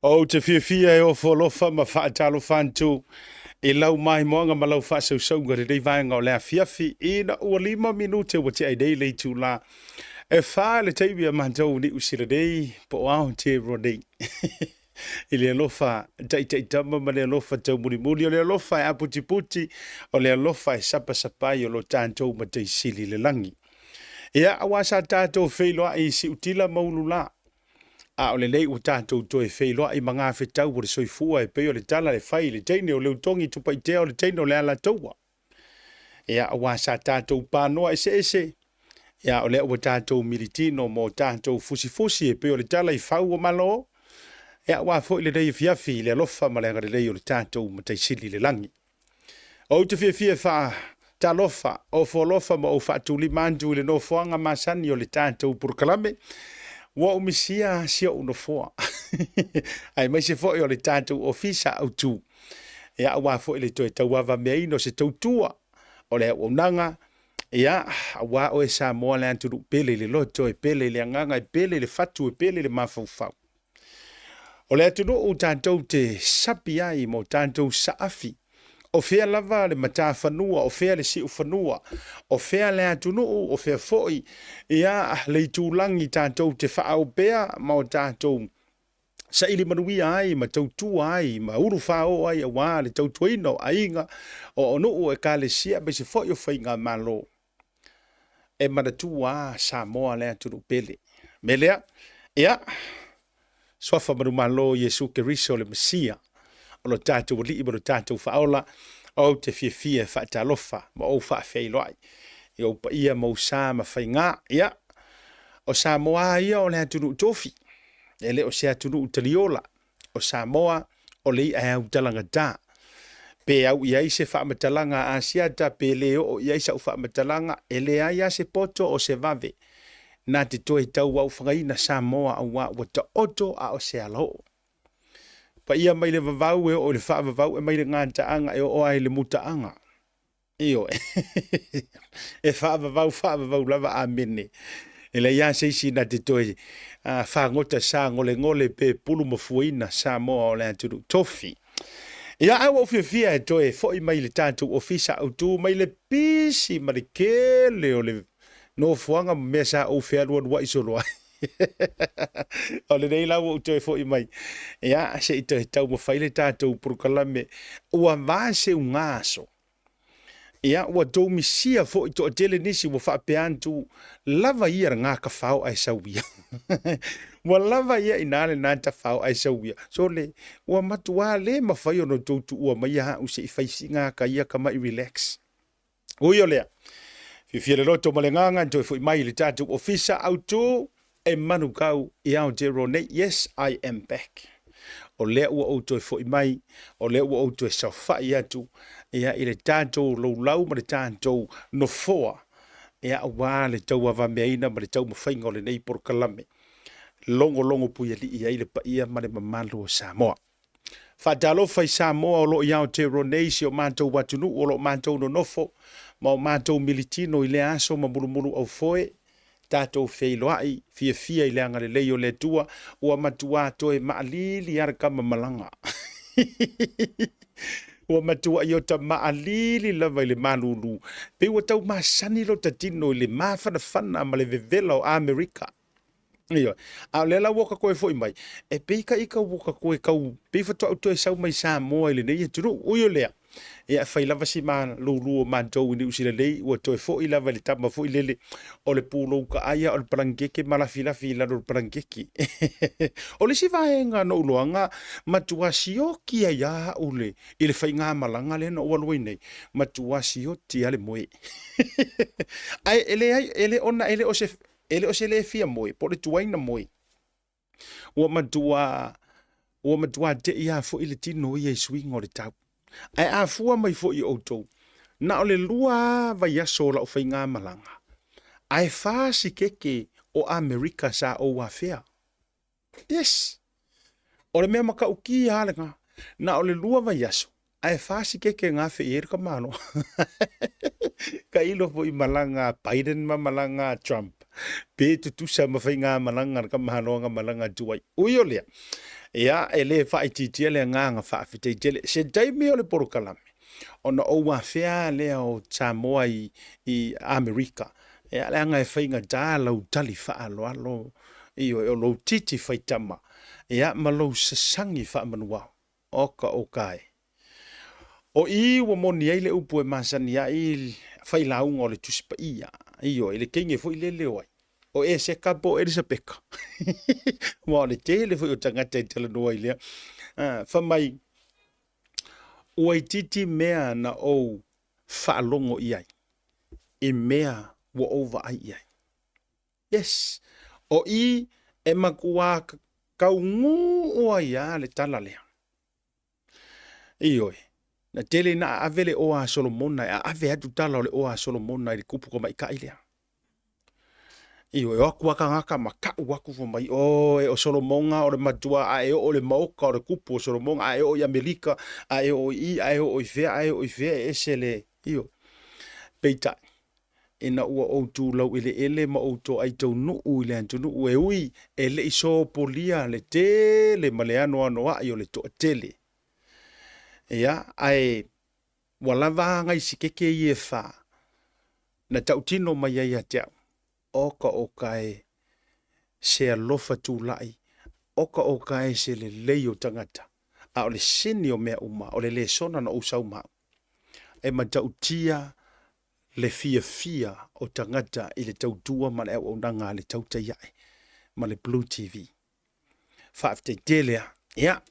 O te fia e o folofa ma whaatalo whantu e lau mai moanga ma lau whaasau saunga re rei vaenga o lea fiafi i na ua 5 minute wa te ai dei lei tū la e wha le teibi a mantou ni usira dei po au te rodei i le alofa tai tama ma le alofa tau muri muri o le alofa e aputi puti o le alofa e sapa sapai o lo tātou ma te sili le langi ia awasa tātou wheiloa i si utila maulu la a o le lei o tātou to e wheiloa i mga whetau o le soifua e peo le tala le whai le teine o le utongi tupa i teo le teine o le ala taua. Ia awa sa tātou pānoa ese. Ia o le o tātou militino mo tātou fusi e peo le tala i whau o malo. Ia awa fo i le rei fiafi le alofa ma le ngare rei o le tātou ma taisili le langi. O te fia wha talofa o folofa ma o whaatuli mandu i le no whoanga masani o le tātou purkalame. Wa umisia sia uno foa. Ai mai se fo o le tātou ofisa au tū. Ia awa fo i le toi tauawa mea ino se tautua o le unanga. Ia awa o e sa moa le anturu pele le loto e pele le anganga e pele le fatu e pele le mafaufau. O le atunu o tātou te sapi ai mo tātou saafi. O fea lava le mata whanua, o fea le si o whanua, o fea le atunu, o fea foi, ia le tūlangi tātou te whaau bea, ma o tātou sa ili manuia ai, ma tautua ai, ma uru whao ai, a wā le tautuino, a inga, o onu e ka le sia, be se foi o whainga malo. E manatua sa moa le atunu pele. Melea, ia, swafa manu malo Yesu Keriso le Mesia, o lo tātou li i lo tātou whaola, o te fia whaatalofa, ma o whaafeiloai. I o pa ia mau sā ma whainga, ia, o sā moa ia o le atunu tofi, e le o se atunu utaliola, o sā moa o le i au talanga tā. Pe au ia i se whaamatalanga a siata, pe le o ia i sa u whaamatalanga, e le ai a se poto o se vave. Nā te toe tau au whangaina sā moa au wā wata oto a o se alo. Pa ia mai le vavau e o le wha vavau e mai le ngā taanga e o ai le mutaanga. Io, e wha vavau lava a mene. E le ia seisi na te toe wha ngota sā ngole pe pulu mafuina sā moa o le aturu tofi. Ia au au fia e toe fo i mai le tātou ofisa au tū mai le pisi ma le kele o le no fuanga me sa o fea lua lua isoloa. O le nei lau o toe fo i mai. Ia se i te tau ma whaile tātou purukalame ua vāse u ngāso. Ia ua tau misia fo i to tele nisi ua whapeantu lava ia ngā ka whao ai sauia. Ua lava ia inale nanta whao ai sauia. So le ua matua le ma whai ono tautu ua mai ha u se i whaisi ngā ka ia ka mai relax. Ui o lea. Fia le roto malenganga toi fo i mai le tātou ofisa au tū e manu kau i au te rone. Yes, I am back. O lea ua o toi fo i mai, o lea ua o toi sa whai atu, ia i le tātou lau ma le tātou no foa, ia wā le tau awa meaina ma le tau mawhainga o le nei por kalame. Longo pui ali ia i le pa ia ma le mamalu o Samoa. Whatalo whai Samoa o lo i au te ronei si o mātou watunu, o lo mātou no nofo, ma o mātou militino i le aso ma mulu au foe, tātou wheiloai, fia i le angare leo le tua, ua matua toe maalili arakama malanga. Ua matua i o ta maalili lava i le malulu. Pe ua tau masani lo tatino i le mawhana ma le vevela o Amerika. Iyo, a lela waka koe foi mai. E peika ika waka koe kau, peifa toa utoe sau mai Samoa i le nei e turu, uyo lea. Ia whai lava si maa lulu o mātou ni usila lei, ua toe fo i lava le tama fo i lele o le pūlo uka aia o le parangeke malafilafi i lalo le parangeke. O le si vaenga no uloanga, matua sioki a ia ule, i le whai ngā malanga le no ualoi nei, matua sioti ale moe. Ai, ele ona, ele o se le fia moe, po le tuaina moe. Ua matua te ia fo i le tino i e swingo le tau. Ai a fua mai fo i outou. Na ole lua vai aso la o whainga malanga. Ai whaasi keke o Amerika sa o wafea. Yes. Ole mea maka uki halenga. Na ole lua vai aso. Ai whaasi keke ngā whi erika mano. Ka ilo fo i malanga Biden ma malanga Trump. Pe tutusa ma whainga malanga ka mahanoanga malanga tuai. Ui olea. Ia e le whaititia le nganga whaafitei tele. Se taimi o le porokalame. Ona o wafea lea o Samoa i Amerika. Ia le anga e whainga tā lau tali whaaloalo. Io e o lau titi whaitama. Ia ma lau sasangi whaamanuao. Oka o kai. O i wa moni ai le upu e masani a i whailaunga o le tusipa ia. Io e le kenge fo i le leo ai. O e se kapo Elisabeka. Wa le tele fo i o tangata i tala noa i lea. Whamai, ua i titi mea na o whaalongo i ai. I mea wa over ai i ai. Yes. O i e makua kaungu o ia le tala lea. Ioi. Na tele na avele o a Solomona, a ave atu tala o le o a Solomona i le kupu ko mai ka i lea. Iyo e waku waka ngaka maka waku fo mai o Solomonga o le matua a e o le mauka o le kupu o Solomonga a e o i Amerika a e o i a e o i fea e sele iyo peita ina ua o tu lau ele ma o to ai tau nuu ile antu nuu e ui e le iso polia le tele ma le ano a i o le to tele ia ai walava ngai sikeke i e fa na tautino mai ai atea oka e se alofa tu lai, oka e se le leo tangata, a o le sini o mea uma, o le sona na usau mau, e ma tautia le fia o tangata i le tautua ma le au nanga le tauta iai, ma le Blue TV. Whaafte telea, ia,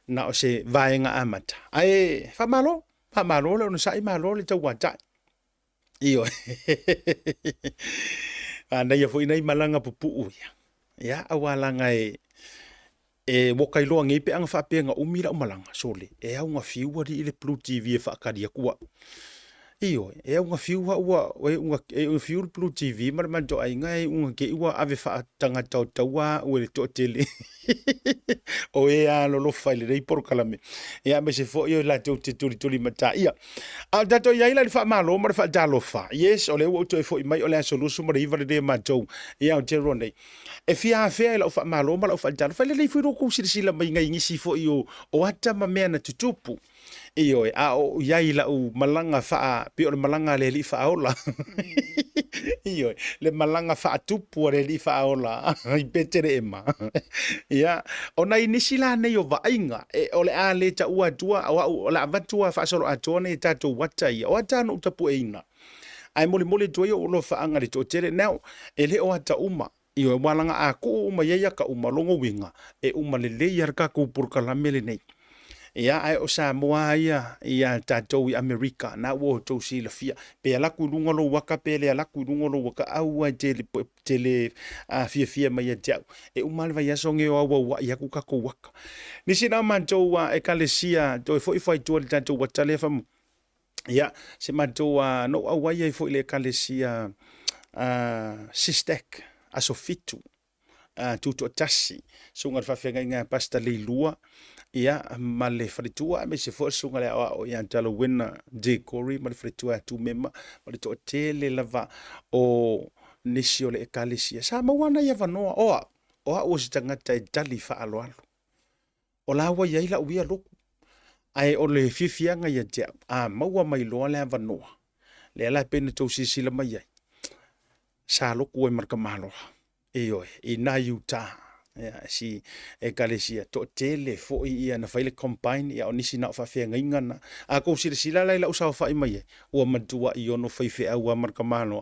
na o se vaenga amata. Ai, whamalo le ono sai malo le tau watai. Iyo. Na ia foi nei malanga pupu ia. Ia awalanga e wokai loa ngi pe anga whapenga umira o malanga sole. E au nga fiua di ile Blue TV e whakaria kua. Iyo, e au nga fiua ua e fiua Blue TV mara manto ai ngai unga ke ua ave whaatanga taua ue le to tele. O e a lolo faile rei por kalame. E a me se fo yo la te tuli mata ia. A dato ia ila fa malo mar fa dalo fa. Yes, ole o to fo mai ole solution mar iva de mato. Ia o te ronde. E fia fea ila fa malo mar fa dalo fa le fu ro ku sila mai ngai ngisi fo yo o ata ma me na tutupu. Iyo a o ia ila u malanga fa pe o malanga le li fa ola. Iyo le malanga fa tupu le li fa ola. I betere ema. Ia ona inisila nei o vainga e ole a le ta ua tua o la vatua fa solo atone tato watai o atano utapu eina ai mole toi o lo fa anga le to tere now ele o ata uma io walanga a ku uma ia ka uma longo winga e uma le yar ka ku por kala mele nei ia ai o Samoa ia tato i Amerika na wo to si la fia pe ala ku lungo lo waka pe le ala ku lungo lo waka au tele a fia mai ia e umal vai asonge o wa ia ku ka ko waka ni sina manto wa e kalesia to foi to tato wa tale fam ia se manto wa no wa ia foi le kalesia sistek asofitu tuto tasi sunga fa fenga nga pasta le lua ia ma le fritua me se fo sunga le o ia talo wina de Corey ma le fritua tu mema ma le to tele lava o nisio le ekalesia sa ma wana ia vanoa o se tangata e tali fa alo o la wa ia ila uia loku ai o le fifianga ia te a maua mai loa le vanoa le ala pene to sisila mai ai sa loku e marka malo e na yuta si e kalesia to tele fo ia na faile combine ia onisi na fa fe ngana a ko sila la usa fa mai o matua i ono fa fe au marka malo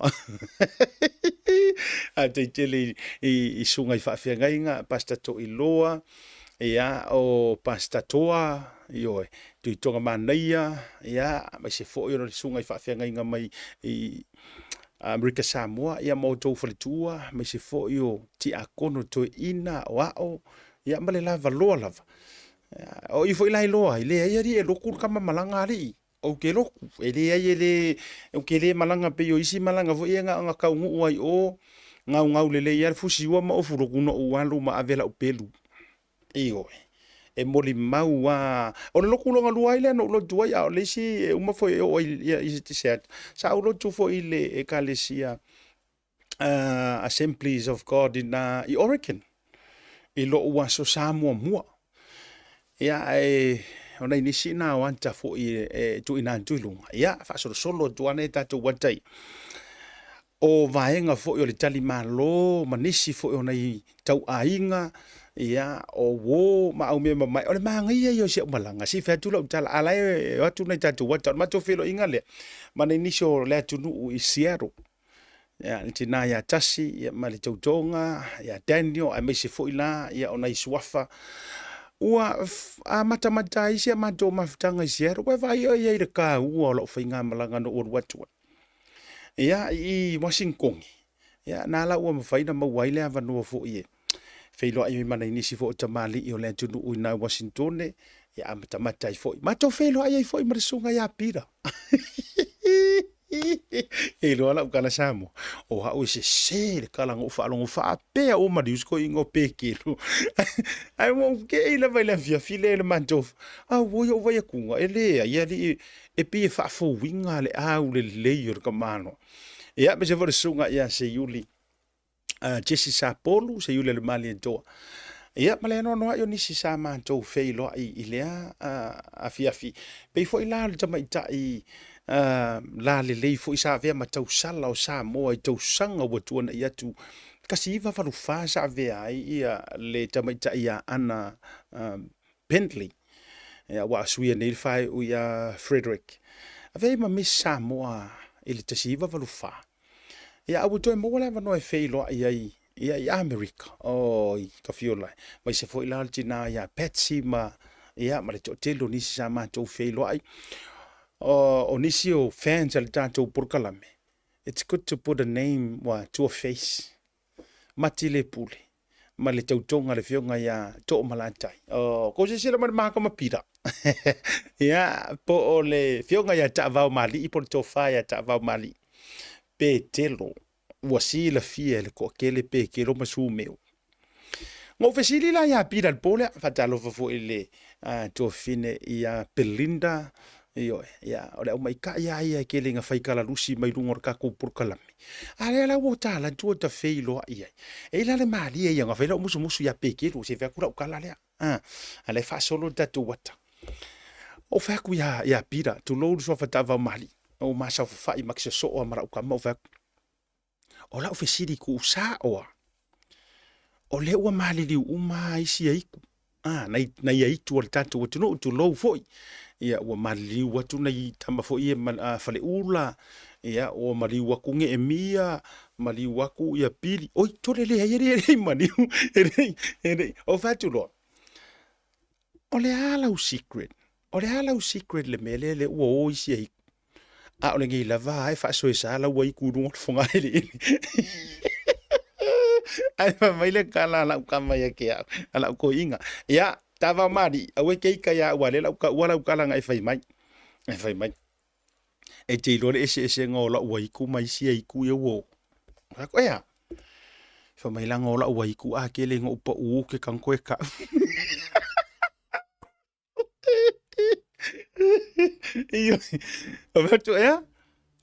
a te tele i sunga i fa fe ngana pasta to i loa ia o pasta toa io tu tonga manaia ia ma se fo i sunga i fa fe ngana mai i Amerika Samoa ia mo to falitua me se fo yo ti akono to ina wao ia male lava lava o i fo ila loa ile ia ri e loku kama malanga ri o ke loku ele ia ele o ke le malanga pe yo isi malanga fo ia nga ka ngu ai o ngau le ia fusi wa ma o fu loku no walu ma avela o pelu io e moli mau wa o le loku longa lua ile no lo tua ia le si uma foi o ia i te set sa o lo tu foi ile ecclesia Assemblies of God in i Oregon I lo ua so sa mua. Ia ona inisi na wanta fo I tu ina tuilunga. Ia fa solo tuane tatu watai. O vaenga fo o le tali malo manisi fo ona I tau ainga ia o wo ma au me mai o le mangia yo se malanga si fa tu lo tala ala e atu nei tatu wata ma to felo inga le mana inisio le atu nu I Seattle ya tina ya tasi ya mali tautonga ya Daniel a me se fo ila ya ona iswafa ua a mata isi a mato mafutanga I Seattle wa vai o ia ira ka ua lo fainga malanga no o watu ya I Washington ya na la ua mafaina mawaile ava no fo ie feilo ai mana inisi fo tamali I o le tunu uina Washington ya amata fo mato feilo ai fo I marisunga ya pira e lo ala kana samo o ha o se le kala ngo fa lo fa pe o ma dius ko ingo pe kilo ai mo ke ila vai la via file le manto a wo yo vai ku ele ya li e pe fa fo winga le a u le leyor ka mano ya be se vor sunga ya se yuli Jesse Sapolu se yule le mali to ia male no yo nisi sa manto feilo I lea a fiafi pe fo ila le tama I la le fo isa vea matau sala o sa mo I tau sanga wa tuana ia tu kasi iwa falu fa sa vea ia le tama ia ana Bentley ia wa suia nei fai u ia Frederick ave ma miss sa mo ele tasi iwa falu fa ia au to mo wala no e feilo ia America ka fiola mai se fo ila tina ia Patsy ma ia ma le telo nisi sa manto feilo ai o nisi o fans al tanto porkalame. It's good to put a name to a face. Matile pule. Ma le tautonga le fionga ia to malatai. Ko se sila maka mapira. Ia po o le fionga ia ta vau mali I po to fa ia ta vau mali. Pe telo wasi la fie le ko kele pe kelo masu meu. Ngo fesili la ia pira al pole fatalo fo ile to fine ia Belinda Iyo, ya, ole o mai ka ia ke le nga fai kala lusi mai lungor ka ko por kalami. Ale la wota la tu ta feilo ia. E la le mali ia nga fai la musu ya peke lu se fa kula kala le. Ale fa solo ta tu wata. O fa ku ya pira tu lo so fa ta va mali. O ma sa fa I max so o mara ka mo fa. O la ofisiri ku sa o. O le o mali li uma isi ai. Na ia tu o tanto tu no tu lo foi. Ia ua mali watu nei tama fo ia fale ula ia o mali waku nge emia mali waku ia pili oi tole le ia mali ere o fatulo o le ala u secret le mele le ua o isi ai o le ngi lava ai fa so isa ala ua iku no fonga ele ai mai le kala la kama ia ke ala ko inga ia tava mari awe ke ka ya wale la ka wala ka la ngai fai mai e te lo ese ngola wai ku mai si ai ku ye wo ko ya fa mai la ngola wai ku a ke le ngo pa u ke kan ko ka iyo ava to ya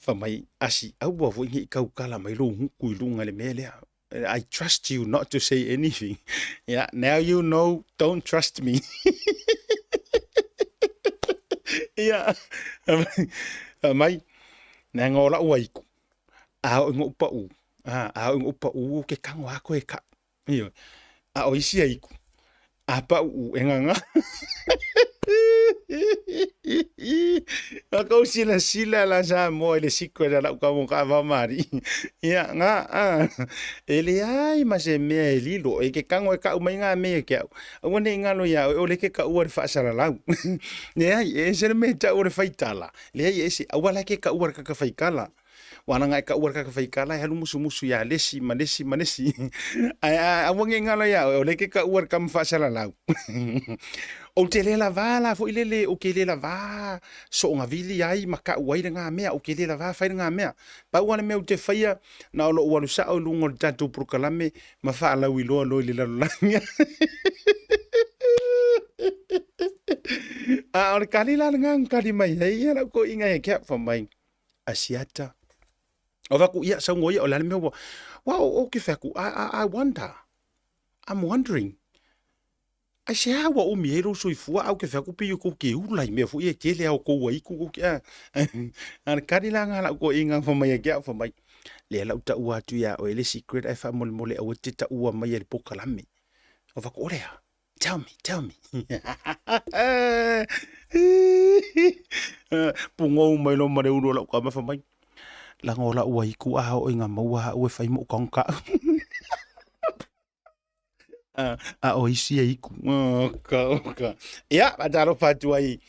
fa mai asi au wa vo ngi ka la mai lo ku lu ngale mele I trust you not to say anything. Yeah, now you know, don't trust me. Yeah. Mai, nā ngō la uaiku. Ao ngō upa u. Ao ngō upa u ke kango ako e ka. Iyo. A o isi aiku. A pa u enganga. Ako sila la sa mo ele sikwe la ka mo ka va mari. Ya nga ele ai ma se me lilo e ke kango e ka mai nga me ke. O ne nga no ya o le ke ka u fa sala la. Ne ai e se me ta o faitala. Le ai ese awala ke ka u ka faikala. Wana nga ka u ka faikala halu musu ya lesi manesi. Ai awange nga no ya o le ke ka u ka fa sala la. O te le lava la fo ilele o ke le lava so nga vili ai maka uai nga mea o ke le lava fai nga mea pa wana me o te faia na o walu sa o lungo tatu prokalame ma fa la wi lo le la langa a o kali la nga kali mai ai la ko inga e ke fa mai asiata o va ku ia sa ngoi o la me wa o ke fa ku I wonder I'm wondering ai se awa o mi ero so ifua au ke fa ku pi ko ke ula me fu e ke le au ko wai ku ke an kari la ngala ko inga fa mai ke fa mai le la uta ua tu ya o ele secret ai fa mol mole o te ta ua mai el pokalame o fa ko rea tell me pungo mai lo mare uno la ka ma fa mai la ngola ua iku a o inga maua o fa mo konka o isi e iku. Ka. Ia, ataro whātua i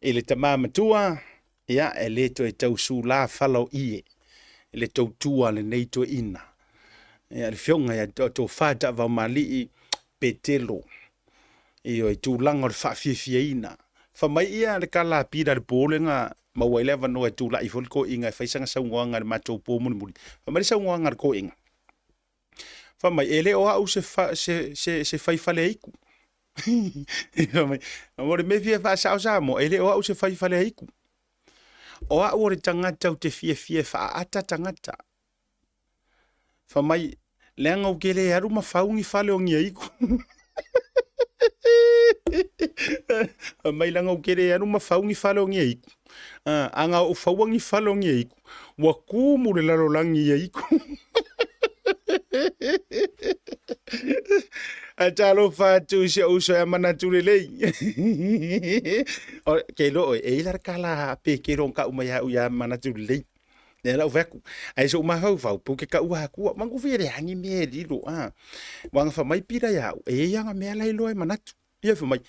le tamama tua. Ia, e le to e tau su la whalau ie. E le tau tua le nei to ina. Ia, le whionga ia to whāta vau mali i petelo. I o i tūlanga le whawhiawhia ina. Whamai ia le kala pira le pōlenga mawailewa vano e tūla i wholko inga e whaisanga saungoanga le matou pōmuni muri. Whamai saungoanga le ko inga. Whamai ele o au se whaifale iku. Whamai, mori me fia wha sao sa mo, ele o au se whaifale iku. O au ore tangata u te fia wha ata tangata. Whamai, leanga u kele aru ma whaungi whale o ngia iku. Whamai langa u kele aru ma whaungi whale o ngia iku. Anga o whauangi whale o ngia iku. Wa kūmure laro langi ia iku. A talo fatu si uso ya manatu lei. O ke lo e lar kala pe ke ron ka uma ya manatu lei. Ne la veku. Ai so ma hau fau pu ke ka ua ku mangu vere hangi me di lo Wanga fa mai pira ya e ya nga me lai lo e manatu. Ia fa mai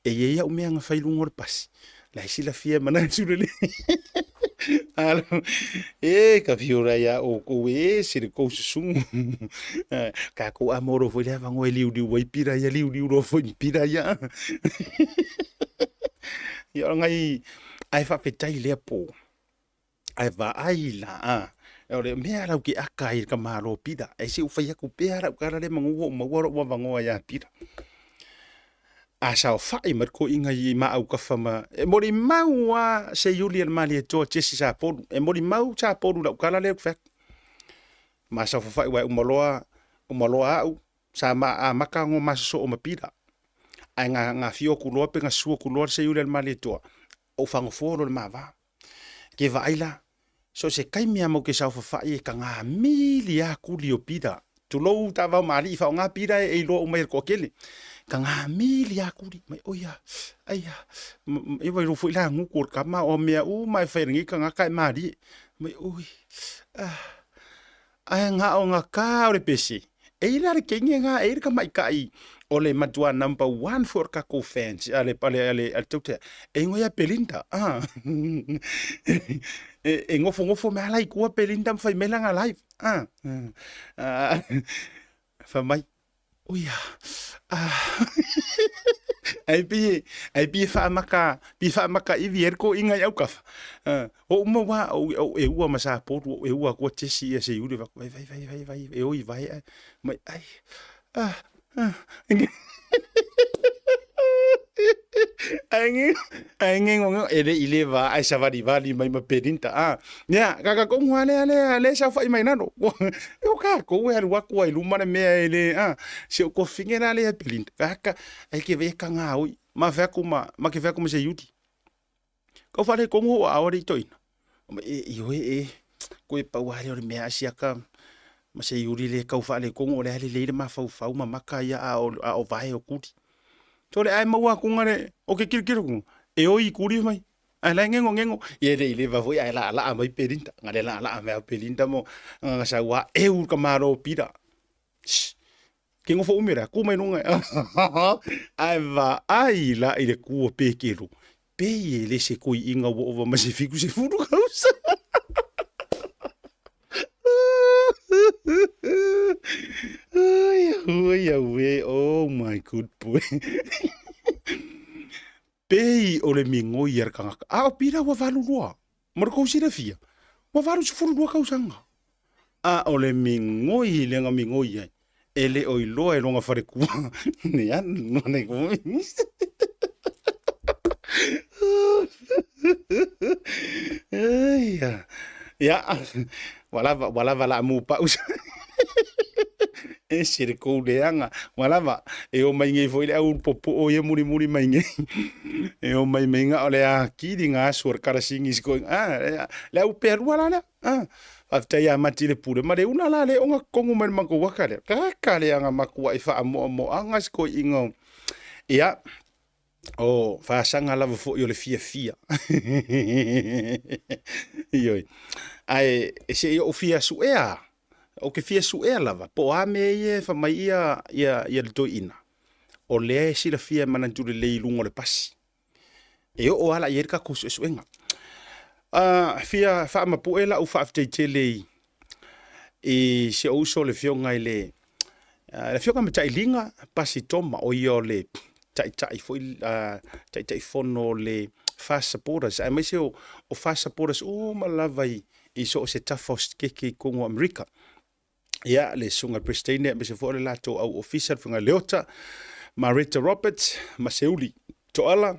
e ya o me nga fai lungor pas. La sila fia manatu lei. Alo, ka fiora ya o ko e se ko susungu. Ka ko amoro foi leva ngo liu liu wai pira ya liu liu ro foi pira ya. Yo ngai ai fa petai le po. Ai va ai la ore me ara ki akai ka maro pira. Ai se u fai ku pera ka le mangu mo woro wa vango ya pira. Asa o fai mar ko inga i ma au ka fama e mori mau a se Julian Mali e to chesi sa podu e mori mau sa podu la kala le fek ma sa fa fai wa umaloa au sa ma a maka ngo ma so o mapira ai nga fio ku lo pe nga su ku lo se Julian Mali to o fango foro le ma va ke va ila so se kai mi amo ke sa fa fai ka nga milia ku li o pida tu lo ta va mali fa nga pida e lo o mai ko kele ka ngā mili a kuri, mai oia, aia, iwa i rofo i la ngukur ka ma o mea mai whairangi ka ngā kai maari, mai oi, ai ngā o ngā kā ore pese, e ila re kengi ngā e ka mai kai, o le matua #1 for kako fans, ale tautea, e ngoia Belinda, e ngofo mea lai kua Belinda mwhai melanga live, whamai, oia, ai pi fa maka i vier ko inga au ka o mo wa o e ua masa po e ua ko te si e se uri va vai e oi vai mai ai ai ngong ele ile va ai sa vali mai ma pedinta ya kaka ko ale sa fa mai nano yo ka ko e wa ko i luma me ele se ko fingera le pedinta kaka ai ke ve ka nga oi ma fa kuma ma ke fa kuma se yuti ko fa le ko ngo a ori toina yo ko e pa wa le me asia ka ma se yuri le ka fa le ko ngo le ma fa ma maka ya a o vai o kuti tole ai maua kungare o ke kirikiro ku e oi kuri mai ai la ngengo ye le va voi ai la mai pedinta ngale la mai pedinta mo nga sa wa e u kamaro pira ke ngo fo umira ku mai nunga ai va ai la ile ku pe kero pe ye le se ko inga wo ma se fiku se furu kausa oh my good boy. Pei o le mingo i ar kanga. O pira wa valu lua. Mara kou sira fia. Wa valu se furu lua kausanga. O le mingo i lenga mingo i ai. Ele o i loa e longa whare kua. Ne an, no ne kua. Ya. Wala mu pa usa. e sire ko leanga malava e o mai ngai foi le au popo o ye muri mai ngai e o mai menga o le a ki di nga sur karasingi sko le au perua la after ya mati le pure ma le una la le onga kongu mai mako wakale ka le anga maku ai fa mo anga sko ingo ia o fa sanga lava fo yo le fia io ai se yo fia su o ke fia su lava po a me ye fa mai ia le toina o le si la fia mana tu le lungo le pasi e o ala ye ka ku su enga fia fa ma puela u fa te tele e se o so le fio ngai le fio ka me tai linga pasi toma o yo le tai fono le fast supporters ai mai se o fast supporters o malavai i so se tafos ke kongo Amerika ia le sunga Pristine me se fo le lato au official funga leota Marita Roberts Maseuli to ala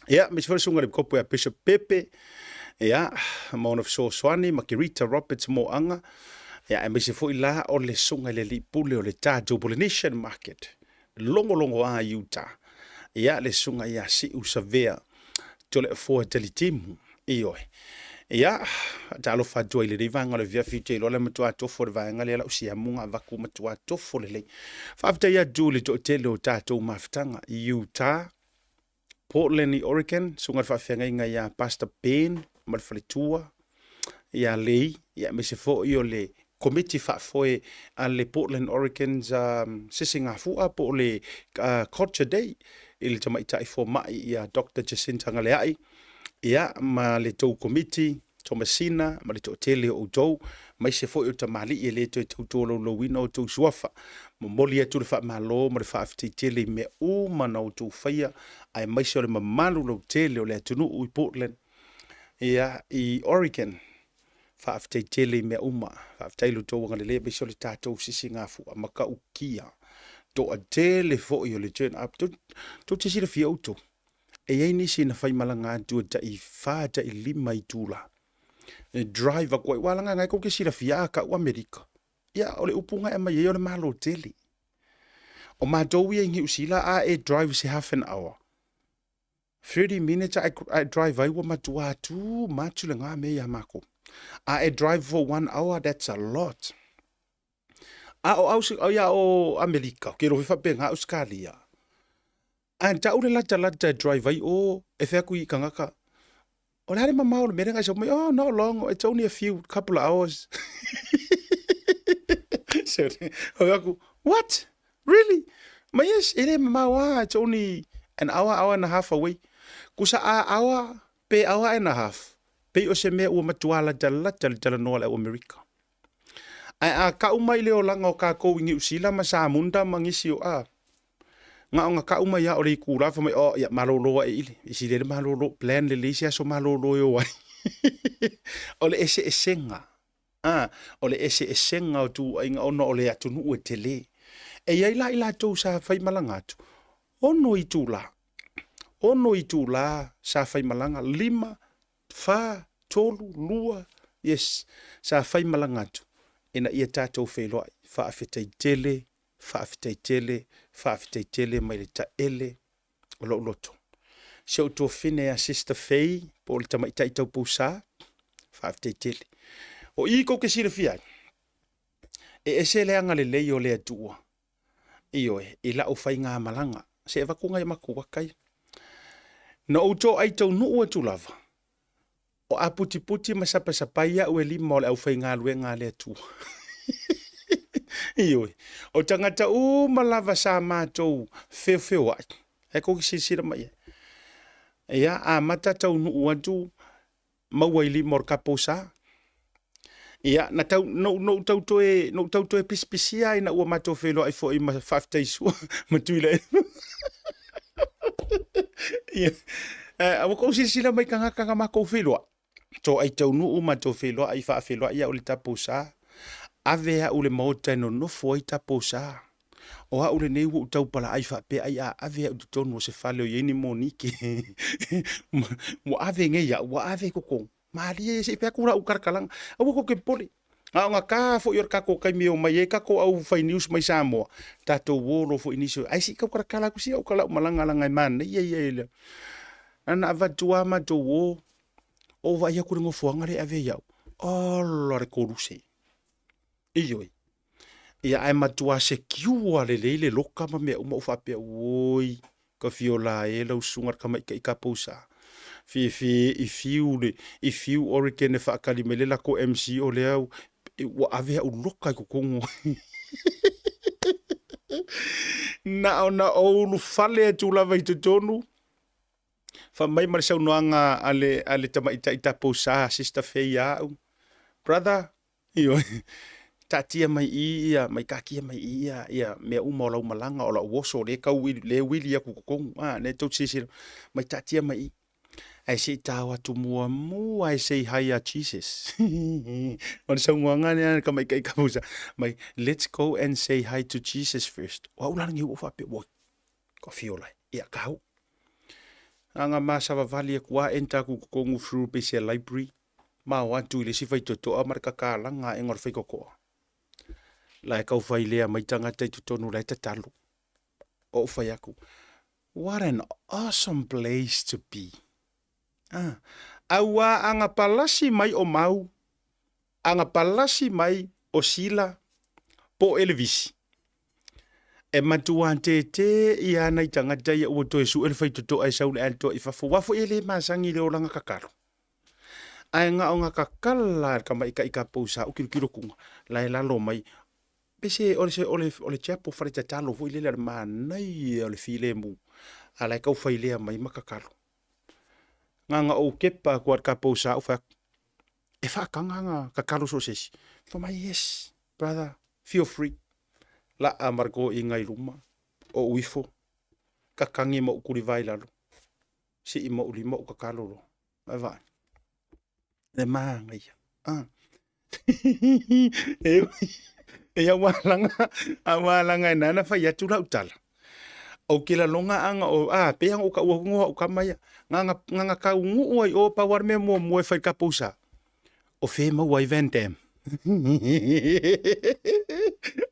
ia me se fo sunga le kopo ya Bishop Pepe ia mon of so swani Marita Roberts mo anga ia me se fo la o le sunga le lipule o le tato Polynesian market longo a Utah ia le sunga ia si usavea tole fo tele timu io ia talo fa joy le vanga le via fite lo le matua to for vanga le la usia munga vaku matua to for le fa after ya do le to tele o tato maftanga Utah Portland Oregon sunga fa fenga inga ya Pastor Ben mal fletua ia le ia me se fo io le committee fa foi alle Portland Oregon's sisinga fu po le culture day il tama itai fo mai ia Dr. Jacinta Ngaleai ia ma le tau committee Thomasina ma le tele o tau mai se foi o tamali e le tau lo wino tau suafa mo moli atu le fa malo ma le fa afti tele me o mana o tau faia ai mai se le mamalu lo tele o le atunu u Portland ia i Oregon fa afte tele me uma fa afte lu to ngale le be sole tato sisinga fu maka ukia to a tele fo yo le turn up to te sira fi auto e ye ni sina fai malanga tu ta I fa ta I lima I tula e driver ko wala nga ko ke sira fi aka o America ya ole upunga e mai yo le malo tele o ma do wi ngi usila a drive se half an hour 30 minutes I drive I wa matua tu matu nga me ya mako I drive for 1 hour, that's a lot. O Amerika, ke rohi whapenga Australia. And ta ure lata drive ai o e whea kui kangaka. O lare mamao le merenga so oh, not long, it's only a couple of hours. So, what? Really? Ma yes, ere mamao, it's only an hour and a half away. Kusa hour, pe hour and a half. Pe o se mea ua matuala tala noa le o Amerika. Ai a ka umai leo langa o ka kou ingi usila ma sa munda mangisi o a. Nga o nga ka umai ya o rei kurafa mai o ya maloloa e ili. Isi le malolo plan le leisi aso malolo e o wai. O le ese esenga. O le ese esenga o tu inga ono o le atunu ue tele. E iai la ila tau sa fai malangatu. Ono I tu la sa fai malanga 5 fa tolu lua yes sa fai malangatu ina ia tatou wheloa fa afetai tele mai le ta ele o lo loto so to fine a sister Faye po le tama itai tau pousa fa afetai tele o I ko ke sira fia e ese le anga le lei o le atua io e la o fai ngā malanga se vakunga I maku wakai na o to ai tau nuu atu lava o a puti ma sapa ia o li mo au fai ngā lue ngā le atu. Ioi. O tangata o malava sa mātou feo ai. E ko ki sisira mai. Ia a mata tau nuu atu maua I li mo kapo sa. Ia na tau no tau toe pispisia ina ua mātou feo ai fo I ma whafteisua matuila. Ia. A wako sisira mai kanga mako feo to ai tau nuu ma to felo ai fa felo ia o le tapo sa ave a ule mota no fo ai tapo sa o a ule nei u tau pala ai fa pe ai a ave o tonu se falo ye ni moniki mo ave nge ya wa ave ko ma ri se pe kura u karkalang o ko ke pole nga ka fo yor ka ko kai mio mai ka ko au fai news mai Samoa tato wolo fo inicio ai si ka kala ku si au kala malanga langa man ye ana va tua ma to wo o va ia ku ngo fo ngare ave yau o lo re ko ruse iyo ia ai matua secure le loka ma me uma fa pe oi ka fiola e lo sungar ka mai ka posa fi i fiu Oregon fa kali mele la ko MC o le au wa ave u loka ko kongo na o lu fale tu la vai tonu fa mai mar sa noanga ale tama ita posa sister feia brother iyo tatia mai ia mai kakia mai ia me uma lo malanga o la woso le ka le wili ya ku ne to sisi mai tatia mai ai sei tawa tu mu ai say hi Jesus on sa nganga ne ka mai kai ka musa mai let's go and say hi to Jesus first wa ulang yu fa pe wo ko fiola ia ka anga masa va vali kwa enta ku kongu through PC library ma wa tu le si fai to marka ka langa engor fai ko lai kau fai lea mai tangata i tutonu lai tatalu. O fai aku. What an awesome place to be. Aua anga palasi mai o mau. Anga palasi mai o sila po elevisi. E matuan te i ana i tangata i o toi su fai tuto ai saule anto i fafu. Wafu ele masangi le oranga kakaro. Ai nga o nga kakala ka mai ka pousa o kiro kunga. Lai lalo mai pese ole chapo fare talo vo ile ma nai ole file mu ala ka fa ile mai makakalo nga o kepa ko ka posa o fa e fa kanga kakalo so ses for my yes brother feel free la amargo i ngai ruma o uifo kakangi mo kuri vai lalo si mo uli mo kakalo lo va de ma ngai e awalanga nana fa ya tula utala o kila longa anga o pe ang o ka o ka mai nga ka ngu o pa war me mo fa ka pusa o fe mo wai vendem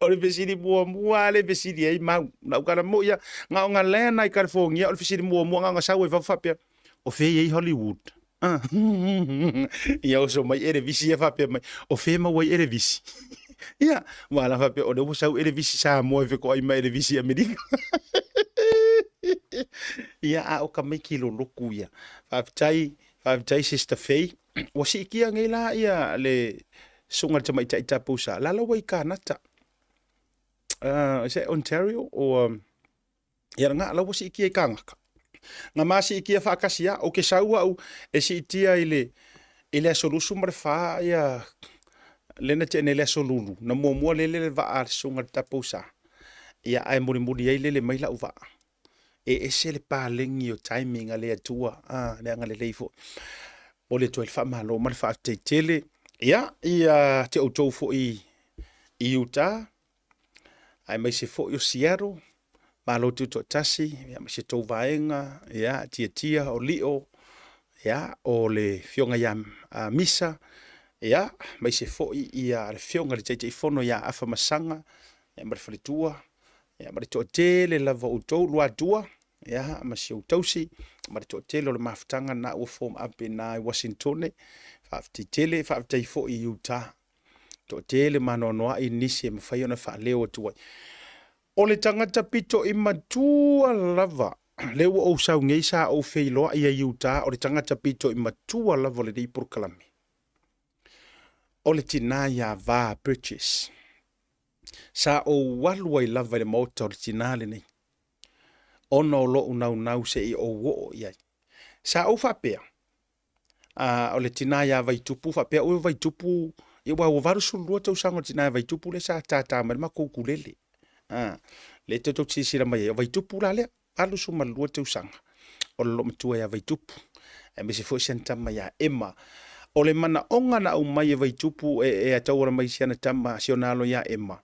o le besidi mo ale besidi ai ma na ka mo ya nga lena i California o le besidi mo nga sa we fa pe o fe ye Hollywood ia o so mai ere visi fa pe mai o fe mo wai ere visi ia wala fa pe o de usau ele visi sa mo ve ko ai mai ele visi Amerika ia a o ka mai kilo loku ia fa tai sister Faye o si kia ngela ia le sunga tama ita pusa la wai kanata se Ontario o ia nga la si kia kanga nga masi kia fa kasia o ke saua o e si tia ile solution mar fa ia lena te ne le solulu na mo le va ar sunga tapusa ia ai muri ai le mai la uva e se le palengi o timing ale atua le ngale leifo o le 12 fa malo mar fa te tele ia te auto fo i uta ai mai se fo yo siaro malo tu to tasi ia mai se to vaenga ia tia o lio ia o le fionga yam misa ia mai se foi ia le fionga le tei fono ia afa masanga ia mar falitua ia mar to tele la vo to lua tua ia ma se utosi mar to tele le maftanga na o form up in Washington fa tele fa tei foi uta to tele manono ai nisi me fai ona fa leo tu o le tangata pito i matua lava leo o sau ngeisa o feilo ia uta o le tangata pito i matua lava le dei porkalami o le tina ia va purchase. Sa o walua I lava le mota o le tina le nei. Ono lo unau se I o wo iai. Sa o whapea. O le tina ia vai tupu whapea o vai tupu I wa varu sulua tau sanga tina vai tupu le sa tata ma ma kokulele. Le te tau sisira mai vai tupu la le alu suma lua tau sanga. O lo mtua ia vai tupu. E me se fo sentama ia Emma. O le mana onga na umai vai tupu e ataura mai siana tama sionalo ya Emma.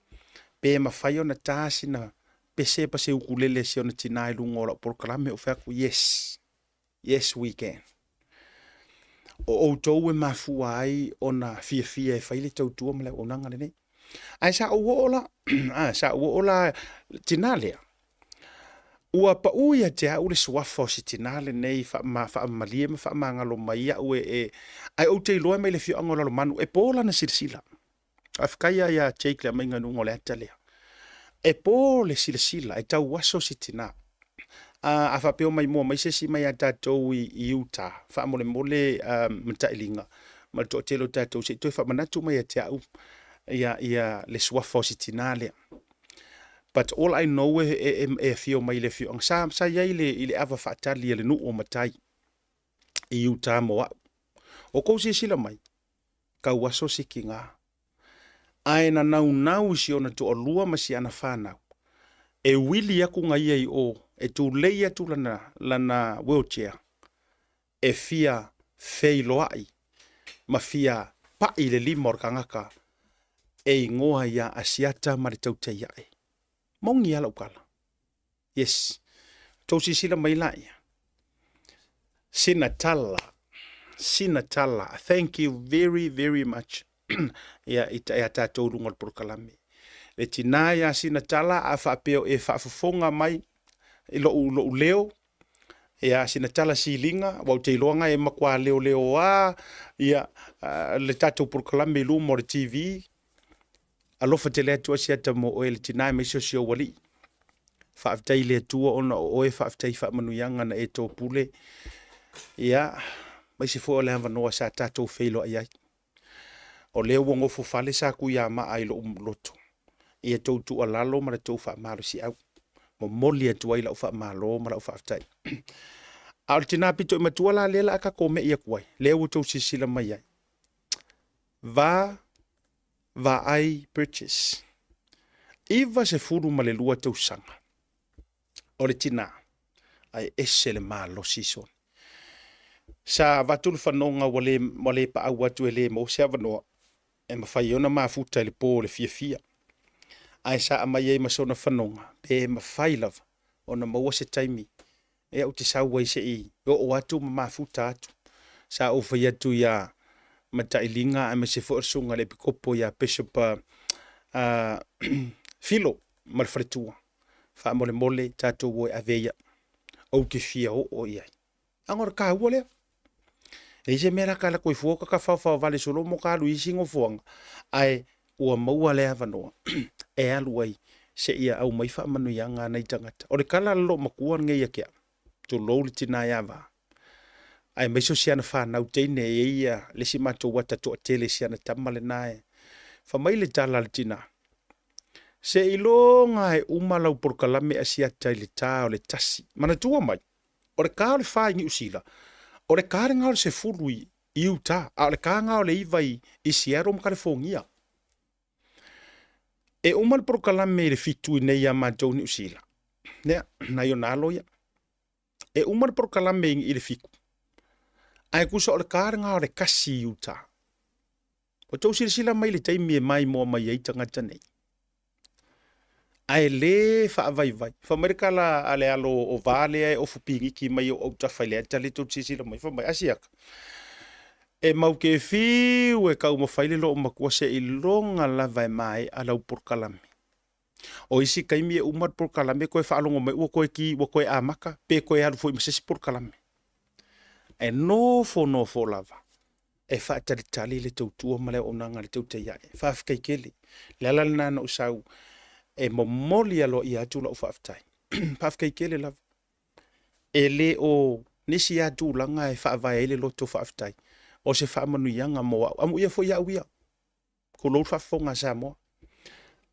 Pe mawhai ona tāsi na pese pa se ukulele siona tina I lunga o la porkalame o whaku yes we can. o outou e mafua ai ona fia e faile tautua ma le onanga le nei. Ai sa ua ola, sa ua ola tinale. Ua pa uia te au le suafa o si tinale nei fa malie ma fa mangalo mai au ai o te loa mai le fio angola lo manu e pola na silsila. Afkaya ya Jake le mainga nungo le atalea. E po le silsila e tau waso si tina. A fa peo mai mo mai se si mai ata tou I Utah. Fa mole mta ilinga. Ma to telo tatou se to fa manatu mai te au. Ia le suafa o si tinale. But all I know fio mai le fio. Sa ia ile ava fatali le nu o matai. I Utah mo. O ko si sila mai. Ka waso si kinga. Ai na nau si ona to lua ma si ana whanau. E wili aku ngai ai o, e tu leia tu lana wheelchair. E fia fei loai. Ma fia pa I le limor kangaka. E ingoa ia asiata ma le taute iai. Mongi ala ukala. Yes. Tausi sila mai lai. Sinatala. Thank you very, very much. Ia tatou lunga le porokalame. Le tina ia Sinatala a whapeo e whafofonga mai I lo leo. Ia Sinatala silinga, wau te iloanga e makua leo ia le tatou porokalame I lumo le TV. Alofa te lea tua siata mo oe le tina me sio wali. Whaaftai le tua ona oe whaaftai whaamanuianga na e tō pule. Ia, mai se fo le hanwanoa sa tatou whailo ai. O leo wongofo fale sa kuia ma ai lo loto. Ia tau tu alalo ma le tau wha malo si au. Mo moli atu ai lau wha malo ma lau whaaftai. Aol tina pito ima tuala lela aka kome ia kuai. Leo tau sisila mai ai. Va ai purchase. Iwa se furu ma le lua tau sanga. O le tina. Ai ese le malo sison. Sa vatul whanonga wale pa au atu ele mo se avanoa. E mawhai ona mafuta le po le fia. Ai sa amai e masona whanonga. Pe mawhai lava. Ona maua se taimi. E au te sau wai se I. O atu ma mafuta atu. Sa o whai atu ia matailinga a me se whorsunga le pikopo ia Bishop Filo malfretua. Wha mole tatou woe aveia. Au ke fia o iai. Angora ka ua lea. E se mera kala koe fuoka ka whawhawa vale solo mo ka lui singo fuanga. Ai ua maua lea vanoa. E alu ai se ia au mai wha manu ianga nei tangata. O le kala lo makua nge ia kia. To lou le tina ia va. Ai meiso siana whanau teine e ia lesi mato wata to atele siana tamale nae. Wha mai le tala le tina. Se ilo ngai umalau porkalame asiata I le tā o le tasi. Mana tua mai. O le kā o le whai ni usila. O le kā ringa o le se furui I Utah. A o le kā ngā o le iwai I Seattle California. E umal porkalame le fitu I nei a mātou ni usila. Nea, na yo nalo ia. E umal porkalame I le fiku. Ai kusa o le kā ringa o le kasi I Utah. O tau sila mai le taimi e mai moa mai ei tangata nei. Ai le vai. Fa mereka la ale alo o vale ai o fupingi ki mai o ta faile tale to sisi la mai fa mai asiaka. E mau ke fiu e kau mo faile lo makua se I longa la vai mai ala por kalame. O isi kaimi e umar por kalame ko e fa longo mai o ko ki o ko e amaka pe ko e alu foi mese por kalame. E no fo lava. E fa tali le tautua male o nanga le tauta ia. Fa fkai kele. Lala na no sau. E momoli alo I atu la ufaaftai. Pafkai kele lava. E le o nisi atu langa e faavai ele loto faaftai. O se faamanu ianga moa. Amu ia fo ia uia. Ko lou fafonga sa moa.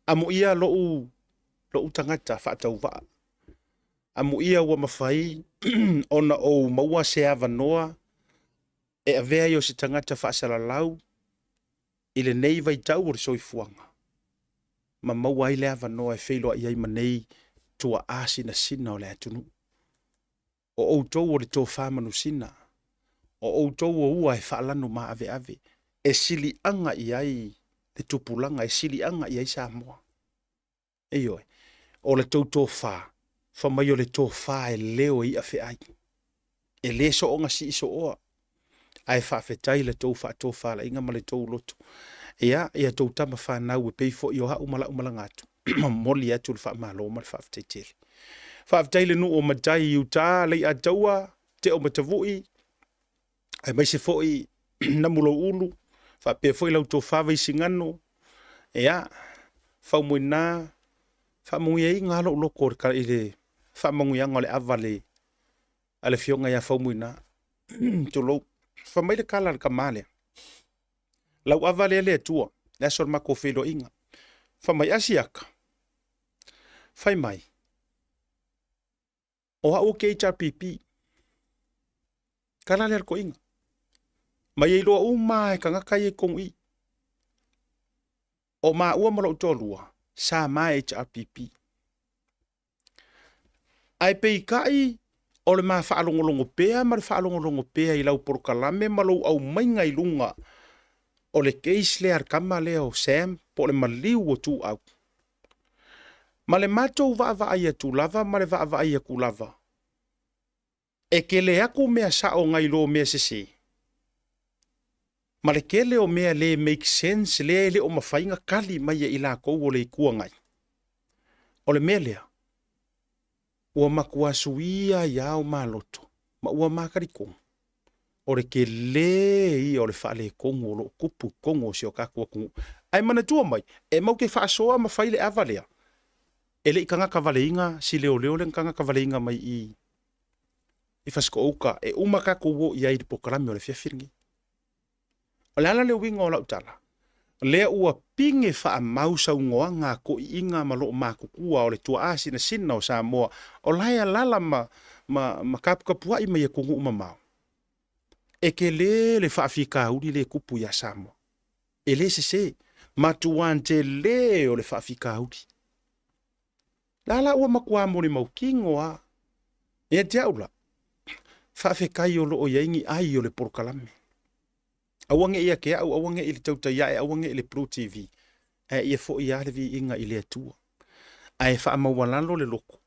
Amu ia lo tangata faatau vaa. Amu ia ua mawhai ona o maua se avanoa. E avea yo se tangata faasala lau. Ile nei vai tau o soifuanga. Ma maua I le avanoa e wheilo I ai manei tua asina sina o le atunu. O outou o le tō whamanu sina. O outou o ua e whaalano ma ave. E sili anga I ai le tupulanga, e sili anga I ai Samoa. Eioi, o le tō wha. Whamai o le tō wha e leo I a whi ai. E le so o ngasi iso oa. ai whaafetai le tau whaato whala inga ma le tau loto. Ia tau tama whanau e peifo i o hau umala ngatu. Moli atu le wha malo ma le whaafetai tele. Whaafetai le nu o matai i uta lei a taua te o matavui. Ai mai se foi na mulo ulu. Whaapea foi lau tō whawa i singano. Whaumuina. Whaamui e ngā lo loko ka i le whaamui anga le avale. Ale fionga ia whaumuina. Tolo. Whamai le kala ka male. Lau avale le tua. Le asor mako whilo inga. Whamai asiaka. Whai mai. O hao ke HRPP. Kala le ko inga. Mai e loa uma e ka ngakai e kong i. O maa ua mara utolua. Sa mai HRPP. Ai pei kai. O le maa whaalongolongo pea. Ma le whaalongolongo pea i lau porokalame. Ma lau au mainga i lunga. O le case le arkama leo Sam. Po le maliu o tu au. Ma le matou va ai tu lava. Ma le va ai ku lava. E ke le aku mea sa o ngai lo mea sese. Ma le kele o mea le make sense le o mawhainga kali mai e ila kou o le ikua ngai. O le mea lea. Ua makua suia iau maloto. Ma ua makari kong. O le ke le i o le whaale kong o lo kupu kong o si o kakua kong. Ai mana tua mai. E mau ke whaasoa ma whaile avalea. E le ikanga kavaleinga si leo le ikanga kavaleinga mai i. I whasko ouka. E umaka kuwo i ai di pokarami o le fiafiringi. O le ala le winga o lau tala. Lea ua pinge wha mausa ungoa ngā ko i inga ma loo mākukua o le tua asi na sina o Samoa. O laia lala ma kapukapua i mai e kungu umamau. E ke le whaafika uri le kupu ya Samoa. E le se matuante le o le whaafika uri. Lala ua makua mo le maukingo a. E te aula. Whaafekai o loo yaingi ai o le porokalame. Awange ia ke au awange ili tauta ia e awange ili Pro TV. Ia fo ia le vi inga ili atua. Ai wha amawalalo le loko.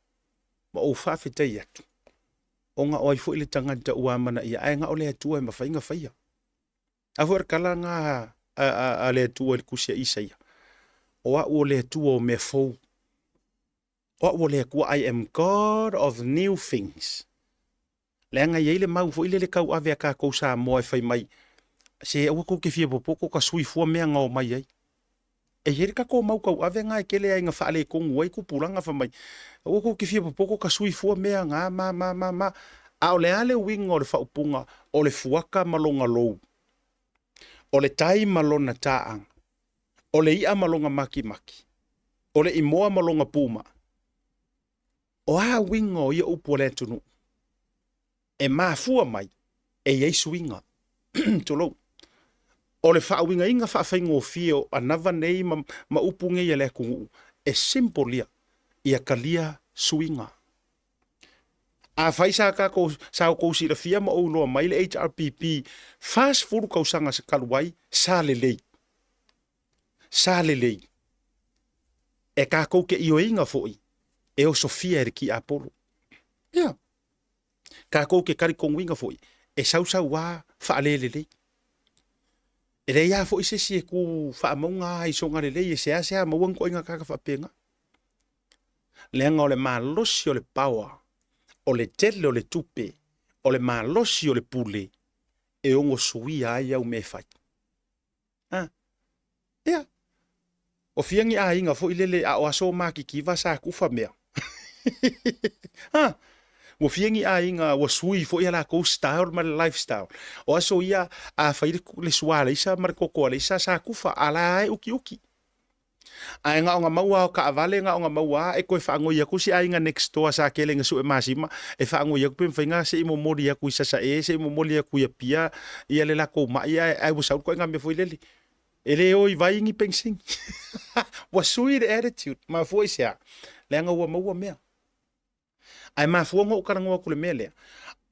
Ma o whaafetai atu. O nga oi fo ili tangata ua mana ia. Ai nga o le atua e mawhainga whaia. Afu kala nga a le atua ili kusia isa ia. O a ua le atua o mea fau. O a ua le akua I am God of new things. Le nga ia ile mau fo ile le kau ave a ka kousa moa e whai mai. Se awa ko ke fia popoko ka sui fua mea ngao mai ai. E here ka ko mau kau ave nga e kele ai nga whaale kongu ai ku puranga wha mai. Awa ko ke fia popoko ka sui fua mea nga ma. A o le ale winga o le whaupunga o le fuaka malonga lou. O le tai malona taang. O le ia malonga maki. O le imoa malonga puma. O a winga o ia upo le tunu. E maa fua mai. E iei suinga. Tolo. O le whaawinga inga whaawhaingo fio anava nei ma upunge ia le kungu. E simpolia ia kalia suinga. A whaisa ka ko sao kousi la fia ma o loa mai le HRPP fast furu kausanga sa kaluai sa lelei. Sa lelei. E ka kou ke io inga foi. E o Sofia e ki Apollo. Yeah. Ka kou ke kari kongu inga foi. E sau wa whaalelelei. E rei a fo ise si e ku whaamonga i songa le lei e sea mawang ko inga kaka whapenga. Leanga o le malosi o le pawa, o le tele o le tupe, o le malosi o le pule, e ongo sui ai au me fai. Ia. O fiangi a inga fo ilele a o aso maki kiva sa kufa mea. Wo fiangi a inga wa sui fo ia la ko style ma lifestyle. O aso ia a faire le suala isa mar ko le isa sa kufa ala ai uki. A nga nga maua ka avale nga nga maua e ko fa ngo ia ku si a inga next door sa kele nga su e masima e fa ngo ia ku pinga se imo mori ia ku isa sa e se imo mori ia ku ia pia ia le la ko ma ia ai wo sa ko nga me foi leli. Ele oi vai ngi pensing. Wa sui the attitude ma foi sia. Le nga wa maua mea. Ai mafuongo ukarangoa kule mele.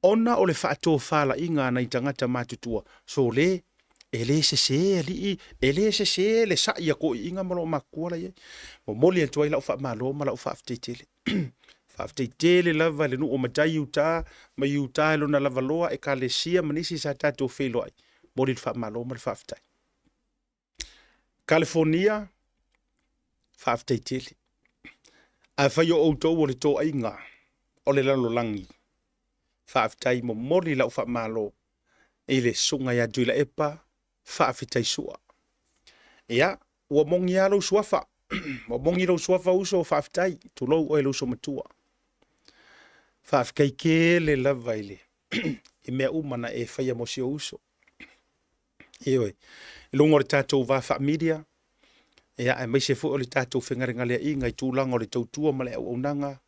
Ona o le whaato whala inga na i tangata matutua. So le, ele se le sa ia ko inga malo makua la ye. Mo moli e tuai lau wha malo ma lau wha aftetele. Whaafteitele lava le nu o matai uta, ma uta lo na lava loa e ka le sia manisi sa tātou wheloai. Mori le whaamalo ma le whaaftai. California, whaafteitele. A whai o outou o le tō ainga, o le lalolangi. Whaaftai mo mori lau whaamalo, e le sunga ya duila epa, whaafetai sua. Ia, ua mongi alo suafa. Ua mongi alo suafa uso o whaaftai, tulou o e uso matua. Whaafkai ke le lava ile. I mea umana e whaia mosi o uso. Ioi, lungo le tātou wa whaamiria. Ia, e maise fu o le tātou whengarenga lea inga i tūlanga o le tautua ma le au aunanga.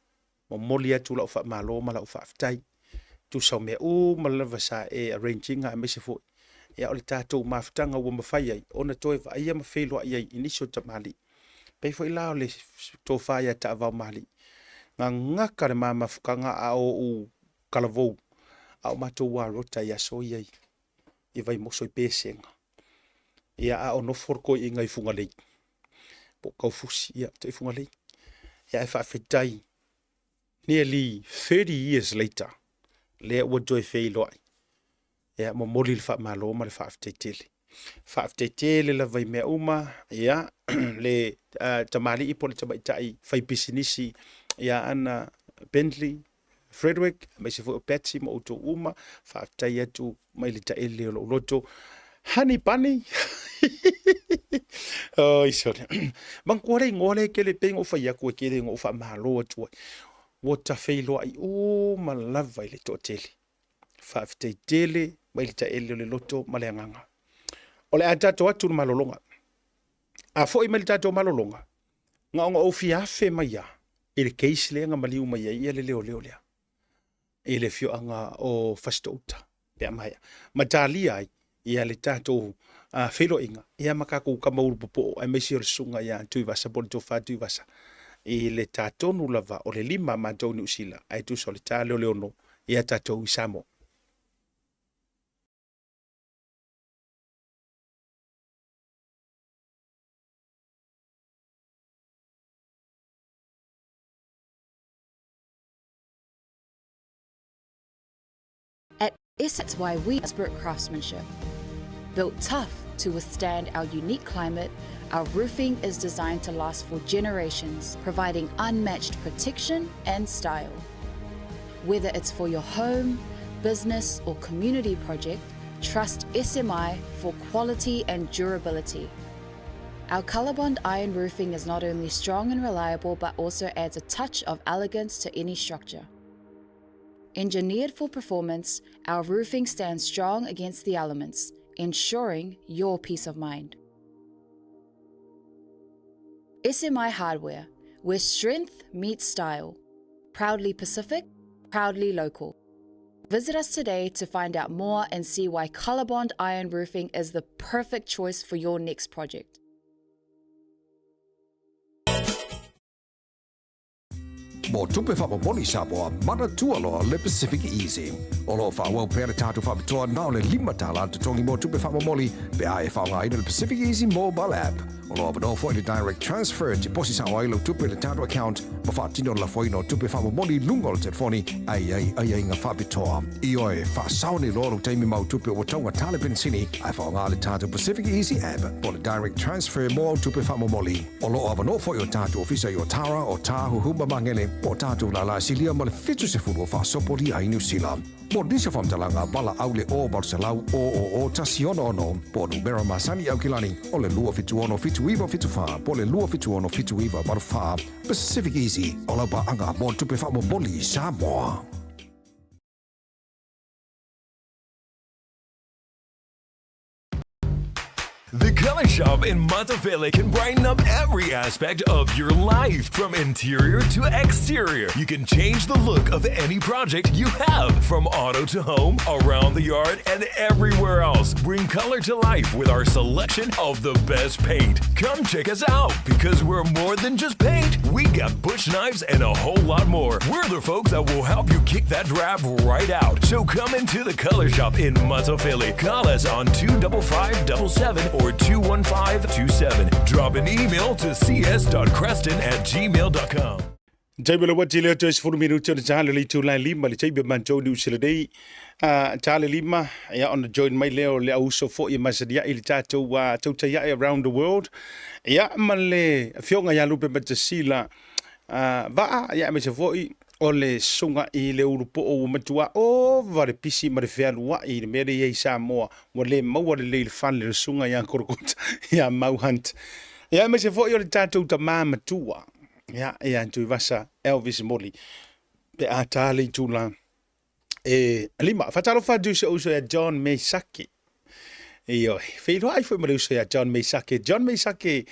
Mo moli atu lau whaamalo ma lau whaaftai. Tu sau mea ma lava sa e arranginga e maise fu. Ia, o le tātou mawhitanga ua mawhai ai. Ona toe wa ia mawhelua iai iniso tamali. Pei fo ilao le tō whaia ta avau mali. Ngā ngaka le mamafukanga a o u kalavou. A o matou wa rota ia so iai. I vai moso i pēsenga. Ia a o noforko i ngai funga lei. Po kau fusi ia te funga lei. Ia e whaafetai. Nearly 30 years later. Lea ua joe whei loai. Ia mo moli le whaamalo ma le whaafeteitele. Whaafeteitele la vai mea uma. Ia le tamali ipo le tamaitai. Whai pisinisi. Ia ana Bentley. Frederick, mai se fo Patsy mo auto uma, whaafetai atu mai le taele o loto. Honey bunny. Oh, isore. Mang kore ngole ke le peng o whai aku e kere ngō wha mahalo atu. Wota whailo ai o malava i le tōtele. Whaafetai tele mai le taele o le loto ma le anganga. O le atato atu na malolonga. A fo i mai le tato malolonga. Nga onga o fiafe mai ya. I le keisi le nga maliu mai ya ia le leo leo lea. I le fio anga o fastouta. Pea mai. Matali ai. Ia le tato whelo inga. Ia makaku ka mauru popo. Ai meisi o le sunga ia tui vasa. Bole tō wha tui vasa. I le tato nulava o le lima mātou ni usila. Ai tu so le tā leo leo no. Ia tato i Samo. At Essence, why we Spirit Craftsmanship. Built tough to withstand our unique climate, our roofing is designed to last for generations, providing unmatched protection and style. Whether it's for your home, business, or community project, trust SMI for quality and durability. Our Colorbond iron roofing is not only strong and reliable, but also adds a touch of elegance to any structure. Engineered for performance, our roofing stands strong against the elements, ensuring your peace of mind. SMI Hardware, where strength meets style. Proudly Pacific, proudly local. Visit us today to find out more and see why Colorbond Iron Roofing is the perfect choice for your next project. Mo tupe whapaponi Samoa, mana tualoa le Pacific Easy. Olo whawau pere tātu whapitoa nao le 5 tala te tongi mo tupe whapamoli pe ae whaunga ina le Pacific Easy mobile app. Olo avano fo i direct transfer te posi sa wailo tupe le tātu account ma whaatino la foino tupe whapamoli lungo le telefoni ai inga whapitoa. Ioe whaasauni loro teimi mau tupe o taunga tale pensini ai whaunga le tātu Pacific Easy app po le direct transfer mo tupe whapamoli. Olo avano fo i o tātu ofisa i o Tara o Tahu Humba Mangele o tātou la la silia ma le fitu se furu o whaasopori a New Zealand. Mo disa whamtalanga wala au le o Barcelau o tasi ono po numero masani au kilani o le lua fitu ono fitu iwa fitu wha po le lua fitu ono fitu iwa baru wha Pacific Easy o lau pa anga mo tupe wha mo boli Samoa. The Color Shop in Matavele can brighten up every aspect of your life, from interior to exterior. You can change the look of any project you have, from auto to home, around the yard, and everywhere else. Bring color to life with our selection of the best paint. Come check us out, because we're more than just paint. We got bush knives and a whole lot more. We're the folks that will help you kick that drab right out. So come into the Color Shop in Matavele. Call us on 25577 or 21527. Drop an email to cs.creston@gmail.com. Jaibe lo wati leo tues furu minuto na jale li tu lai lima li jaibe manjo ni usile dei jale lima ya on join mai leo le auso fo i masadia ili tato wa tauta ya around the world ya male fionga ya lupe matasila va ya me se foi o le sunga i le urupo o matua o vare pisi ma le fealu wa i le mere ye Samoa wa le maua le fan le sunga ya korokota ya mau hunt ya me se foi o le tato ta matua ya tu vasa Elvis Molly pe atali tula lima fatalo fadu se uso ya John Maysaki io filo ai foi uso ya John Maysaki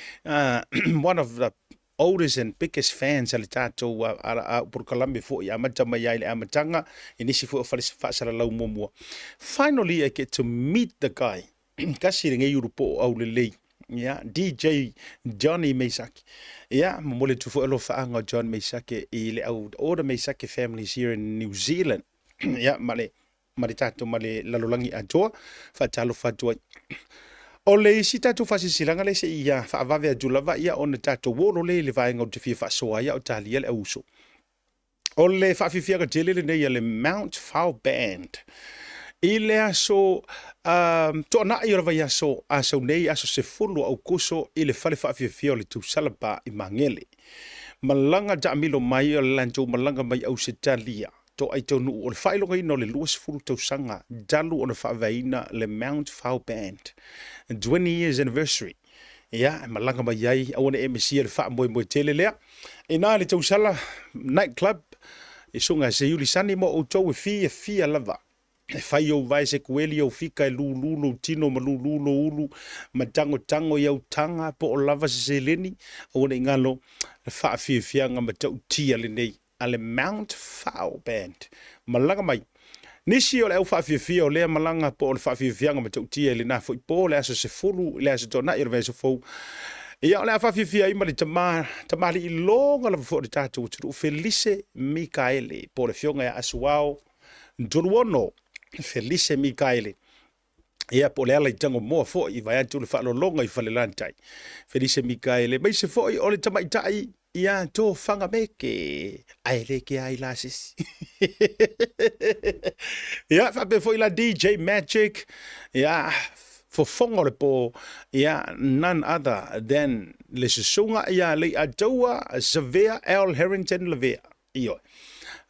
one of the oldest and biggest fans al tato por Colombia fo ya matama ya ile amatanga inisi fo fa lau momo finally I get to meet the guy kasi nge Europe au le DJ Johnny Maysaki. Yeah, mole tu fo lo faanga John Maysaki ile au all the Maysaki families here in New Zealand. Yeah, male tato male lalolangi ajoa fa talo fa joa. Ole si tato fa silanga le se ia fa va ve julava ia on tato wolo le vai ngau te fa so ia o tali ele uso. Ole fa fifia ka tele le le Mount Fowl Band. Ile aso to na i vai aso nei aso se fulu au kuso ile fale fa fifia le tu salapa i mangele. Malanga ja milo mai o lanjo malanga mai au se talia. To ai tonu o le failo ngai no le luas fulu tau sanga dalu o le faavaina le Mount Fowl Band 20 years anniversary ya malanga mai ai au na MC le fa mo tele lea ina le tau sala night club e sunga se yuli sani mo o to fia lava e fai o vai se kueli o fika e lulu tino ma lulu ulu ma tango iau tanga po o lava se leni o na ingalo le fa fia nga ma tau tia le nei ale Mount Fowl Band malanga mai nisi o le au fia o le malanga po o le fia nga ma tau tia le na fo po le aso se fulu le aso tona i le so fo ia o le fia i ma le tamali i longa la fo le tatu tu Felice Mikaele po le fionga ya asuao Nduruono Felice Mikaele ia po le ala i tango moa fo i vai atu le fa longa i fale lantai Felice Mikaele mai se fo i o le tamaitai ia to fanga meke ai le ke ai lasis ia fa be foi la DJ Magic ia for fongo le po ia none other than le sunga ia le adoa Xavier L Harrington Levea io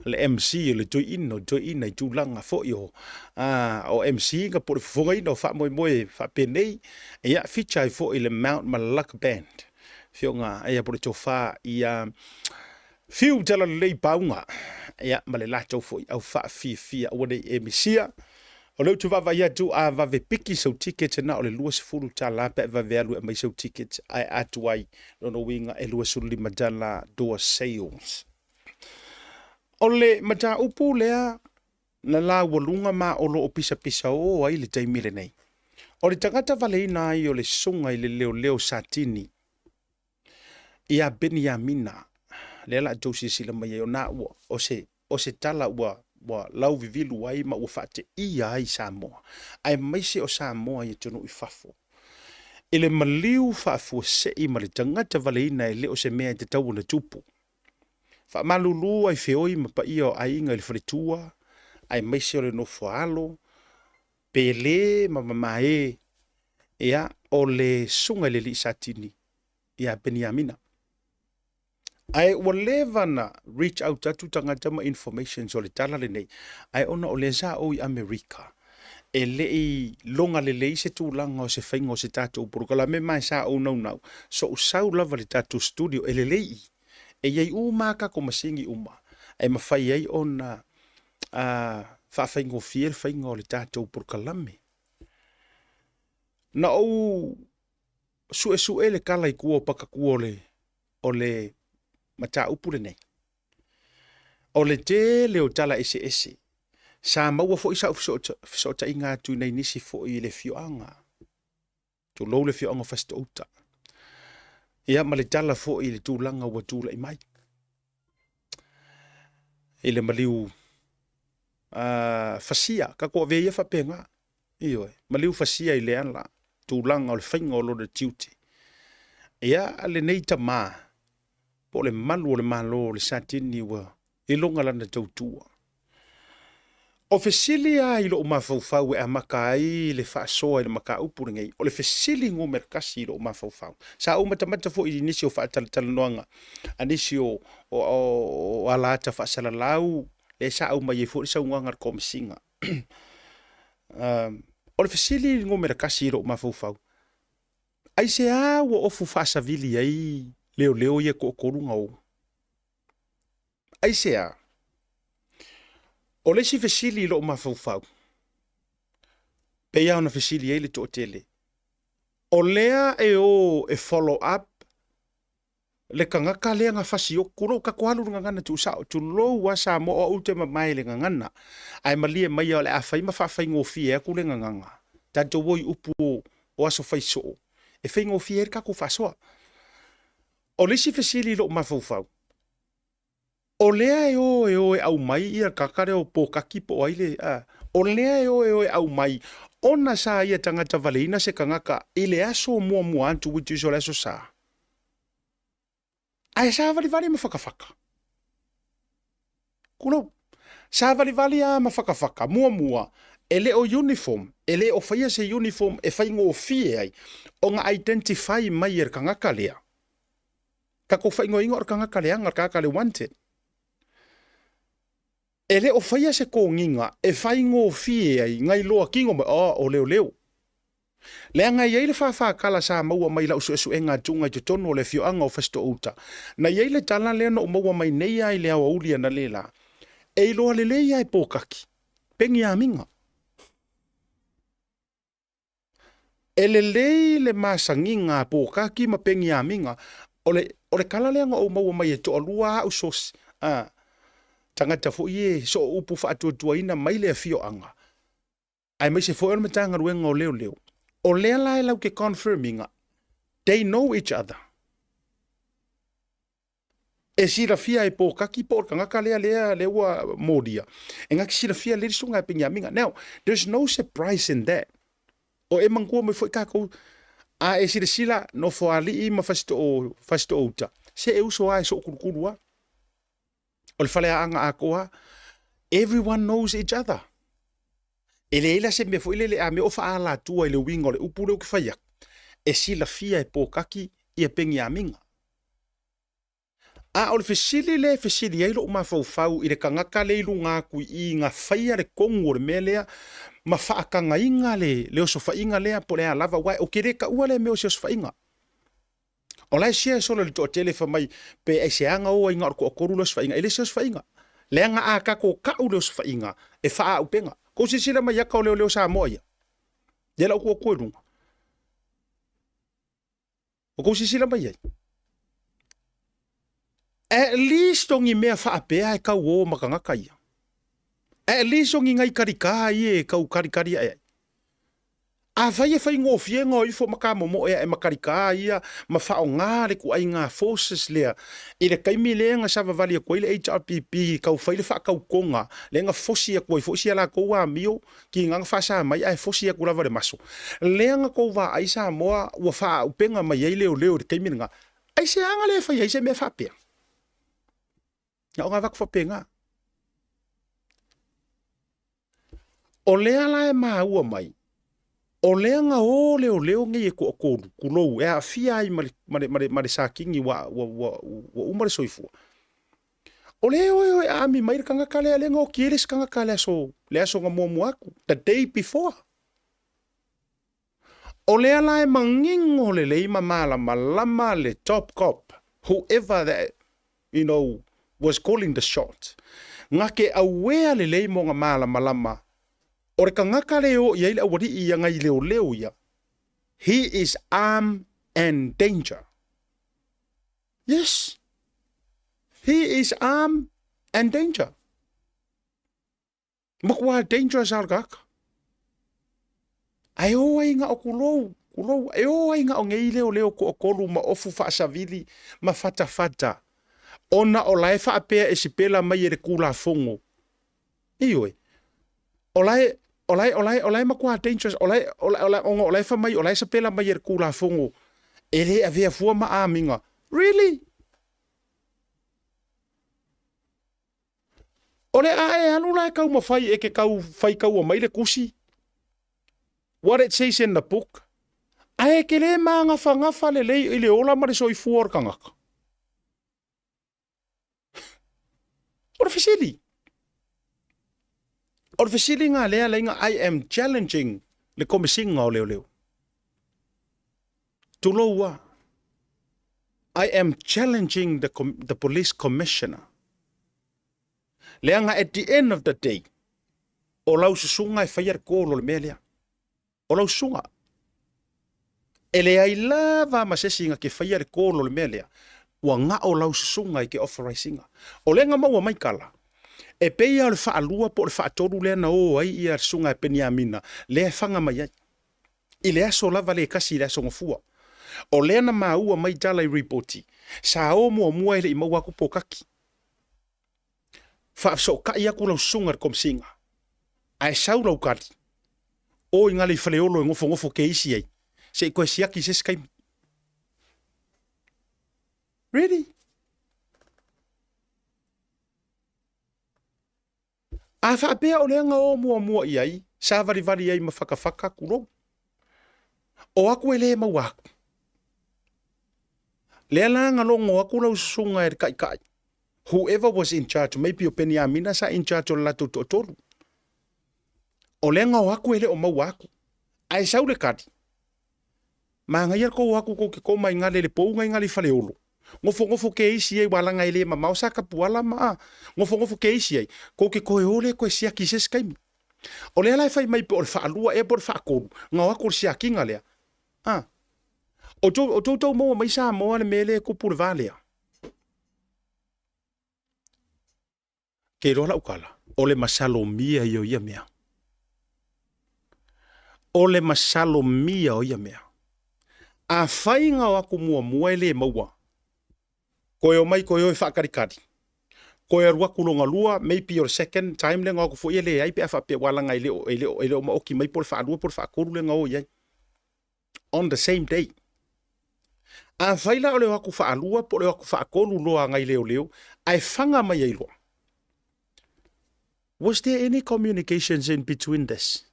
le MC le to ino i tulanga fo io o MC ga por fonga ino fa moi fa penei ia feature fo le Mount Malaka Band fionga ia por tofa ia fiu tala le paunga ia male la tofo au fa fia o de emisia o le tu va ia tu a va ve piki so ticket na o le luas fulu tala pe va ve alu mai so ticket ai atuai no winga e luas suli madala do sales ole mata upu lea na la wolunga ma o lo pisa o ai le taimile nei o le tangata valeina ai o le sunga i le leo satini ia Beniamina le la tosi sila mai o na o se tala wa lau vivilu ai ma ua fate ia ai Samoa ai mai se o Samoa i tonu i fafo ele maliu fafu se i ma le tangata valeina e le o se mea te tau na tupu fa malulu ai feoi ma pa ia ai inga le fritua ai mai se o le no foalo pele ma mamae ia o le sunga le li satini ia Beniamina ai whatever na reach out atu tangata ma information so le tala le nei ai ona o le za o i America e le i longa le se tūlanga o se whainga o se tātou porukala me mai sa o nau so o sau lava le tātou studio e le lei e iei umaka ko masingi uma e mawhai ei ona whawhaingo fiel whainga o le tātou porukala me na o sue le kala i kua paka kua o le mata upule nei o le te leo tala ese sa maua fo isa so ta inga tu nei nisi fo i le fioanga tu lo le fioanga fasta uta ia ma le tala fo i le tūlanga ua tūla i mai i le maliu fasia ka kua veia whapenga iyo maliu fasia i le ala tūlanga o le whainga o lo le tiuti ia le nei ta maa po le malu o le malo le satini ua e longa lana tautua. O fesili a ilo o mafaufau e amaka ai le whaasoa i le maka upu ngei. O le fesili ngō merkasi ilo o mafaufau. Sa au matamata fo i nisi o whaatalanoanga. Anisi o alata whaasalalau. Le sa au mai e fo i sa ungangar komisinga. O le fesili ngō merkasi ilo o mafaufau. Ai se a ua ofu whaasavili ai leo ia ko korunga o. Ai se a. O le si fesili lo mafaufau. Pe ia ona fesili ele to tele. O lea e follow up. Le kangaka lea nga fasi o kuro ka kualu ngana tu sa tu lo wa sa mo o ute mai le ngana. Ai malie mai o le afai ma fa fai ngofi e ku le nganga. Tanto woi upu o aso fai so. E fai ngofi e ka ku fasoa. O le si fesili lo mafaufau. O lea e au mai ia kakare o po kakipo aile. O lea e au mai. Ona sa ia tangata valeina se kangaka ile aso mua antu witu iso le aso sa. Ai sa vali mawhakawhaka. Kulo. Sa vali a mawhakawhaka. Mua. Ele o uniform. Ele o whaia se uniform e whai ngō fie ai. O nga identify mai er kangaka lea. Kako whai ngō ingo or kangaka lea ngar kangaka le wanted. Ele o whaia se ko nginga, e whai ngō fie ai, ngai loa kingo mai, o leo. Lea ngai eile whakala sa maua mai lau su e ngā tunga i tono le fio anga o whasto uta. Na eile tala lea no maua mai nei ai lea wa ulia na lela. E loa le lei ai pōkaki. Pengi a minga. Ele lei le masanginga pōkaki ma pengi a minga. Ole kala lea ngā o maua mai e to alua au sos. Tangata fo ie so upu fa tua ina mai le fio anga. Ai mai se fo e matanga ruenga o leo. O lea lai lau ke confirminga. They know each other. E sira fia e po kaki po kangaka lea ua modia. E ngaki sira fia le sunga e pinga minga. Now, there's no surprise in that. O e mangua me fo kako a e sila no fo ali ma fasto uta. Se e uso ai so kurkurua. O le whalea anga a koa, everyone knows each other. E le ila se me fo ile le a me ofa ala tua ile wingo le upure o ki whaiak. E sila fia e pōkaki i a pengi a minga. A o le fesili eilo o mawhau i le kangaka le ilu ngā kui i ngā whaia le kongo le mea lea, ma whaakanga inga le oso whainga lea po lea lava wai, o kere ka ua le me oso whainga. O lai sia solo le to tele fa mai pe e se anga o inga ko koru lo sfainga ele se sfainga le anga a ka ko ka u lo sfainga e fa u penga ko se sila mai ka o le sa moia de la ko ko runga o ko se sila mai at least ongi me fa pe ai ka o makanga kai at least ongi ngai karika ai ka u karikari ai a vai e fai ngō fie ngō i fo makamo mo e makarika ia ma whao ngāre ku ai ngā forces lea i le kaimi lea ngā sawa vali a koe le HRPP kau whai le whakau konga le ngā fosi a koe fosi a la kou a mio ki ngā whasa mai ai fosi a kurawa le maso lea ngā kou wa ai sa moa ua wha upenga mai ai leo le kaimi ngā ai se anga le whai ai se mea whapea ngā o ngā wak whapenga o lea la e maa ua mai o lea nga o leo nge e ko kulou e a fia ai mare sakingi wa umare soifua. O leo e ami mai kanga kale le nga o kieres kanga kale so nga momu aku the day before. O lea la e mangingo le leima malama le top cop whoever that was calling the shot. Nga ke awea le leimo nga malama o re kangaka leo ia ile awari ia ngai leo ia. He is armed and danger. Yes. He is armed and danger. Makwa dangerous algaka. Ai o inga o kulou. Ai o inga o ngei leo ko okolu ma ofu whaasavili ma fata. Ona o lai whaapea e sipela mai e re kula fongo. Ioi. Olai makua dangerous, olai fa mai, olai sa pela mai er kula fongo. Ele a vea fua ma aminga. Really? Ole a e anu la kau mawhai e ke kau whai kau o mai le kusi. What it says in the book. A e ke le maa ngafa le lei i le ola ma le soi fuor kangaka. Ora fasili. Ora fasili ngā lea leinga I am challenging le komisinga o leo leo. Tulo ua. I am challenging the police commissioner. Leanga at the end of the day, o lau susunga e whaiar kōlo le mea lea. O lau sunga. E le ai lava masesinga ke whaiar kōlo le mea lea. Ua ngā o lau susunga i ke authorizinga. O lenga maua maikala. E peia o le whaalua po le whaatoru lea na o ai i ar sunga e peni amina. Lea whanga mai ai. I lea so lava le kasi lea songa fua. O lea na maua mai jala i reporti. Sa o mua ele i maua ku pokaki. Whaafso ka ia ku lau sunga kom singa. Ai sau lau kati. O ingali whaleolo e ngofo ke isi ai. Se i koe siaki se skai. Ready? A whaapea o leanga o mua i ai. Sa vari ai ma whakawhaka kuro. O aku e le mau aku. Lea langa longo aku lau sunga e kai. Whoever was in charge, maybe o peni amina sa in charge o lato totoru. O lenga o aku ele o mau aku. Ai sau le kati. Ma ngai ko aku ko ke ko mai ngale le pou ngai ngali fale olo. Ngofo ke isi ai wala ngai le ma mau sa kapuala ma. Ngofo ke isi ai. Ko ke koe ole koe sia ki se skaimi. O le lai fai mai po le whaalua e po le whaakoru. Ngau ako sia ki ngalea. O tau moa mai sa moa le mele ko pure valea. Ke rola ukala. O le masalo mia i o ia mea. O le masalo mia o ia mea. A whainga o aku mua ele maua. Koe o mai koe o e whakarikari. Koe arua kulonga lua, maybe your second time le ngau kufu ele ai pe a whape walanga ele o maoki mai por whaarua por whaakoru le ngau iai. On the same day. A whaila o le waku whaalua por le waku whaakoru loa ngai leo. Ai whanga mai ai loa. Was there any communications in between this?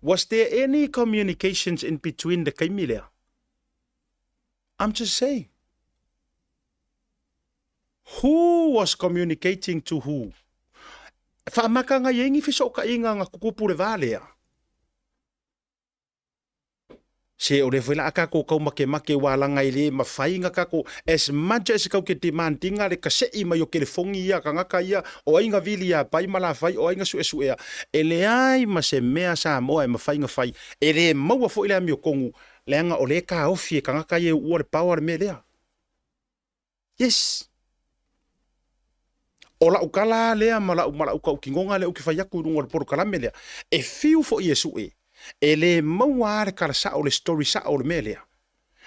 Was there any communications in between the kaimilea? I'm just saying. Who was communicating to who? Whamaka nga yengi fisoka inga nga kukupure valea. Se o le whela aka ko kau make wala ngai le mawhai nga kako as much as kau ke demandinga le kasei mai o ke le fongi ia ka ngaka ia o ainga vili ia pai mala whai o ainga sue ea. E le ai ma se mea sa moa e mawhai nga whai. E le maua fo ile ami o kongu le anga o le ka ofi e ka ngaka ia ua le power me lea. Yes. O la ukala lea mala uka ukingonga le uki whai aku runga le poro kalame lea. E fiu fo i esu e. E le maua are kara sa o le story sa o le melea.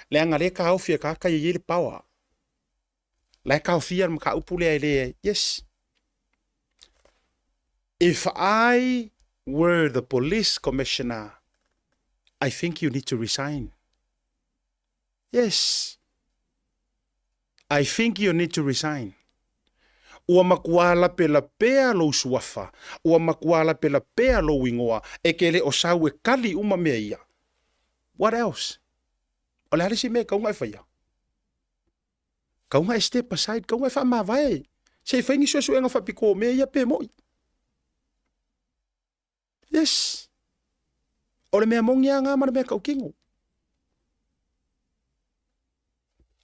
Le anga le ka aufia ka kai le power. Le ka aufia ma ka upule le yes. If I were the police commissioner, I think you need to resign. Yes. I think you need to resign. Ua makuala pela pea lo suafa. Ua makuala pela pea lo wingoa. E ke le o sau e kali uma mea ia. What else? O le halisi mea kaunga e whaia. Kaunga e step aside. Kaunga e wha mawai. Se i whaingi suasu enga whapiko mea ia pe moi. Yes. O le mea mongi a ngā mana mea kaukingo.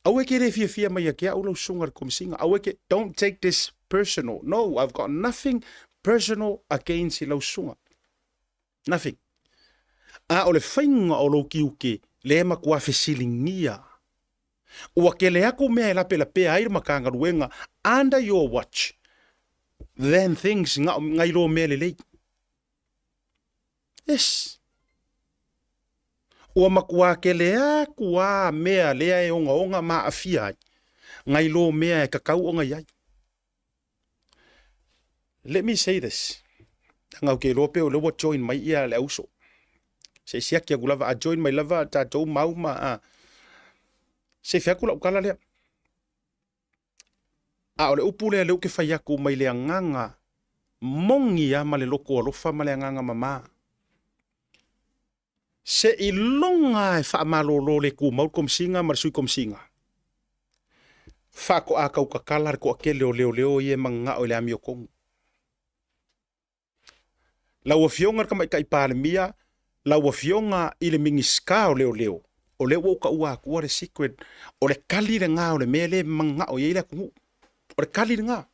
Au eke re fia mai a kia ulau sungar komisinga. Au eke, don't take this personal. No, I've got nothing personal against lau sunga. Nothing. A o le whainga o lo kiuke, le makua whesilingia. Ua ke le ako mea la pea aira makanga ruenga, under your watch, then things ngai lo mea le lei. Yes. Ua makua ke lea kua mea lea e onga ma afia ai. Ngai lo mea e kakau onga iai. Let me say this. Ngau ke lope o lewa join mai ia le auso. Se siaki a gulava a join mai lava ta tau mau ma a. Se fiakula ukala lea. A o le upu lea leu ke whai aku mai le anganga mongi a ma le loko alofa ma le anganga mama. Se I longa e whaamalolo le ku mau komsinga ma le sui komsinga. Whako a kau kakala re ko ake leo I e manga o le ami o kongu. Lau a fionga ka mai kai pālemia, lau a fionga I le mingi ska o leo. O le woka ua akua le secret, o le kali le ngā o le mele manga o yeile kungu. O le kali le ngā.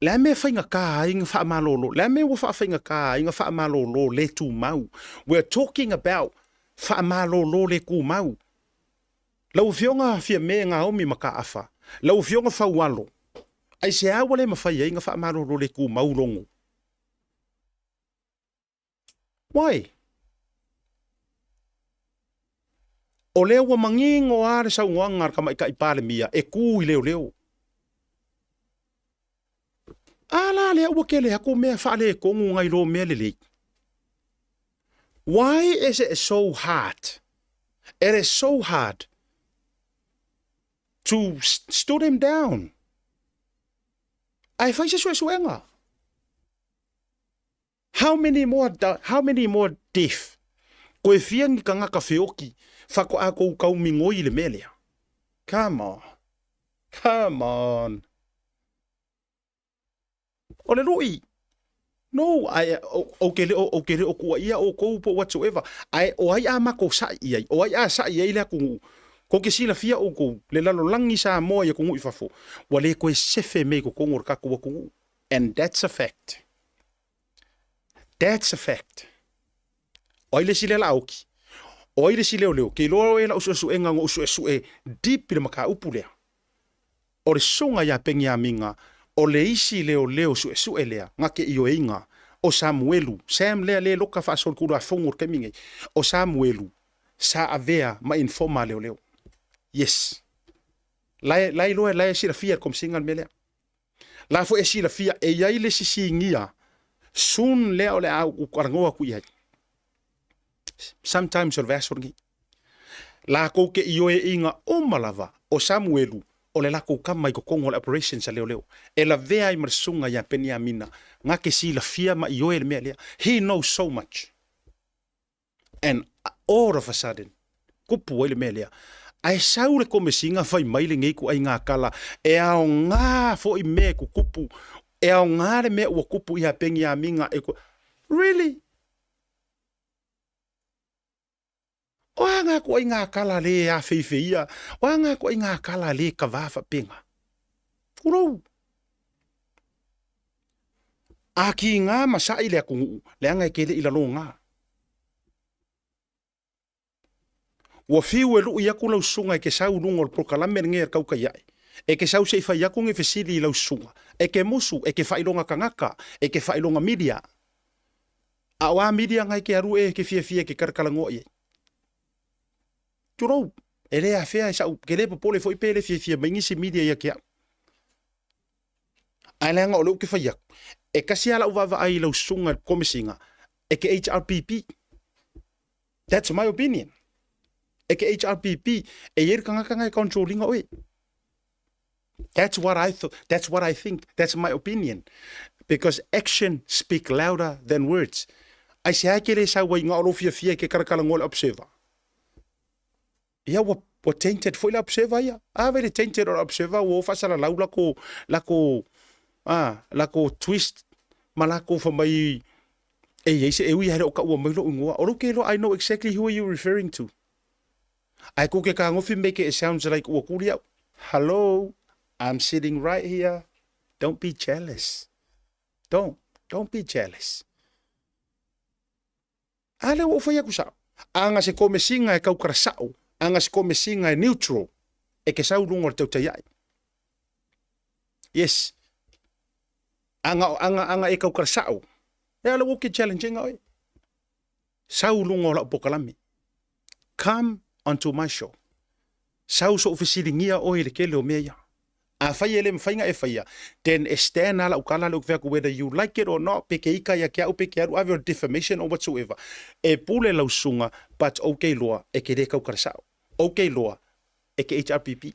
Le me whainga kā inga whaamalolo, le me wa whainga kā inga whaamalolo le tū mau. We're talking about whaamalolo le ku mau. Lau fionga fia me ngā omi maka afa. Lau fionga whaualo. Ai se awa le mawhai inga whaamalolo le ku mau longo. Why? O leo wa mangingo are sa uanga ka mai ka ipālemia e ku I leo. Ala lea ua kele hako mea whaale kongu ngai lo mea lele. Why is it so hard? It is so hard to stood him down. Ai whai se suenga. How many more deaf? Koe fiangi ka ngaka whioki, whako a kou kau mingoi le melea. Come on. Come on. O le roi. No, okay, o kua ia o kou po whatsoever. O ai a mako sa iai, o ai a sa iai le kungu. Ko ke sila fia o kou, le lalo langi sa moa ia kungu I fafo. Wa le koe sefe me ko kongo raka kua kungu. And that's a fact. That's a fact. O ai le sile la auki. O ai le sile o leo. Ke loro e la usu e ngango usu e deep le maka upu lea. O le songa ya pengi a minga. O le isi leo su e lea. Ngake I o inga. O Samuelu. Sam lea le loka whaasol kura whongur keminge. O Samuelu. Sa avea ma informa leo. Yes. Lai loe lai sila fia kom singal me lea. La fo e sila fia e iai le sisi ngia. Soon lea o le au ukarangoa ku iai. Sometimes o vasorgi. La kou ke I o e inga o malava o Samuelu. O le lako kama I ko kongo le operations a leo. E la vea I marsunga ya penia mina. Nga ke si la fia ma I o e le mea lea. He knows so much. And all of a sudden, kupu o le mea lea. Ai saure ko mesinga fai maile ngei ku ai ngā kala. E ao ngā fo I mea ku kupu. E ao ngā le mea ua kupu I ha pengi a minga. E ko, really? O anga ko ai ngā kala le a feifeia. O anga ko ai ngā kala le ka wafa penga. Kurou. A ki ngā masai le akungu. Le anga e kele ila lo ngā. Wa fiu e luu iaku lau sunga e ke sau nungol prokalame ngea kau ka iai. E ke sau seifa iaku nge fesili lau sunga. E ke musu, e ke whailonga kangaka, e ke whailonga media. A wa media ngai ke aru e ke fia ke karkalango iai. Turou, e lea fea e sau, ke lepa pole foi pele fia maingisi media ia kia. Ai leanga o leu ke whaiaku. E kasi ala uwawa ai lau sunga komisinga. E ke HRPP. That's my opinion. E ke HRPP, e yer kangakanga e controllinga oe. That's what I think. That's my opinion. Because action speak louder than words. Ai se haikere sa wai ngā oro fia ke karakala ngole observer. Ia wa tainted foi la observer ia. Very tainted or observer wo fasala lau lako twist malako for mai e yese e wi hare o ka ua mai lo ngoa. Oro ke lo I know exactly who are you referring to. Ai ko ke ka ngofi make it sounds like ua kuria. Hello, I'm sitting right here. Don't be jealous. Don't be jealous. Ale o fai akusa. Anga se kome singa e kau karasao. Anga se kome singa e neutral. E ke sau rungo le tautaiai. Yes. Anga e kau karasao. E ale woke challenging oi. Sau rungo la pokalami. Come onto my show. Sau so ofisiringia oi le kele o mea. A fai ele mfainga e faia. Then e stand ala ukala le ukveku whether you like it or not. Peke ika ya kia upeke aru ave or defamation or whatsoever. E pule lau sunga, but okay loa e ke re kau karasao. Okay loa e ke HRPP.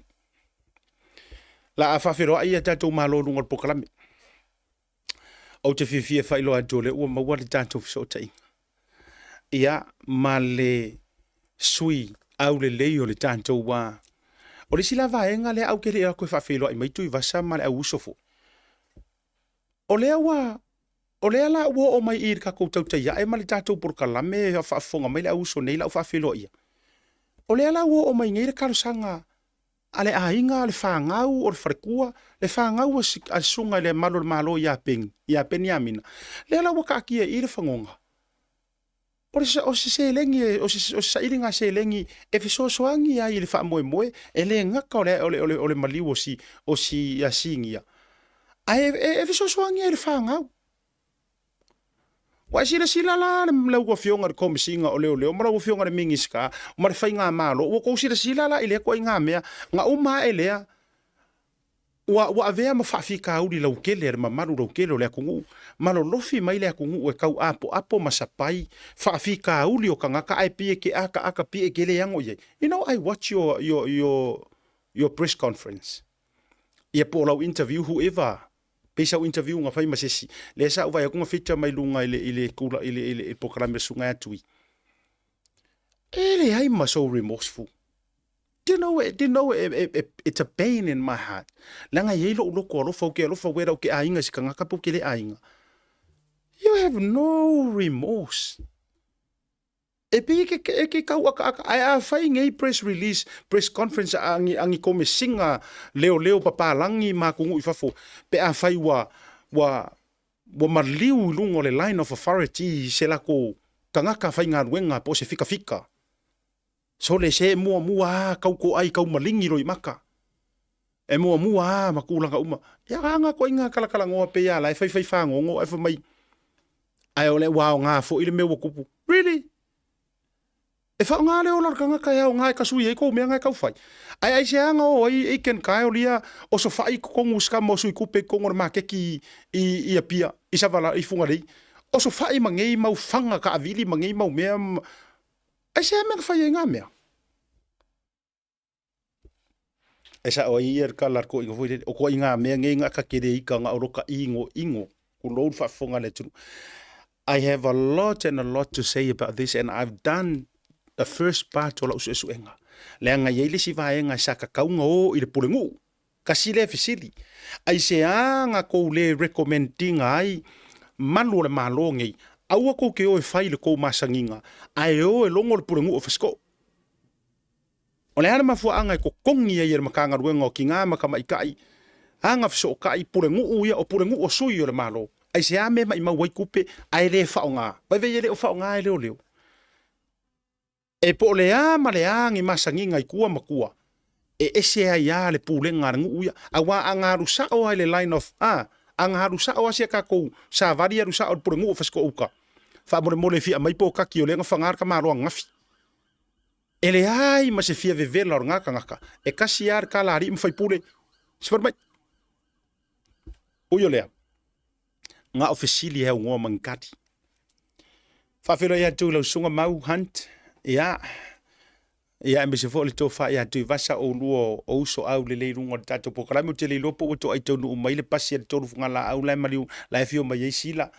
La a whawhiroa ia tātou malo nunga pokalame. O te whiwhia whailo a tōle ua maua le tātou whisotai. Ia ma le sui au le lei o le tātou wā. O le sila vaenga le au kere a koe whawhiroa i maitu I vasa ma le au usofo. O lea wā, o lea la ua o mai ir ka koutou tai ia e ma le tātou pokalame a whaafonga mai le au uso nei la o whawhiroa ia. O lea la ua o mai ngeira karosanga ale ainga le whangau o le wharekua, le whangau a sunga le malo ia peng, ia peni amina. Lea la waka akia I le whangonga. O se selengi, o se sairinga selengi, e fisosoangi ia I le wha moe, e le ngaka o le maliu o si asingia. E fisosoangi ia le whangau. Wa sila la le ua fionga le komisinga o leo mara ua fionga le mingiska o mara fai ngā malo ua kou sila la ile ko ngā mea ngā uma e lea ua avea ma whaafika auri lau kele ma maru lau kele o lea kungu malo lofi mai lea kungu e kau apo masapai whaafika auri o ka ngaka ai pie ke aka pie ke le yango ye. You know, I watch your press conference. Ia po lau interview whoever pesa o interview nga fai masesi le sa vai ko fita mai lunga ile kula ile pokalame sunga atui ele ai ma so remorseful. Didn't know it's a pain in my heart langa yelo lo ko lo fo wera o ke ainga sikanga ka po ke le ainga. You have no remorse. E pe ke kau a fai ngai press release, press conference angi kome singa leo papalangi ma kungu I fafo. Pe a fai wa marliu lungo le line of authority se la ko kangaka fai ngā ruenga po se fika. So le se mua kau ko ai kau malingi roi maka. E mua makulanga uma. Ya nga ko inga kala ngoa pe ya lai fai fangongo e fa mai. Ai ole wow nga fo ile me kupu. Really? E wha ngā leo lar kanga kai au ngai kasui e kou mea ngai kau whai. Ai se anga o ai ken kai o lia o so whai kongu ska mo sui kupe kongo ma keki I apia I savala I funga rei. O so whai mangei mau whanga ka avili mangei mau mea. Ai se mea whai e ngā mea. E sa o I ka lar ko ingo fwere o ko ngā mea ngai ngā ka kere I ka ngā oroka ingo. Ku loun whafonga le tunu. I have a lot to say about this and I've done the first part o la usu enga. Le anga yeile si vaenga sa kakaunga o I le pulengu. Kasi le fisili. Ai se anga kou le recommending ai manu le malongi. Aua kou ke o e whai le kou masanginga. Ai o e longo le pulengu o fisko. O le hana mafua anga e ko kongi e makanga ruenga o ki ngā makamaikai. Anga fiso o kai pulengu uia o pulengu o sui o le malo. Ai se ame mai mawai kupe ai le whaonga. Vai vei le o whaonga e leo. E po le ama le angi masanginga I kua makua. E ese ai a le pulenga rangu uia. Awa angaru sao ai le line of angaru sao asia kako sa varia ru sao pulengu o fasko uka. Fa mole fi mai po kaki o lenga fangar ka maro ngafi. Ele ai ma se fia vevela o ngaka. E kasi ar kala ri mfai pule. Sifar mai. Uyo lea. Nga ofisili he ngoa mangkati. Fa fero ya tu lo sunga mau hunt. Ia me se fo le tofa ia tu vasa o luo o so au le runga tato pokalame te le lopo o to ai tonu mai le pasi le tonu funga la au la mariu la fio mai sila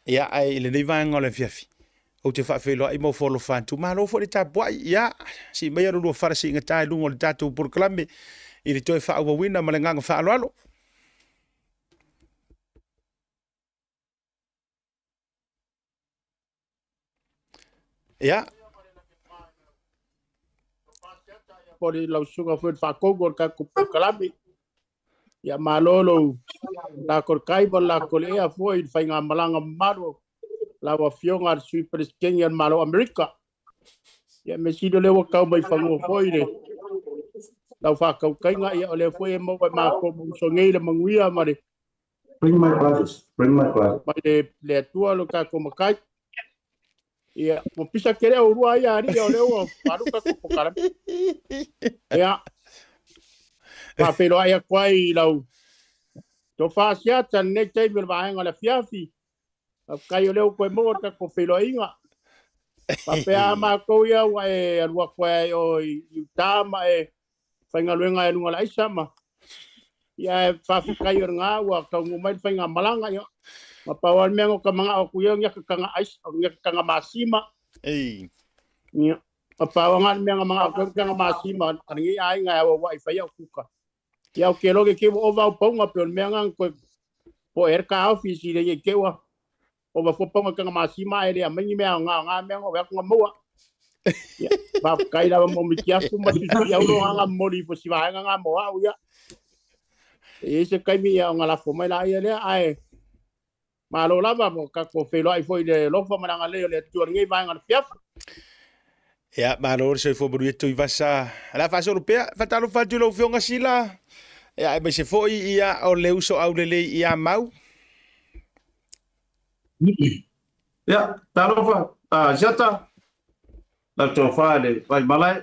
ia ai le nei vanga le fiafi o te fa felo ai mo folo fantu ma lo fo le tapo ia si mai ro fa si ngata lungo le tato pokalame I le toi fa au wina malanga fa alo ia pori lau sunga fwet whakongo ka kupu kalami. Ia malolo la kor kaiba la kolea foi whai ngā malanga maro la wa fionga ar sui preskengi an malo Amerika. Ia me sido lewa kau mai whango foi re. Lau whakau kainga ia o le foi e maua mako musongei le manguia mare. Bring my glasses. Mai le atua lo ka komakai. Ia, mo pisa kere o rua ia ari o leo paruka kupu kalami. Ia, whapero aia kwai lau. Tō whaasiata nei teimi le vahenga le fiafi. Kai o leo koe moa ka ko whelo inga. Whapea mākou ia wa e arua koe o I tāma e whainga luenga e lunga la isama. ia whawhikai o ngā ua ka ngumai whainga malanga ia. Ma pawan mea ngō ka mga o kuia ngia ka kanga ais, ngia ka kanga masima. Ei. Ia. Ma pawan mea mga o kuia kanga masima, aringi ai ngai awa wai whai au kuka. Ia o ke loge ke o vau paunga pe on mea ngang koe po ka ofisi le ye kewa. O va fo paunga kanga masima ele a mengi mea ngā mea ngō wea kunga mua. Ia. Ba kai la mo mi kia fu ma tu ia ulo nga moli fo si va nga moa ia. Ese kai mi ia ngala fo mai la ia le ai. Ma lo lava mo ka ko fe lo ai foi le lo fa mana le tu ngi vai ngal fiaf. Ya, ma lo se fo bru tu vasa. La fase europea, fa talo fa tu lo fionga sila. Ya, me se foi ia o le uso au le ia mau. Ya, talo fa jata. La to fa le vai malai.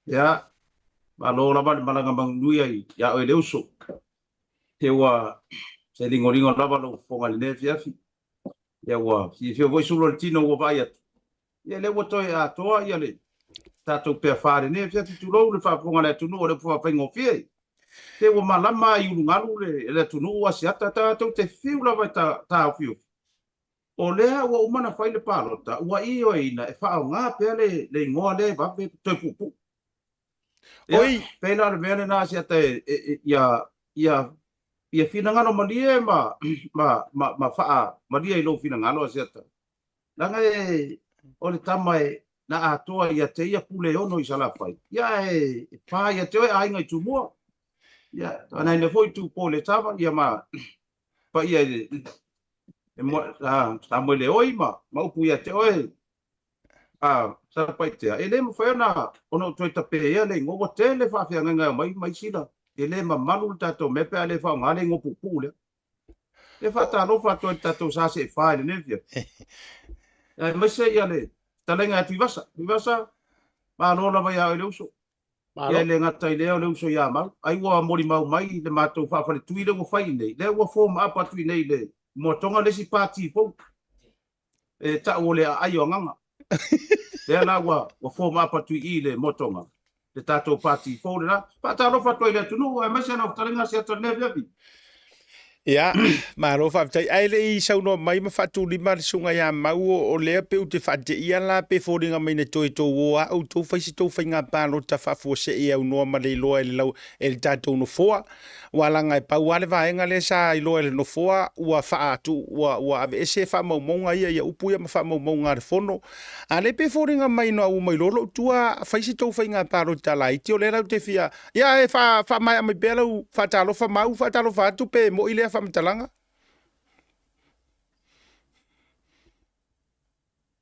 Ya. Ma lo lava malanga mangui ai ya o le uso. Te wa se ringo lava lo fonga le fiafi. Ya wa si foi sulo tino wo vai at. Ya le wo toi a toa ia le. Tato pe fare ne fiafi tu lo le fa fonga le tu no le fa pengo fie. Te wo malama i ngalu le tu no wa si ata tato te fiu lava ta fiu. O lea ua umana fai le palota, ua i o ina e whao ngā pea le ngoa le vape toi pupu. Oi. Pena le mea le nā si ata ia fina ngano malie ma whaa malie i lo fina ngano si ata. Langa o le tama na atoa ia te ia pule ono i sala fai. Ia pā ia te oi ainga i tumua. Ia, anai ne foi tu po le tama, ia pa ia sa mo le oi ma upu ia te oi sa pai te ele mo fa na ono toi tape ia le ngo tele fa fia nga mai sila ele ma malu tato me pe ale fa ngale ngo pupu le fa ta no fa toi tato sa se fa le ne via mai se ia le talenga tu vasa ma no la vai a le uso ia le ngata ile le uso ia mal ai wa mori mau mai le mato fa fa le tuile wo fai nei le wo form apa tu nei le mo tonga le si pati po ta o le ai o nganga le la wa form apa tu i le mo tonga le tato pati po le la pa ta no fa to ile tu no ma se no talenga se to ne vi Ya, ma lo fa tai ai le I sau no mai ma fatu lima sunga ya mau o le pe u te fate ia la pe foringa mai ne toi to wa au to fa si to fa nga pa lo ta fa fo se ia no ma le lo ele lo el tato no foa wala ngai pa wale va nga le sa I lo ele no foa wa fa atu wa ave se fa mo mo ia ia upu ia ma fa mo nga fono ale pe foringa mai no au mai lo tua fa si to fa nga pa lo ta la I te o le la te fia ya e fa mai mai belo fa ta lo fa mau fa ta lo fa tu pe mo ile fa mtalanga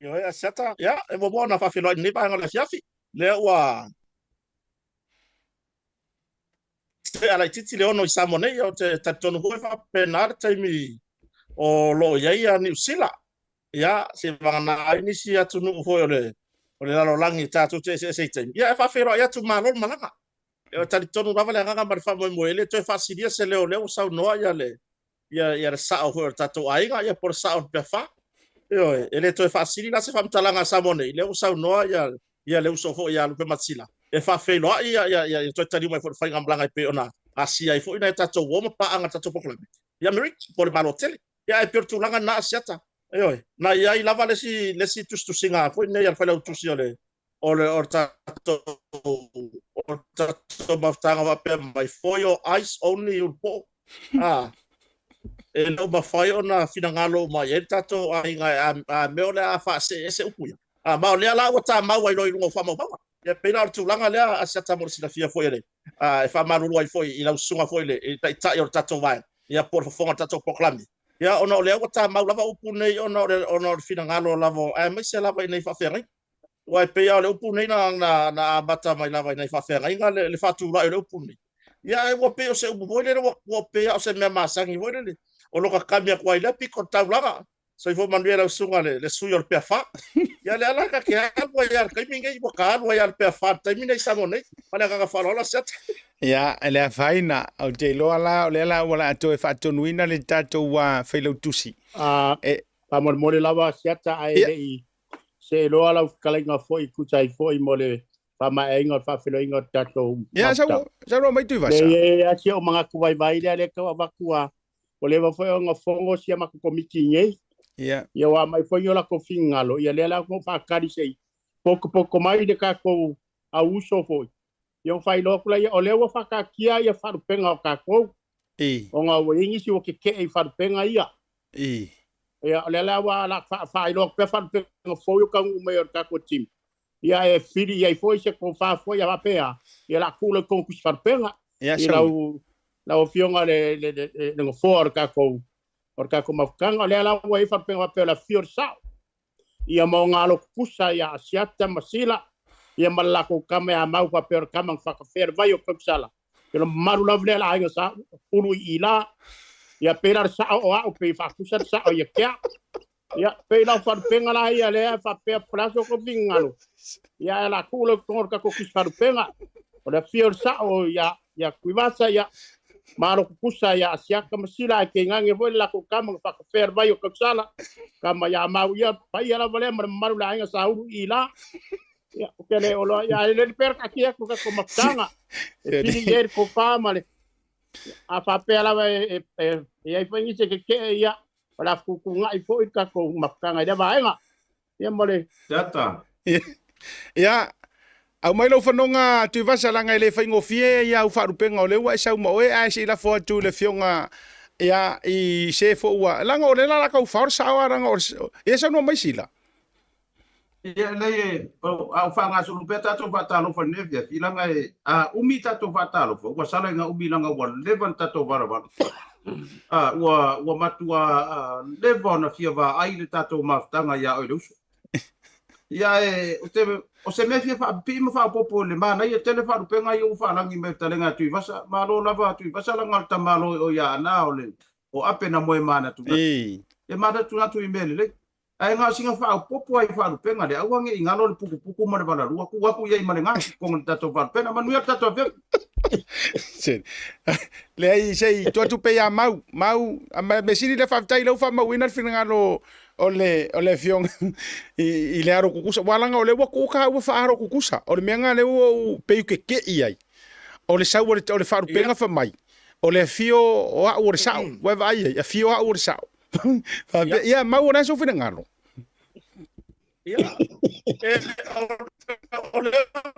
yo ya seta ya e mo bona fa filo ni pa ngala fiafi le wa se ala titi le ono samone yo te tonu ho fa penar taimi o lo ya ni usila ya se vana ini si atunu ho le lo langi tatu se taimi ya fa filo ya tu malo malanga yo tali tonu lava le nga mar fa mo ele to fa sidia se le sa no ya le ya sa o tatu ainga ya por sa o pefa yo ele to fa sili la se fa mtalanga samone le sa no ya le so fo ya pe matsila e fa fe lo ya to tali mai for fa ngamblanga pe ona asia fo ina tatu wo pa anga tatu poklame ya merik por malotel ya e per tu langa na asiata yo na ya I lava le si tu singa fo ne ya fa le tu si ole or tatu maftanga va pe mai for your eyes only you po e no ma fai ona fina ngalo mai e tato ainga a meole a fa se upuia ma le la o ta ma wai no fa ma e pena tu langa le a sa ta morsi la fia foi le e fa ma no foi I la sunga foi le e ta yo tato vai ia por fonga tato proclame ia ona le o ta ma lava upu nei ona fina ngalo lavo e mai se lava nei fa ferri wai pe ia le upu nei na bata mai lava nei fa ferri le fa tu la le upu nei ia e wo pe o se upu foi le wo pe o se me masangi foi le o loka kamia kwa ila piko taulaga so I fo manuela sunga le suyo le pefa ya le ala ka ke alwa ya ka minga I boka alwa ya le pefa tamina samone pala ka falola set ya le faina o te lo ala le la wala to e fato nuina le tato wa felo tusi e pa mo le lava siata ai le se lo ala kalenga foi kutai foi mo le Pamaenga whawhiroinga tatou. Ia sa ro mai tu vasa. Le a sia o mga kuwai le kawa wakua. O le wafoi o ngā whongo sia maka komiki ngei. Ia. Ia wa mai foi o la ko fingalo. Ia le la ko whakari sei. Poko mai de kako a uso foi. Ia whai lo kula ia o le wa whakakia ia wharupenga o kako. O ngā waingi si o ke i wharupenga ia. Ia le la wa la whai lo pe wharupenga foi o kangu mai o kako tim. Ia e whiri ia i foi se ko whafoi a wapea. Ia la kula kong kusi wharupenga. Ia lau fionga le ngofo o kako. O kako mafukanga le la wa i wharupenga wapea la fior sao. Ia mo ngalo kusa ia asiata masila. Ia malako kame a mau whapea kamang whakawhera vai o kaksala. Ia maru lavle la inga sa ulu ila. Ia pera sa o a o pe whakusa sa o ia kia. Ia pera wharupenga la ia lea whapea praso ko vingalo. Ia la kula kongor kako kis wharupenga. O le fior sa o ia kuivasa ia maro kusa ia asiaka masila ke ngange voi la ko kamang whakawhera vai o kaksala. Kama ia mau ia pai ala vale maru la inga sa ulu ila. Ya, porque le olo ya le per aquí ko ka matanga. Pili yer ko pamale. A papela e foi ngi se ke ya para ku ngai foi ka ko matanga da vaenga. Ya mole. Data. Ya. Au mai lo fanonga tu vasa la ngai le fai ngofie ya u faru penga le wa sa mo e ai si la fo tu le fionga ya I se fo wa la ngore la ka u forsa wa nga e sa no mai sila. Ia lei au whanga sulu pe tato whatalo whanevia filanga a umi tato whatalo wa sala nga umi langa wa levan tato warawan ua matua levan na fia wa aile tato maftanga ya oilusu ia o se me fia pi ma fa popo le mana ia tele fa rupenga ia ufalangi me talenga tu vasa malo lava tu vasa langa tamalo o ya na ole o apena moe mana tu e mana tu na tu imele le ai nga singa fa popo ai fa rupenga le awange ingalo le puku ma le bala lu aku ia imane nga kong tato fa pena manu ia tato ve sen le ai sei tu pe ya mau me siri le fa tai lo fa ma winner finangalo ole fiong I le aro kukusa walanga ole wa kuka wa fa aro kukusa ole menga le o pe ke ai ole sa ole fa rupenga fa mai ole fio o a ur sao wa vai a fio a ur sao fa ia mau na so finangalo ia ole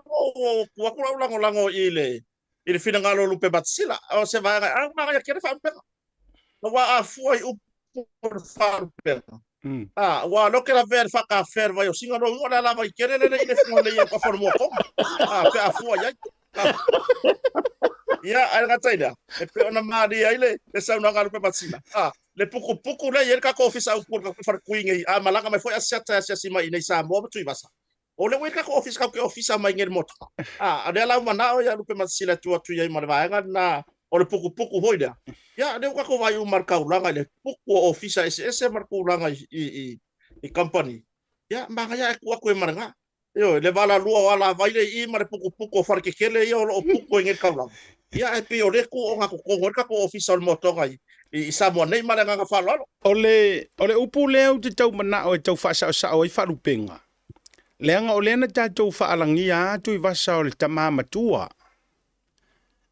o ku lango ile finangalo lupe batsila o se va a ma kere fa pe no wa a foi o por fa pe wa lo que la ver fa ka fer vai o singa no ora la vai kere le fo le ko formo ko pe a foi ya ia ai gataida e pe ona mari ile le sa una galupe batsila le puku le yer ka ko office au por ka far kuingi malanga mai foi asa sima ina sa mo tu ibasa o le wer ka ko office mai ngel moto ade la mana ya lupe batsila tu ya ma va na o le puku hoida ya de ka ko vai u marka ulanga le puku office ese marka ulanga I company ya manga ya ku e maranga yo le vala lua wala vai le I mare puku far ke kele yo o puku ngel ka ulanga ya e pe o le ku o nga ko ka ko official moto ngai I sa mo nei mara nga fa lo ole upu leo te tau mana o tau fa sa o I fa rupenga lenga ole na tau fa alangia tu I vasa o le tama matua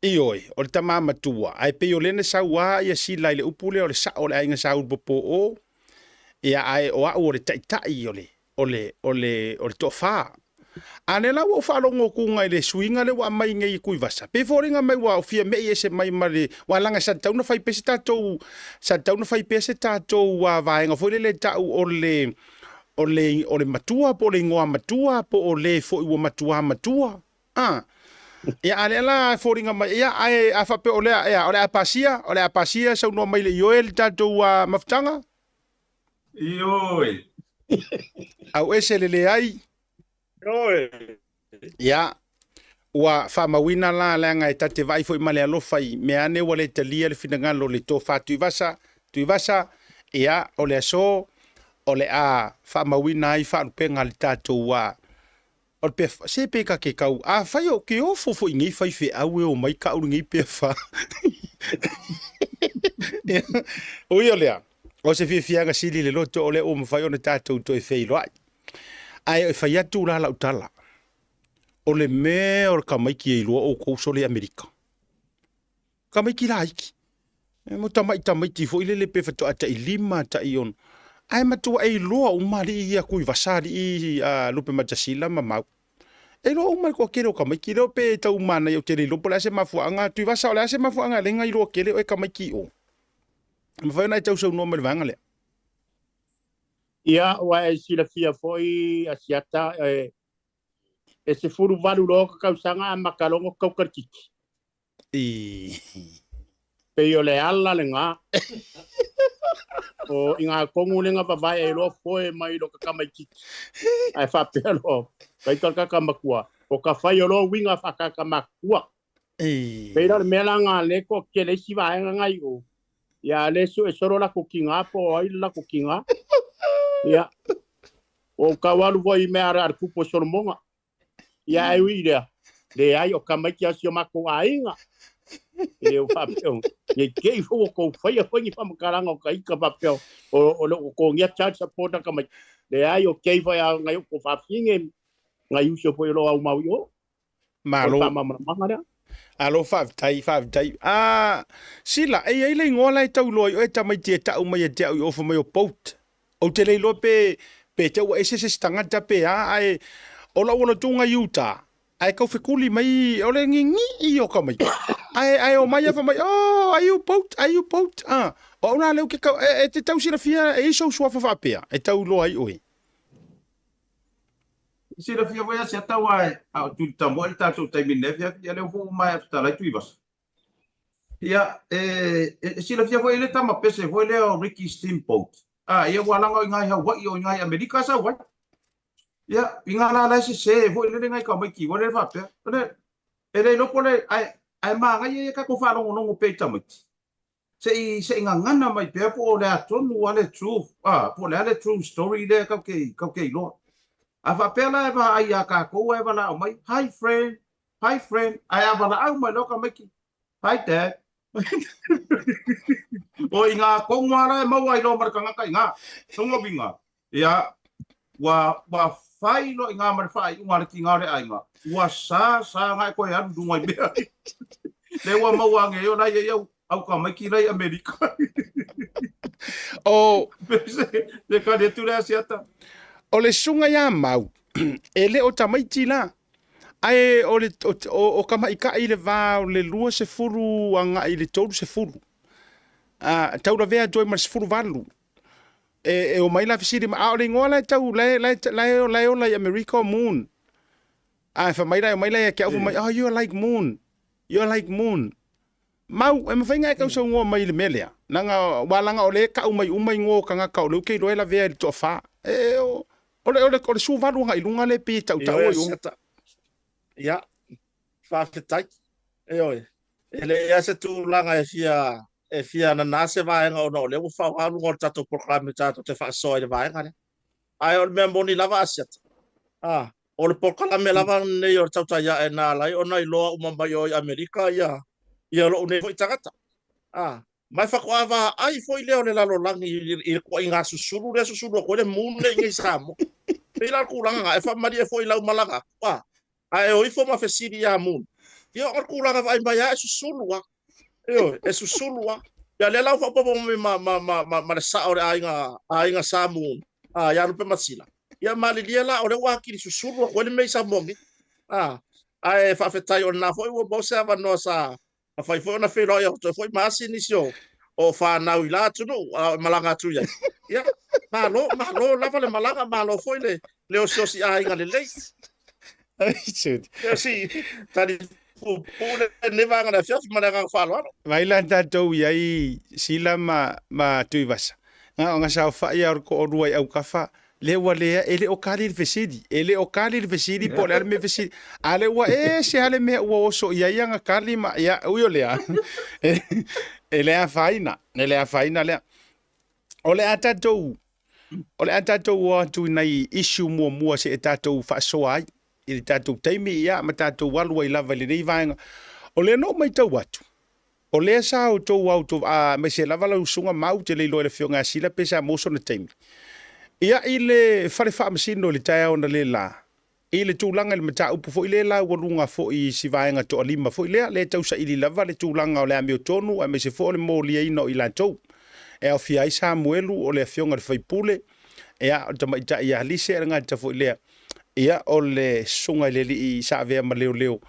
Ioi, o le tama matua. Ai pe o lene sa wa ia si lai le upu le o le sa o le ainga sa popo o. Ia ai o a o le taitai o le tofa. Ane la wa fa longo ku ngai le swinga le wa mai ngai ku vasa. Pe foringa mai wa fia me ese mai mari wa langa sa tau na fai pese tatou wa vaenga foi le tau o le matua po le ngoa matua po o le foi wa matua. Ia ala foringa mai ia ai afa pe ole apasia sa no mai le yoel tatou wa maftanga. Ioi. Au ese le ai. oi Ia wa fa mawina la nga tate vai foi male alo fai me ane wale talia le finangalo le to fa tu vasa ia ole so ole a fa mawina I fa penga le tatou wa o pe se pe ka ke kau a fai o ke o fofo ngi fai fe au o mai ka u ngi pe fa o yo le o se fi fianga sili le loto ole o mo fai o na tatou to e fei lo ai fai atu la utala o le me o le kamaiki e loa o kouso le Amerika. Kamaiki la aiki. Mo tamaiti fo ile le pe fato ata i lima ta i on. Ai matua e loa umari ia kui vasari i lupe matasila mamau. E loa umari ko kere o kamaiki leo pe tau mana i o tere lopo le ase mafuanga. Tui vasa o le ase mafuanga lenga i loa kere o e kamaiki o. Mawhaina e tau sau noa marivanga lea. Ia, wa e sila fia foi asiata e se furu valu lo ka kausanga a makalongo kaukarkiki. Pe yo le ala le ngā. O inga kongu le ngā pavai e lo foi mai lo ka kamaiki. Ai whapea lo. Kai ka kamakua. O ka whai o lo winga whakakamakua. Pe ira le mela ngā leko ke le siwa e ngai o. Ia le su e soro la kukinga po ai la kukinga. Ia. O ka walu voi me ara ar kupo soromonga. Ia ai uirea. Le ai o kamaiki asio mako ainga. E o papel. E kei fo ko fai fai fa makaranga o kai ka papel. O ko ngia chat support ka mai. Le ai o kei fai ngai ko fa finge ngai uso foi lo au mau yo. Malo. Alo five tai. Sila e le ngola e tau loi o e tamaiti e tau mai e tau o fo mai o boat. O te le lope pe te o ese se tangata pe ai o la wona tunga Utah. Ai kau fekuli mai o le ngi i o ka mai. Ai o mai fa mai oh ai u boat o na le ke ka e te tau sira fia e so so fa pe e tau lo ai oi. Sira fia vai se tau ai a tu tambo el tatu tai minefia ya le fu mai sta la tu ibas. Ia sira fia vai le tama pese vai le o Ricky Steamboat. Ia walanga ngai Hawaii o ngai Amerika sa wa. Ia inga la se voi le ngai ka mai ki wa le fa pe. Ele lo pole ai ma ngai ka ko fa lo no pe tamit. Se inga ngana mai pe po le atonu wale true. Po le true story le ka ke lo. A fa pe la va ai ka ko e va la mai. Hi friend. Ai ava la au mai lo ka mai ki. Hi dad. O inga ko ngara mau ai lo mar ka nga inga tonga binga ia wa fai lo inga mar fai ngara ki ngare ai nga wa sa nga ko ya du mai be le wa mau ange yo na ye au ka mai ki lai Amerika O le ka de tu le asiata o le sunga ya mau ele o tamaiti la ai o kama ika i le va le lua se furu anga i le tolu se furu. Tau la vea joy mas furu valu. O mai la fisiri ma o le ngola tau la America moon. Fa mai la ke au mai you're like moon. Mau e mawhainga e kau sa ngoa mai le melea. Nanga walanga o le ka umai ngo kanga kau leu kei roe la vea i tofa. O le su valu nga ilunga le pi tau yo. Ia, whawhetai. Oi. Ele ia se tu langa e fia na nase vaenga o no le whau haru ngor tato programe tato te whaasoa i le vaenga ne. Ai o le mea moni lava asiat. O le programe lava nei o tauta ia e nā lai o nai loa umamai o i Amerika ia lo une foi tagata. Mai whakoawa ai foi leo le lalo langi i kua inga susuru le susuru o koe le mune ngai samo. Pela kulanga nga e whamari e foi lau malanga. Ai o ifo ma fesiri ya mun. Ia o kulanga vai mai e susulua. E susulua. Ya le lau fa popo ma le sa o ainga sa mun. Ya rupe masila. Ia mali lia o le waki susulua ko le mei sa mongi. Ai fa fetai o na foi o bose ava no sa. Fa foi na felo ia to foi masi nisio. O fa na ila tunu malanga tu ya. Ia malo lava le malanga malo foi le o sosi ainga le lei. Si, tadi pule neva ngana fiaf mana falo. Vai la tatou iai sila ma tui vasa. Nga sa fa ia ko rua au kafa le wa le ele o kali vesidi. Ele o kali vesidi po le me vesidi. Ale wa se ale me o so ia nga kali ma ia uyo le. Ele a faina le. Ole atatou. Ole atatou wa tu nai issue mo se tatou fa so ai. I tātou teimi ia, ma tātou walua I lava le nei vaenga. O le no mai tau atu. O le sa o tau au tau, me se lava lau sunga mau te leilo e le whionga sila pesa moso na teimi. Ia I le whare wha masino le tai ona le la. i le tūlanga le mata upu fo i le la walunga fo i si vaenga to alima fo i le tausa ili lava le tūlanga o le amio tonu a me se fo le mōlia ino i la tau e au fia i Samuelu o le afionga le faipule ea o tama ita i alise e ngata fo i lea ia o le sunga i le li i sa avea ma leo leo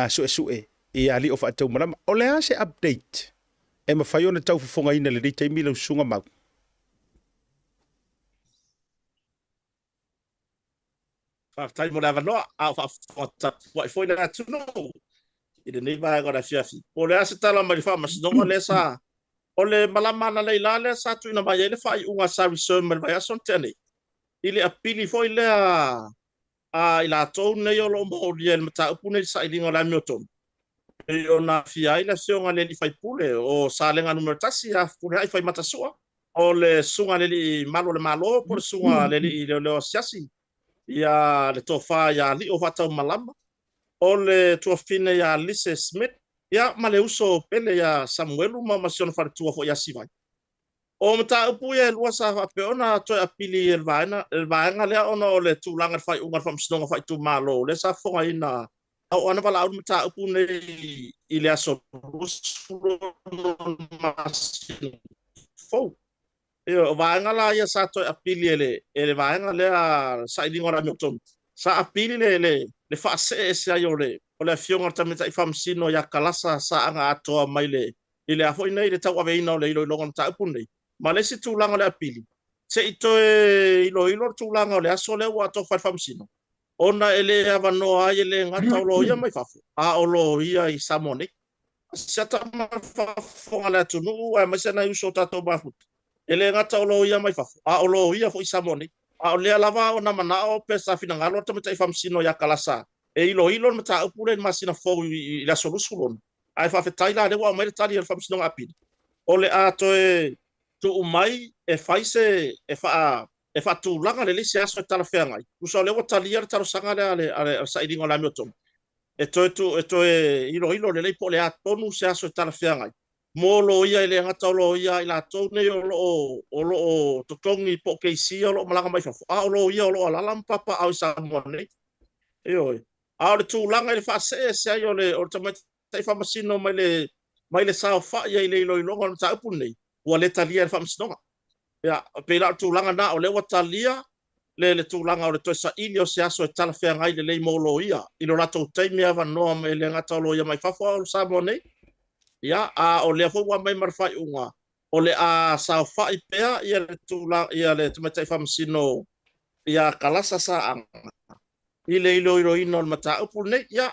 sue i ali o whaatau marama o le ase update e ma whai ona tau fufonga ina le rita i mila usunga mau. Tai mo lava noa a fa foi na tuno i le nei vai agora fiafi o le ase tala mai fa mas no le sa o le malama na leila le sa tu ina mai le fai unga service mai vai ason tene i le apili foi le a ila to ne yo lo mo le mata pune sa ilinga la mioton e ona fia ila sionga le fai pule o sa lenga numero tasi a pule ai fai mata sua o le sunga le malo por sunga le siasi ia le tofa ia li o vatau malama o le tuafine ia Lise Smith ia ma le uso pele ia Samuelu ma masiona faritua fo ia sivai o mata upu ia lua sa peona to apili el vaenga le ona o le tulanga fai unga fam snonga fai tu malo le sa fonga ina o ana bala mata upu nei i le aso fo o vaenga la ia sa to apili ele vaenga le a sa ilinga mioton sa apili le fa se yo le o le fionga tamita I famsino ya kalasa sa anga atoa mai le afo ina le tau ave ina le ilo longa ta puni ma le si tulanga le apili se ito ilo tulanga le aso le wa to fa famsino ona ele ava no ai le ngata lo ia mai fafu a o lo ia I samoni seta ma fa fonga le tunu a masena uso tato bafu ele ngata o lo ia mai fafu a o lo ia fo I samoni a o le lava o na mana o pesa fina ngalo tamita I famsino ya kalasa e ilo mata upule masina fo I la solution ai fa fetaila le wa mai tali el famsino apili o le ato e tu umai e faise e fa tu langa le lisi aso tala fengai uso le wa tali er talo sanga le sa idingo la miotom e to ilo le po le atonu se aso tala fengai molo ia ile ngata lo ia ila tone o lo totongi po keisi o lo malanga mai fa a lo ia o lo ala papa au sa mone e a le tu langa le fa se yo le o tama tai fa masino mai le sa fa ia ile ilo ngon ta puni o le talia fa masino ya pe la tu langa na o le wa talia le tu langa o le to sa ilio se aso tala fe ngai le molo ia ilo la to tai me ava no me le ngata lo ia mai fa o sa mone ya a o le fo wa mai marfai unga o le a sa fa I pea ia le tu la ia le tama tai fa masino ia kalasa sa anga ile ilo ino mata upu ne ya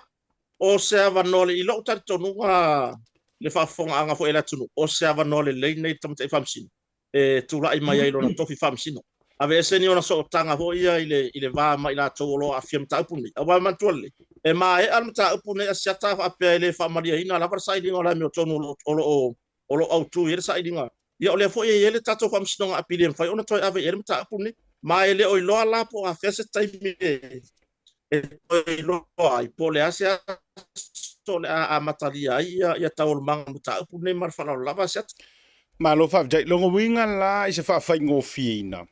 o se ava no le ilo ta tonunga le fa fonga anga fo ela tunu o se ava no le nei tamta I famsino e tu la I mai ilo na tofi famsino ave se ni ona so tanga ho ia ile va mai la tolo a fiam ta upu ne ava mantole e mai al mata upu ne sia ta fa pe le fa maria ina la versa idinga la mio tonu o lo autu ir sa idinga ia o le fo ia le tato famsino a pili fa ona to ave ir mata upu ne mai le o ilo la po a fese tai e lo ai po le asia so le a matalia ia taul mang muta pune mar fala lava set ma lo fa jai longo winga la I se fa fa ngofina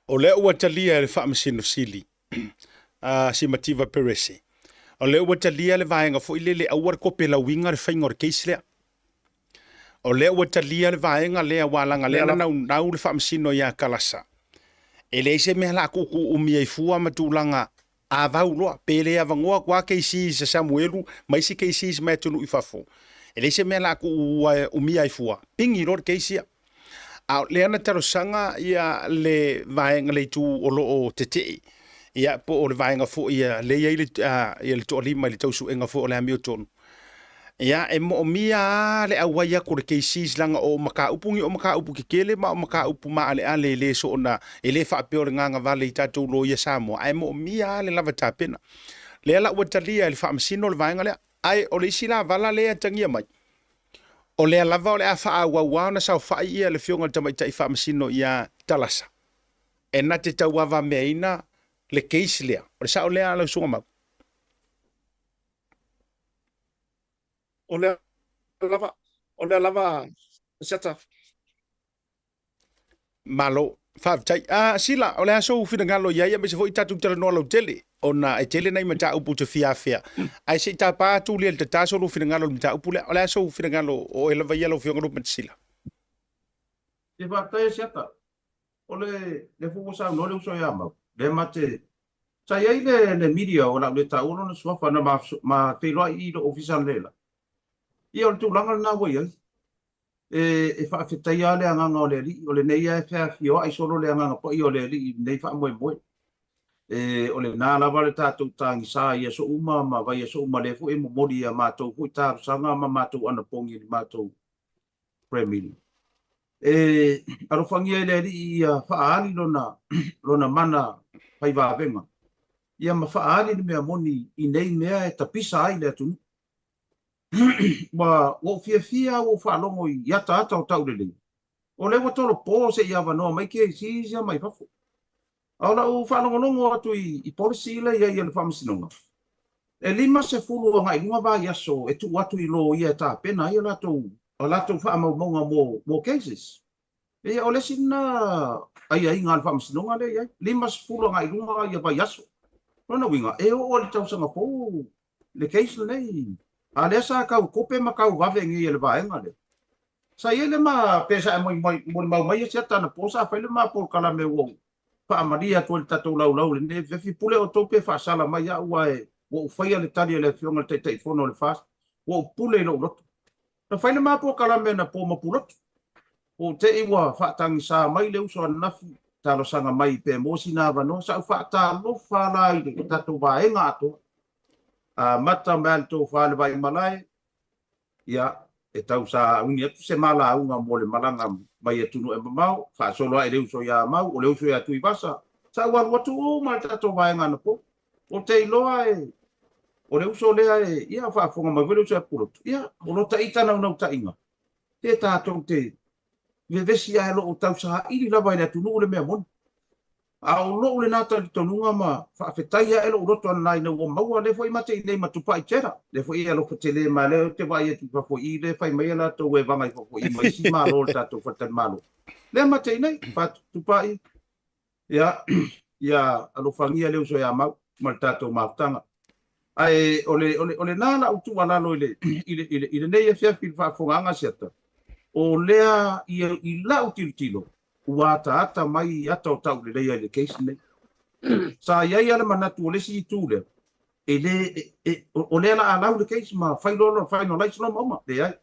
o le ua talia le fa masino sili si mativa perese o le ua talia le vaenga fo ile awar ko pela winga le fa ngor keisle o le ua talia le vaenga le walanga le na le fa masino ya kalasa ele se me la ku umia fua matulanga a vau loa pele a vangoa kwa keisi sa Samuelu mai si keisi mai tunu I fafo ele se me la ku umia fua pingi ror keisi a le ana taro sanga ia le vaenga le tu o lo o tete ia po o le vaenga fo ia le ia le to lima le tausu enga fo le Hamilton ia e mo mia le awaya ko le keisi langa o maka upu kele ma maka upu ma ale le so na ele fa pe o nganga vale I tatu lo ia samo ai mo mia le lava tapena le la watalia le fa masino le vaenga le ai o le sila vala le tangia mai o le lava o le afa wa na sa fa ia le fionga tamai tai fa masino ia talasa e na te tau ava meina le keisi le o sa o le ala so ma o le lava seta malo fa tai sila o le aso fina ngalo ia me se foi tatu tele no lo tele ona e tele nei mata upu te fia ai se ta pa tu le te taso lo fina ngalo mata upu le ala so fina ngalo o ele vai lo fio ngalo matsila e va tai seta ole le fu sa no le so ya ma le mate sa ye le media o la le ta uno no so fa na ma te lo i do official le la i o tu langa na wo ye e fa fe tai ale anga ngole li o le nei e fa fio ai solo le anga po i o le li nei fa mo o le nā lava le tātou tāngi sā ia so uma ma vai so uma le fu e mo mori a mātou fu tā sanga ma mātou ana pongi ni mātou premium aro fangia le ri ia whaani lona mana pai vāwenga ia ma whaani ni mea moni i nei mea e tapisa ai le atu ma o fia o whaanongo i ata o tau le lei o le watolo pō se ia wanoa mai ke si sia mai pafu Aula u whanongonongo atu i policy le ia le whamasinonga. E lima se fulu o ngai lunga ba yaso e tu atu i lo ia ta pena ia lato whamaunga mo cases. E o le sina ai ngā whamasinonga le ia. Lima se fulu o ngai lunga ia ba yaso. Rona winga e o le tausanga po le case nei. A le sa kau kope ma kau wavengi ia le vaenga le. Sa ia le ma pesa mo mai sia tana posa fa le ma por kala me wo. Pa maria ko tatou lau le ne fi pule o tope fa sala mai ya wa e wo faia le tali le fionga te fono le fast wo pule lo lot na fa le ma po kala me na po ma pulot o te iwa fa tang sa mai le uso na fi talo sanga mai pe mo sina va no sa fa ta lo fa lai le tatou va e ngato a mata mal to fa le vai malai ya e tau sa unia tu se mala unga mo le malanga mai tunu e mau fa solo ai leu so ya mau o leu so ya tu ibasa sa wa watu o mal tato vai ngana po o te loa e o leu so le ai ia fa fonga mai leu so pulot ia o lo ta ita na ta inga te tato te ve vesi ai lo tau sa ili la vai le tunu le me mon a o lo le nata tonunga ma fa fetai ai lo roto nai no mau le foi mate nei matupai tera le foi ia lo tele ma le te vai tu fa foi le fai mai la to we vangai fa foi mai si ma lo ta to fa tan malo le mate nei fa tu pai ia alo fangia le so ya mau mal tato maftanga ai ole nana utu wana no ile nei e fia fa fonga seta o lea i la utilitilo ua ata mai ata o tau le leia le case nei. Sa iai ala manatu o le si tūle. E le, o le ala alau le case ma fai no lai sino mauma, le ai.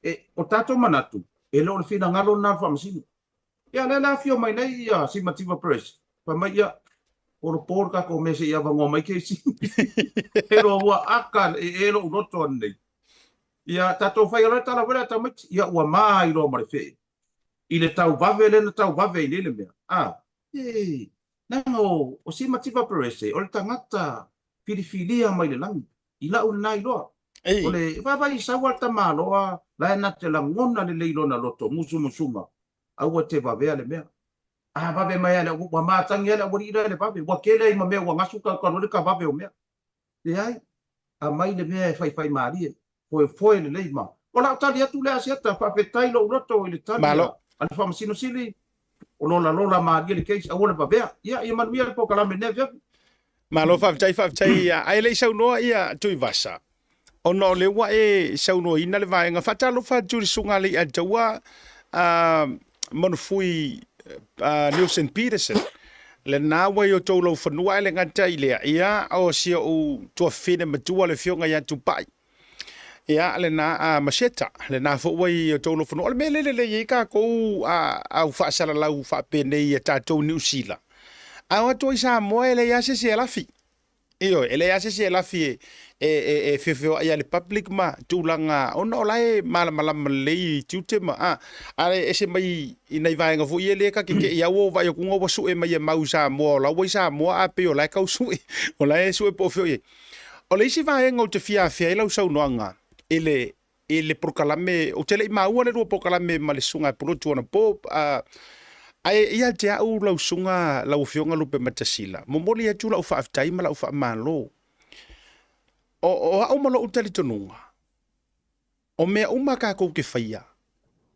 E o tato manatu, e le o le fina ngalo na whamasino. Ia le la fio mai nei ia Simativa Press. Pa mai ia, o lo porka ko mese ia vango mai case. Pero ua aka e lo unoto nei. Ia tato fai ala tala wera tamit, ia ua mai lo marefei. I le tau vave le na tau vave i le mea. Nango, o Simativa Press, o le tangata filifilia mai le langi. I la ule nai loa. O le vavai sawa ta maloa, la na te langona le leilo na loto, musuma. Aua te vavea le mea. Vave mai ana, wa matangi ana, wari ira le vave. Wa kele ima mea, wa ngasuka kanore ka vave o mea. Le ai, a mai le mea e fai marie. Foi le leima. O la tali atu le asiata, whawhetai lo uroto i le tali. Malo. Al whamasino sili, o lola maria le keis, a wana pavea. Ia manuia le pokalame nevea. Malo whawhetai ia. Ai le sau noa ia tui vasa. Ono le wa e sau noa ina le vaenga. Whatalo whaturi sunga le a jaua manufui Nielsen Peterson. Le nāwa i o tōlau whanua le ngata i lea. Ia o sia o tua whine matua le fionga ia tupai. Ia le na maseta le na fo wai to lo fo le mele le ka ko au fa sala la u fa pene ia tatou New Zealand a to isa mo ele ya se la fi io ele ya se la fi e fefo ia le public ma tulanga ono lai mala le tutema ale ese mai ina vai nga fu ile ka ke ia wo vai ku ngo su e mai mau sa mo la wo sa mo a pe o la ka su o la e su po fo e o le si vai ngo te fia la usau noanga ele proclame o tele maua le proclame ma le sunga pro tuana po ai ia te au lau sunga lau fionga lupe matasila momoli ya tula ufa aftai ma lau ufa malo o au malo utali tonunga o me uma ka ko ke faia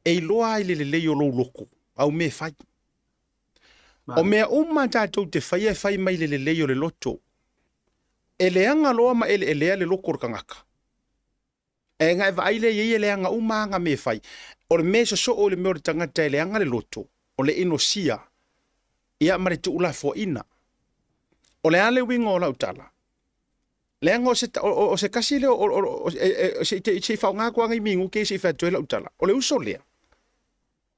e loa ile le yo lo loko au me fai O mea uma tātou te whai e whai mai le leo le loto. E leanga loa ma ele lea le loko kangaka. E ngai vai le ye leanga uma nga me whai. O le mesa so o le meo le tangata e leanga le loto. O le ino sia. Ia mare tu ula fo ina. O le ale winga o lau tala. Leanga o se kasi le o se whao ngā kua ngai mingu ke se whai tuela utala. O le uso lea.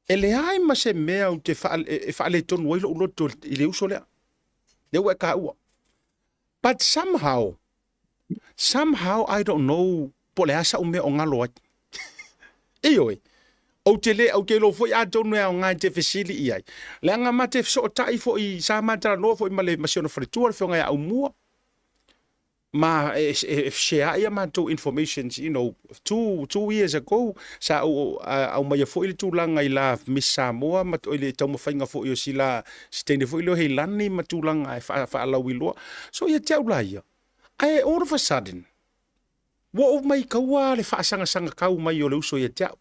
E le ai ma se mea o te whaale tonu wailo uloto i le uso lea. Le ua ka ua. But somehow, I don't know, po le asa o mea o ngalo ai. Ioi. O te le, au ke lo foi a tonu e o ngai te fesili i ai. Le anga ma te so tai fo i sa matara no fo i male masiona fretua le fionga ia au mua. Ma share ia matou information, you know, 2 years ago sa au mai fo ile tulanga i la Miss Samoa ma to ile tau mafainga fo yo sila stende fo ile he lani ma tulanga fa ala wilo so ia tau la ia ai all of a sudden wo mai kaua le fa sanga kau mai yo le uso ia tau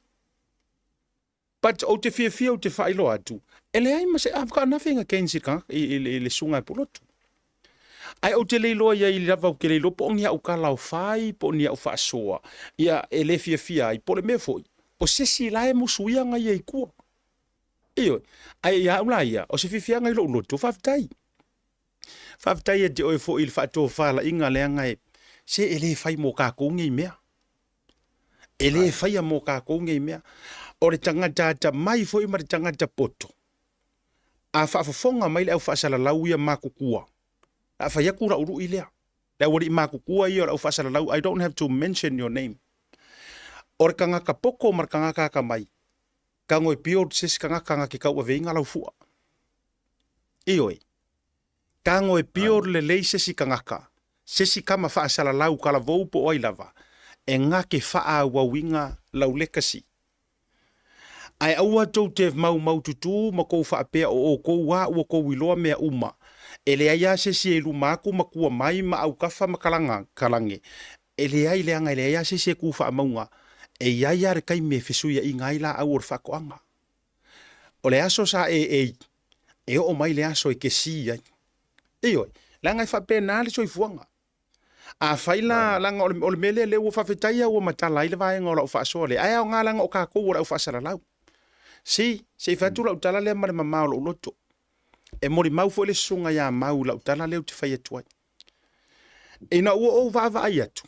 but o te fia o te fa ilo atu ele ai ma se I've got nothing against it le sunga polotu. Ai o te leilo ia i lava o ke leilo po ngia o ka lau fai, po ngia o wha soa. Ia e le fia ai, po le me foi. O se si lae musuia ngai ei kua. Iyo, ai ia ula ia, o se fia ngai lo loto, whaftai. Whaftai e te oe foi il whato whala inga lea ngai, se e le fai mo ka koungei mea. E le fai a mo ka koungei mea. O le tangata ata mai foi ma le tangata poto. A whaafafonga mai le au whaasala lau ia makukua. A fa yakura uru ilea. La wari makukua ia au fasala lau. I don't have to mention your name. Or kangaka poko mar kangaka ka mai. Kango e pio sis kangaka ke kau veinga lau fua. Ioi. Kango e pio le leise si kangaka. Sesi kama fasala lau kala vou po oi lava. E nga ke faa wawinga lau lekasi. Ai aua tau te mau tutu ma kou faa pea o kou wa ua kou wiloa mea uma. Ele aia se si elu maku makua mai ma au kafa kalange. Ele ai leanga ele aia se si kufa maunga. E iaia re kai me fesuia i ngai la au or whakoanga. O le aso sa e o mai le aso e ke si ai. Eoi, langa i whape nā le soi fuanga. A whaila langa o le mele le ua whawhetaia ua matala i le vaenga o lau whaasoa le. Ai au ngā langa o kako ua lau whaasara lau. Si, se i whatu lau tala le mare mamao lau loto. E mori mau fo le sunga ya mau lau tala leo te whai atu ai. E na ua o vava ai atu.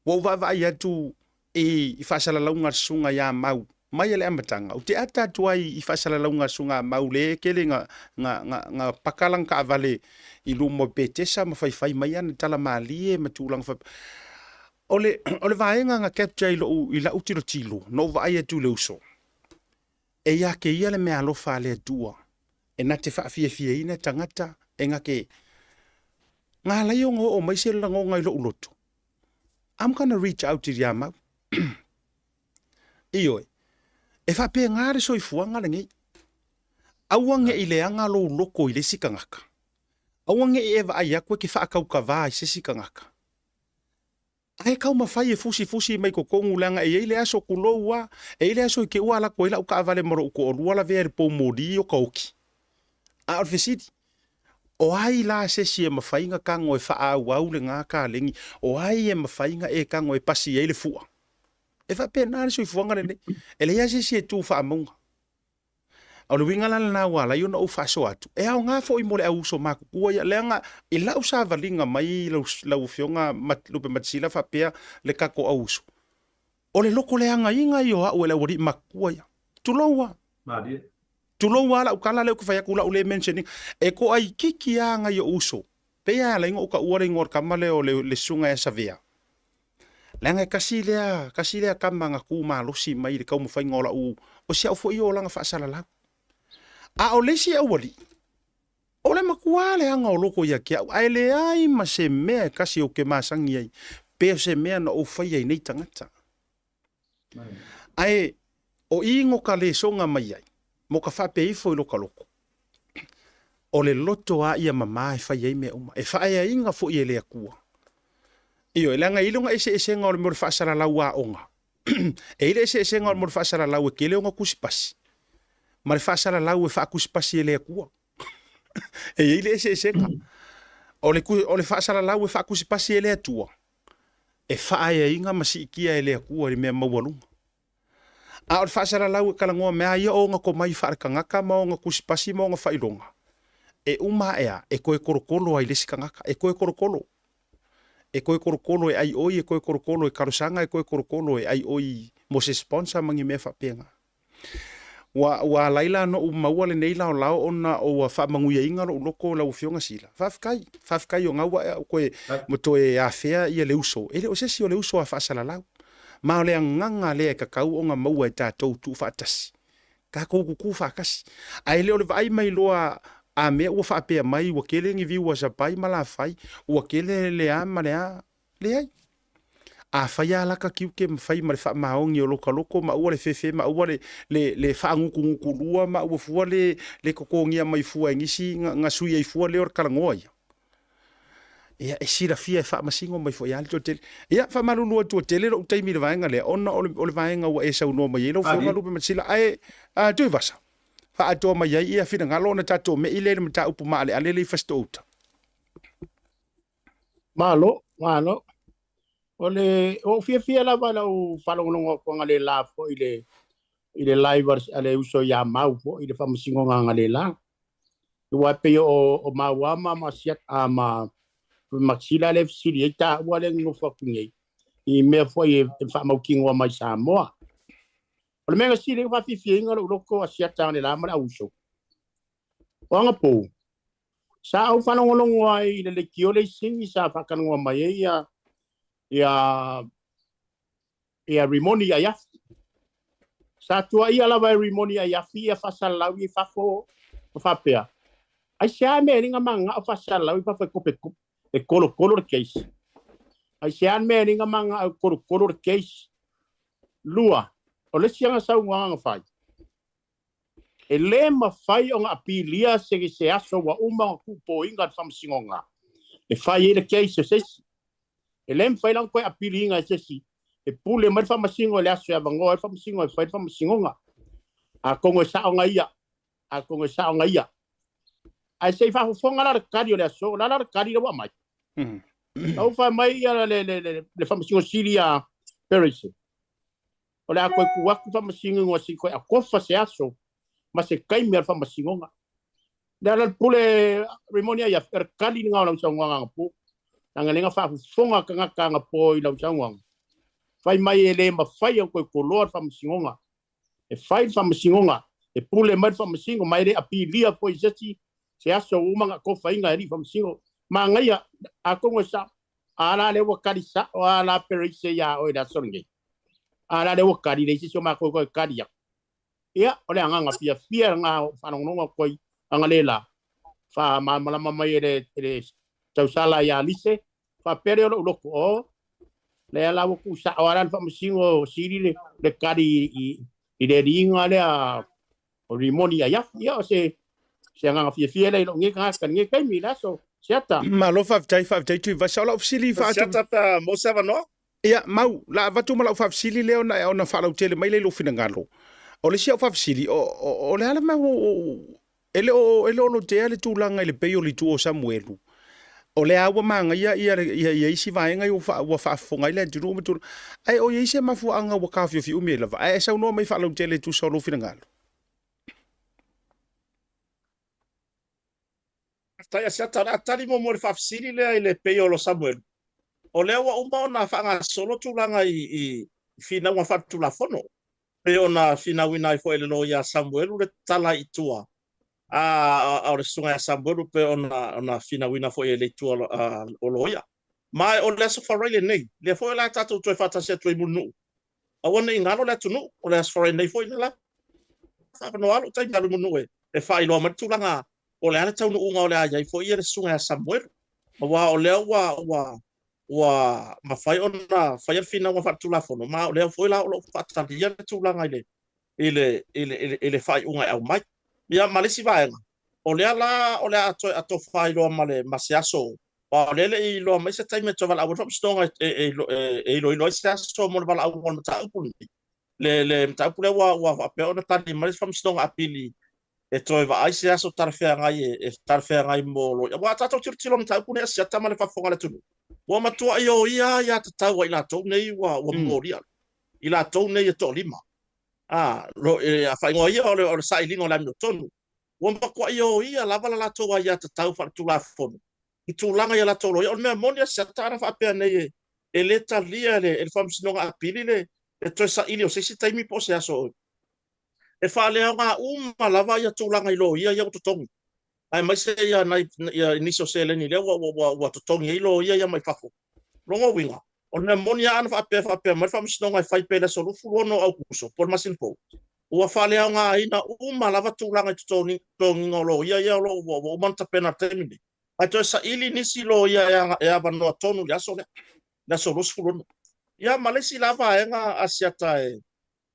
Ua o vava ai atu i whasala launga sunga ya mau. Mai ele amatanga. O te ata atu ai i whasala launga sunga mau le kele nga pakalang ka avale i lumo petesa ma whai mai ana tala maalie ma tūlang whai. Ole vaenga nga capture i la utilo tilo. No va ai atu le uso. E ia ke ia le mea alofa le atua. E na te whaafia ina tangata e nga ke ngā lai o ngō o mai se lango ngai lo uloto. I'm gonna reach out to ya mau. Ioi. E whape ngāre soi fuanga le ngei. Auange i le anga lo loko i le sikangaka. Auange i ewa ai akwe ki whaakau ka vā i se sikangaka. Ai kau mawhai e fusi mai ko kongu langa e le aso kuloua. E le aso i ke ua la koe la uka avale maro uko o luala vea po modi o kauki. A orfesidi. O ai la sesi e mawhainga kango e wha au le ngā ka lengi. O ai e mawhainga e kango e pasi e le fua. E wha pēr nāre sui fuanga le ne. E le sesi e tū wha amunga. O le winga lana nā wala i ona o wha so atu. E au ngā fo i mole au so māku kua ia leanga i lau sa valinga mai lau fionga lupe matisila wha pēr le kako au so. O le loko leanga inga i o au e lau wari makua ia. Tuloua. Madia. Tuloua la ukala leo kufaya kula ule mentioning. E ko ai kiki a nga i o uso. Pea la inga uka uare ngor kamale o le sunga e savea. Langa kasi lea kama nga kuma losi mai le kaumu whai ngola u. O sia ufo i o langa whaasala lau. A o lesi au wali. O le makua le anga o loko ia kia. Ai le ai ma se mea kasi o ke maasangi ai. Pea se mea na o whai ai nei tangata. Ai o ingo ka le songa mai ai. Mo ka whape ifo i loka loko. O le loto a ia mama e whai ai mea uma. E whai ai inga fo i e lea kua. Iyo, langa ilunga ese ngā o le mori whaasara lau a onga. E ile ese ngā o le mori whaasara lau e kele onga kusipasi. Ma le whaasara lau e wha kusipasi e lea kua. E i le se nga. O le whaasara lau e whaakusi pasi e le atua. E whaaya inga masi ikia e le akua le mea maualunga. A o le whaasara lau e kalangoa mea ia o nga ko mai whaarkangaka ma o nga kusi pasi ma o nga whailonga. E uma ea, e koe korokolo ai lesi kangaka, e koe korokolo. E koe korokolo e ai oi, e koe korokolo e karosanga, e koe korokolo e ai oi mo se sponsor mangi mea whapenga. Wa laila no maua le nei lao lao ona o fa manguia inga lo loko la ufionga sila. Fafkai o ngawa koe moto e afea ia le uso. Ele o sesi o le uso a fasala lau. Ma o le nganga le kakau o nga maua e tātou tu fatasi. Ka kuku fakasi. Ai le o le vai mai loa a mea ua whapea mai ua kele ngi viu a sapai mala fai ua kele le a ma le a le ai. A whaia laka kiu ke mwhai ma le wha maongi o loka loko ma ua le fefe ma ua le wha nguku lua ma ua fua le kokongia mai fua ngisi nga sui ai fua le or karangoa ia. Ia e sira fia e wha masingo mai fua iali to tele. Ia wha malulu atu o tele ro utaimi le vaenga le ona o le vaenga ua e sau noa mai ilo fua malupe matsila ae tui vasa. Wha atoa mai ai ia whina ngalo na tato me ile le mta upu maale ale le fasto uta. Malo. Ole o fia la bala o falongo ko ngale la fo ile livers ale uso ya mau fo ile famusingo ngale la. Wa pe o mawama masiat ama maxila le fsili ta wale no fa kunye. I me fo e fa mau kingo mai Samoa. Ole menga sili fa fia ngalo loko asiat ta le la mala uso. Wanga po. Sa au falongo longo ai le kiole singi sa fa kanwa mai ia rimoni ia sa tua ia lava rimoni ia fia fasalau i fafo fapea ai sia me ringa manga o fasalau i fafo kope e kolo case ai sia me ringa manga o kolo case lua o le sia sa nga fai e le ma fai on apilia se aso wa uma ku po inga famsingonga e fai le case se e lem fai lang koe apili inga sesi e pule mai fa masingo le aso ya bango e fa masingo e fai fa masingonga a kongo sa nga ia ai sei fa fonga la kadi le aso la kadi wa mai au fa mai ya le fa masingo silia peris o le a koe kuwaku fa masingo ngo si koe a kofa se aso ma se kai me fa masingonga le pule rimonia ya kadi nga la nga pu nga lenga fa fonga kanga po i lau changwang fai mai ele ma fai ko kolor fa msingonga e fai fa msingonga e pule mai fa msingo mai le apilia po iseti se aso uma ko fai nga ri fa msingo ma ngai a ko sa ala le wakari sa ala perise ya o da songe ala le wakari le si ma ko kari ya ia ole anga fia nga fa no ko anga lela fa ma mai ele tau sala ya lise fa pere lo loko o le ala ku sa waran fa msingo siri le kari i le ringa le a rimoni ya se anga fia le lo ngeka kan ngeka mi la so siata Malo faftai tu va sala ofsili fa siata pa mo sava no ia mau la vatu mala fafsili le ona fa lo tele mai le lo fina ngalo o le sia fafsili o le ala mau ele lo te ale tu langa le pe o li tu o Samuelu o le awa manga ia isi vaenga i wa whaafonga i le anturu ume turu. Ai o ia isi mafu anga wa kawhio fi ume lava. Ai sa unua mai whaalau tele tu sa lofi na ngalo. tai sia tari mo mo whaafsiri lea i le peo lo Samuel. O lea wa uma o na whaanga solo tūlanga i whina wa whatula fono. Peo na whina wina i fo ele no ia Samuel ure tala i tua. A le sunga Samuel pe ona fina wina fo ele tu o loia mai o le so farile nei le fo la tatu tu fata se tu munu a wona ingalo le tunu o le so farile nei fo la fa no alo tai ngalo munu e fa ilo ma tu langa o le ala tau no unga o le ai fo ia le sunga Samuel wa o le wa ma fai ona fai fina wa fatu la fo no ma o le fo la o fata ia tu langa ile fai unga au mai ia malisi vaenga o le ato failo male masiaso o le i lo mai se time to vala au stonga e lo siaso mo vala au on ta pun le ta pule wa pe ona tani malis from stonga apili e toi va ai se aso tarfea ngai e tarfea ngai molo ya wa tato tiro mta ku ne sia tamale fa fonga le tunu wa matua yo ia ta tau ila to nei wa moria ila to nei to lima lo a fa ngo ia o sai lingo la no tonu wa ma ko yo ia lava la to wa ia ta tau fa tu la fon i tu langa ia la to lo me monia sia tara fa pe nei e le talia le e fam sino a pilile e to sa ilio se si taimi po se aso e fa le nga lava ia tu langa ilo ia to tongi ai mai se ia nai ia inicio se le ni le wa to tongi ilo ia mai fafo longo winga ona monia ana fa pe mai fam sino ngai fai pe le solo fu no au kuso por masin po ua fa le nga ina lava tu langa to tongi ngolo ia lo wa manta pena temini ai to sa ili nisi lo ia ya va no tonu ya so na solo fu ia malesi lava nga asiata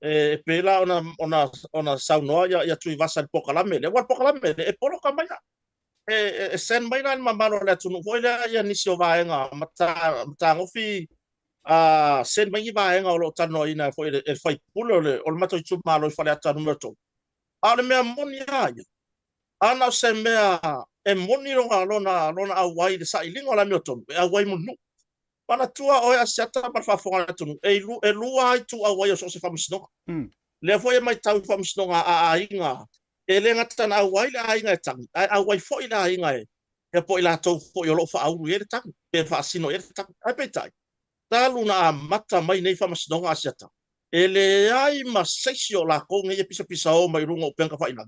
e pela ona saunoa ya tui vasa le pokalame le pokalame e polo kamaya sen mai na mamalo le tunu voile ya nisio vaenga mata ngofi sen mai vaenga o lo tano ina foi e fai pulo le o mato tu malo fale ata numero to ale me monia ana se mea e moni lona awai de sa ilingo la mioto awai munu pana tua o asiata par fa fonga tunu e lua ai tu awai o se famsno le foi mai tau famsno a inga e le ngata na awai la inga tang awai foi la inga e po ila to foi lo fa au ye tang pe fa sino ye tang ai pe tai talu na mata mai nei famsno asiata e le ai ma sesio la ko nge pisa o mai rungo penka fa ina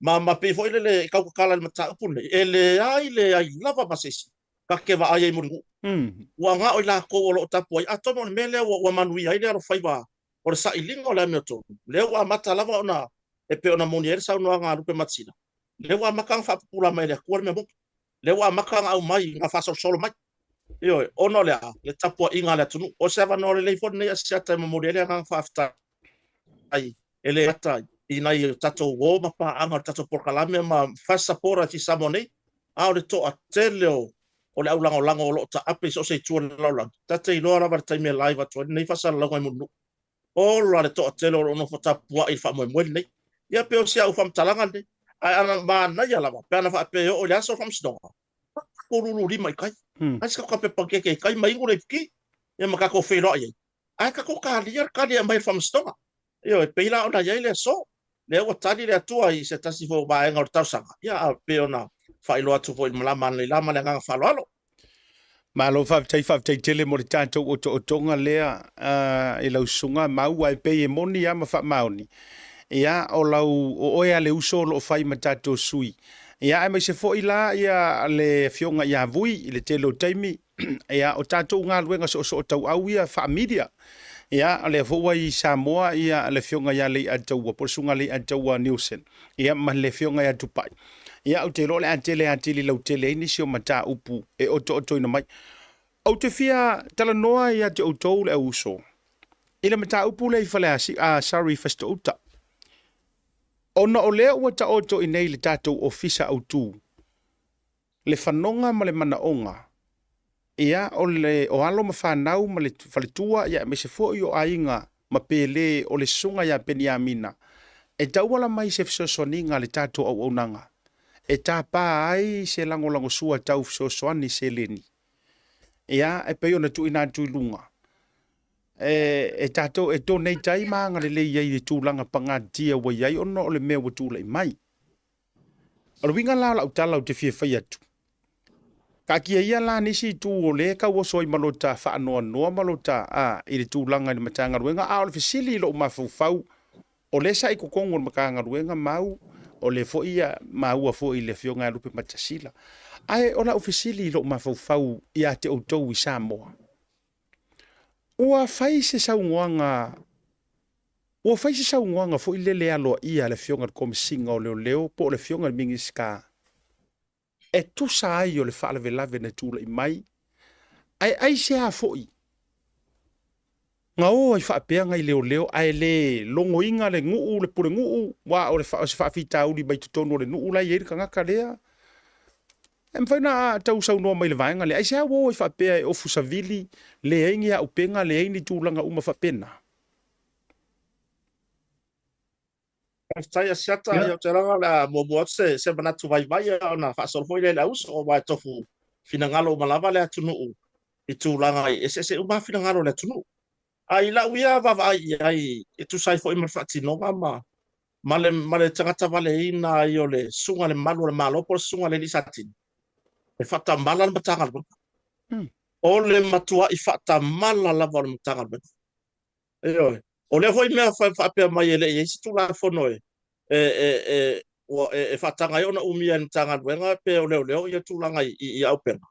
ma pe foi le ka kala mata pun e le ai lava ma sesio ka ke va ai muru wa nga o la ko lo tapu ai atomo mele wa manui ai le fai ba o sa ilingo la meto le wa mata lava ona e pe ona monier sa no nga rupe matsina le wa makang fa pula mai le ko me mo le wa makang au mai nga fa solo mai yo ono le tapu inga le tunu o se va no le fon ne sia ta mo modele nga fa afta ai ele ata ina i tato wo ma pa anga tato por kalame ma fa sapora ti samone a le to ateleo o le aulango lango lo ta ape so se tu la la tata i lora va ta me live to nei fa sala ngo mu o lo le to telo no fota pua i fa mo mo nei ya pe o sia u fam talanga de ana ma na ya la pa na fa pe o le so fam sno ko lu ri mai kai aska ka pe pa ke kai mai ngure ki ya ma ka ko fe lo ye ai ka ko ka dia mai fam sno yo pe la ona ya le so le o tali le tua i se tasi fo ba ngor tausanga ya pe ona fa ilo atu fo malama le lama le nga fa lo ma lo fa tai tele mo tanto o tonga lea e lau sunga mau ai pe e moni ya ma fa mauni ia o lau o ia le uso lo fai matato sui ia ai mai se fo ila ia le fionga ia vui le telo taimi ia o tato nga luenga so tau au ia fa media ia le fo wai Samoa ia le fionga ia le atau por sunga le atau Nielsen ia ma le fionga ia tupai ia o te lo le antele lau tele ni sio mata upu e oto ina mai o te fia tala noa ia te autou le uso ile mata upu le fale sorry fasto uta ona o lea ua ta oto i nei le tātou ofisa autu. Le whanonga ma le manaonga. Ia o alo ma whanau ma le whaletua ia me se fo i o ainga ma pele o le sunga ia peni amina. E tauala mai se fisosoninga le tātou au onanga. E tā pā ai se lango sua tau fisosoani se leni. Ia e peo na tu ina tu lunga. E tato e to nei tai manga le iai le tūlanga pangatia wa iai ono o le mea wa tūla i mai. O winga la utala o te fia whai atu. Ka kia ia la nisi tū o le ka waso i malota whaanoa noa malota i le tūlanga i le matanga ruenga o le fisili lo mafau o le sa i kukongo le makanga ruenga mau o le fo ia maua fo i le fionga lupe matasila. Ai o la ofisili lo mafau ia te outou i Samoa. Ua fai se saungoanga fo i lele aloa ia le fionga komisinga o leo po le fionga mingiska. E tu sa ai o le whaalawelawe na tūla i mai. Ai se a fo i. Nga o ai whaapeanga i leo ai le longo inga le nguu le pure nguu wa o le whaafita uli mai tutono le nuu lai eri ka ngaka lea. Em faina tau saunoa mai le vaenga le ai se a wo i whaapea e ofu savili le aingi a upenga le aini tūlanga uma whapena. Tai siata yo te ranga la mo se manatu vai na fa sol foi le aus o vai tofu finangalo malava le tunu i tūlanga i se uma finangalo le tunu ai la uia va ai e tu sai foi mafati no male tangata vale ina i ole sunga le malu le malo por sunga le lisatin e fata mala le matanga o le matua i fata mala la vol matanga o le foi mea fa pe mai ele e si tu la fono e fatanga yo na umia ni tanga wenga pe o leo ia tūlanga i au pena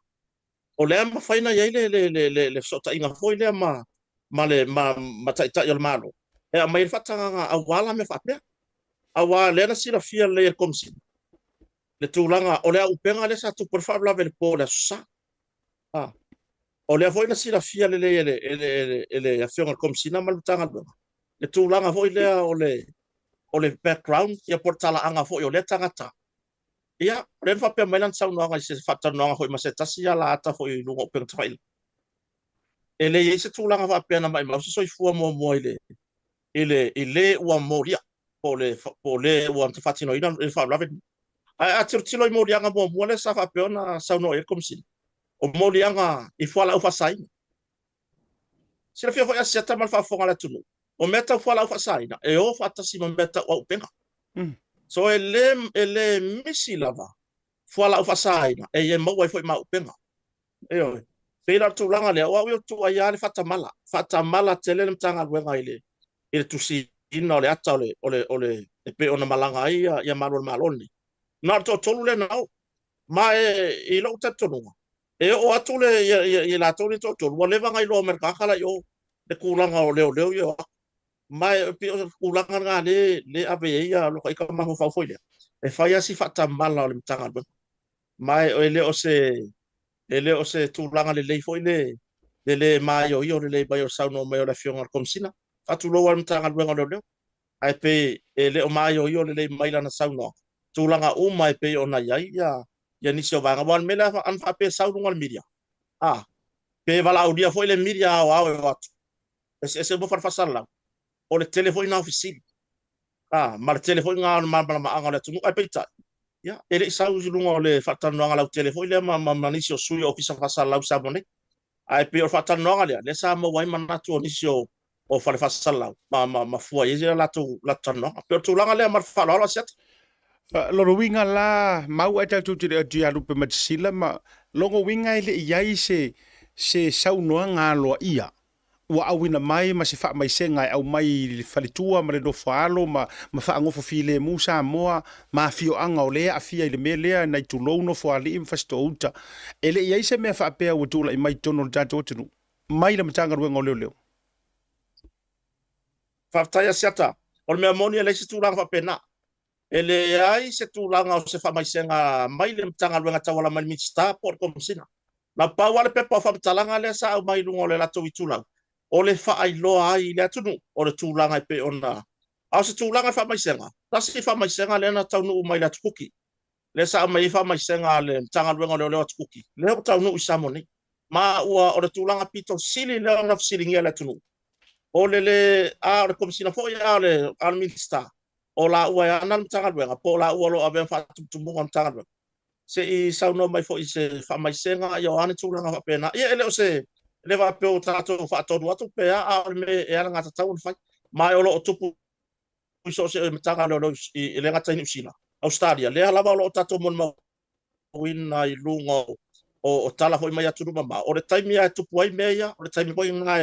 o le ma faina ia le sota inga foi le ma tai o malo e a mai fatanga a wala me fape a wa le na sira fia le komsi le tūlanga o le au penga le sa tu por favor le po le sa o le foi na sira fia le afiona komsi na mal tanga le tūlanga foi le o le background ia portala anga foi o le tangata ia le fa pe mai lan sau no se fata no foi ma se tasi ala ata foi lungo pe tfail ele ye se tūlanga fa pe na mai ma so fu mo ele o moria po le o ante fatino ina e fa lave a tilo moria nga mo le sa fa pe na sau no e komsi o moria nga i fa la fa sai se le foi a seta mal fa fonga la tunu o meta fa la fa sai na e o fa tasi mo meta o penga so ele misi lava fuala o fasaina e mo foi ma upenga e pela tūlanga le o tu ai ale fata mala tele mtanga wenga ile tu si ina le ata ole pe ona malanga ai ya maloni na to tolu le nao ma e lo tatonu e o atule ye la tolu to tolu le vanga ilo merka kala yo de kulanga o leo yo mai pe kulanga nga le ave ia lo kai ka ma fa foi le e fai asi fata mala le mtanga mai ele o se tūlanga le foi le mai o le bai o sauno mai o la fionga komsina atu lo wa mtanga luenga le ai pe ele o mai o le mai lana sauno tūlanga o mai pe ona ya nisi o vanga wan mela an fa pe sauno al media pe vala o dia foi le media o au ese bo farfasala o le telefone na oficina ma le telefone nga ma anga le tunu ai pe ta ya ele sau lunga le fatano nga la telefone le ma nisi o sui ofisa fasala u sabone ai pe o fatano nga le sa mo wai manatu o nisi o fasala ma fua ye la tano pe tu langa le ma fala la set Loro winga la mau ata tu te dia lupe matsila ma longo winga ile iai se saunoa ngalo ia wa awina mai ma se fa mai senga au mai falitua ma le do falo ma fa ngofo file musa moa ma fio anga ole a fia ile mele na tu lono fo ali im fasto uta ele iai se me fa pe o tu la mai tono tato tunu mai le mtanga ruenga leo fa taya siata o me amoni le se tu langa fa pena ele ai se tu langa o se fa mai senga mai le mtanga ruenga tawala mai mitsta por komsina na pa wale pe pa fa talanga le sa mai lungo le la to itula o le fai loa ai le atunu o le tūlanga pe ona au se tūlanga fa mai senga tasi fa mai senga le na taunu mai la tukuki le sa mai fa mai senga le tanga luenga le tukuki le taunu isamoni ma ua o le tūlanga pito sili le ona silingia le atunu o le a le komisina fo ya le al minista o la ua ya na tanga luenga po la ua lo ave fa tumunga tanga luenga se i sauno mai fo i se fa mai senga yo ane tūlanga fa pena ia ele o se le va pe o tato fa to atu pe a me e nga tau fa mai o lo tupu so se mtanga lo le nga tani usina Australia le ala lo tato mon ma wina i lungo o tala foi mai atu mama o le taimi a tupu ai meia o le taimi foi nga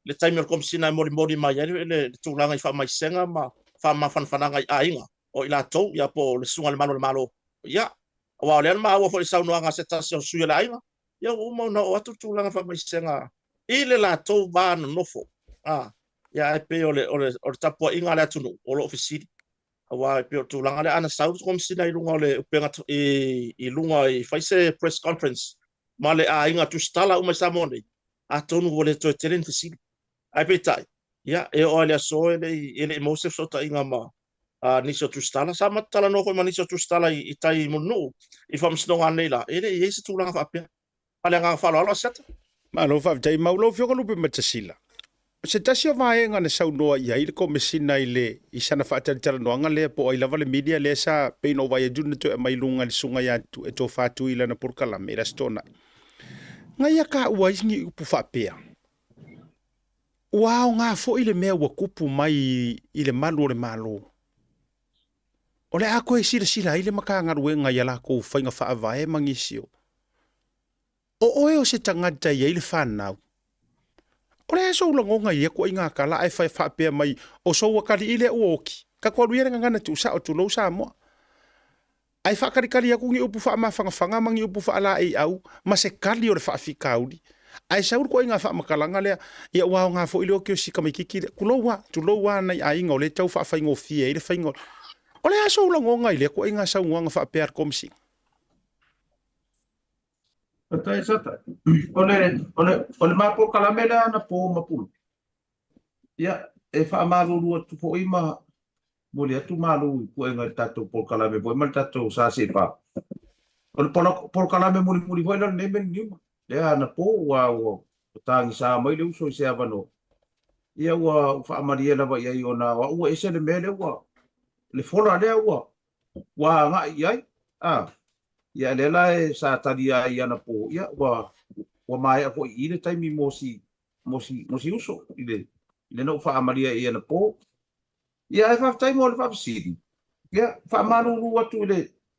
le taimi kom sina mori mai le tūlanga i fa mai senga ma fa ma fananga a inga o ila to ya po le sunga le malo ya wa le ma o foi sa no nga se tasio suya la inga ya o mo no atu tūlanga fa mai senga ile la to va no nofo ya pe ole tapo inga le atu o lo ofisiri wa pe tūlanga le ana sau kom sina i lunga le penga i lunga i faise press conference ma le a inga tu stala uma samone atonu ole to telen fisiri ai pe tai ya e ole so ele mose so ta inga ma niso tu stala sama tala no ko ma niso tu stala i tai monu i fam sno anela ele yesi tūlanga fa pe ale nga fa lo set ma lo fa tai mau lo fio lupe matasila se tasi o vaenga na saunoa ia i le komesina i le i sana whaatalitala le po ai lava le media le sa peino vai ajuna to e mai lunga le sunga ia tu e to fatu i lana purkala me la stona. Ngai ka ua ingi upu whapea. Wow, ngā fo i le mea ua kupu mai i le malu o le malo. O le ako e sila i le maka ngarue ngai ala ko whainga wha avae mangisio. O oe o se tangata i le whanau. O le aso ulangonga ia ko inga kala ai whai whapea mai o so wakari i le uoki. Ka kua ruia ngana tu sa o tu lau sa moa. Ai whakarikari aku ngi upu wha whanga mangi upu wha ala ei au, ma se kali o le wha whikauri. Ai saur ko inga wha makalanga lea, ia wao ngā fo i leo kio sika mai kiki, tu loua nei a inga o le tau wha whaingo fie, i le whaingo. O le aso ulangonga i le ko inga sa unga wha pear komsi. Atai sata. Ole mapo kalamela na po mapulu. Ia, e wha amarurua tu po ima mole atu malu ko inga tato po kalame po ima tato sa se pa. Ole po kalame muli voi la nemen niuma. Lea na po wa tangi sa mai le uso se avano. Ia wa wha amaria lava ia iona wa ua ese le mele wa. Le fora lea wa. Wa nga iai. Ia lela e sa tadia ia na po ia wa mai ko i le taimi mosi uso ile no fa amaria ia na po ia fa taimi o le fa sidi ia fa manu lu atu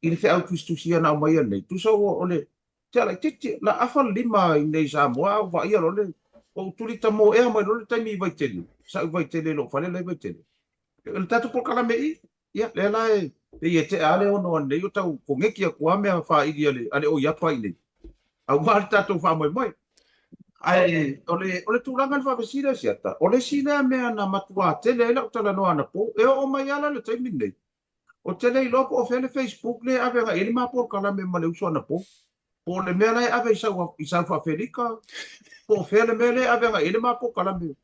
ile fe au tusia na mai nei tu so ole tala titi la afa lima nei sa mo va ia lo le o tulita mo e mai lo le taimi vai tele sa vai tele lo fa le vai tele el tatu por kala mei ia lela e e te ale ono nei o tau ko ngeki a kua mea fa i ale o ia pai nei au va tatu fa moi ai ole tulanga fa besira siata ole sina mea na matua tele la tala no ana po e o mai ala le taimi nei o tele i loko o fele Facebook le ave ga ele ma por kala me male uso na po le mea lai ave isa fa felika po fele mele ave ga ele ma por kala me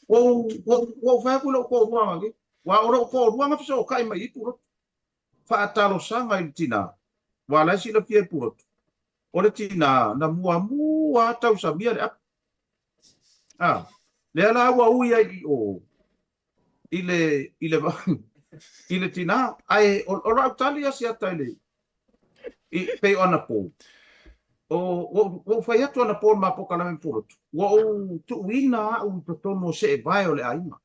o fa ko lo ko wa ngi wa oro ko wa ma so kai mai puro fa talo sanga i tina wala si la pie puro o le tina na mua tau sabia le le ala wa uia i o ile tina ai o ra talia si atale i pe ona po o fa ya tona po ma po kala puro o tu wina u tono se vai o le aima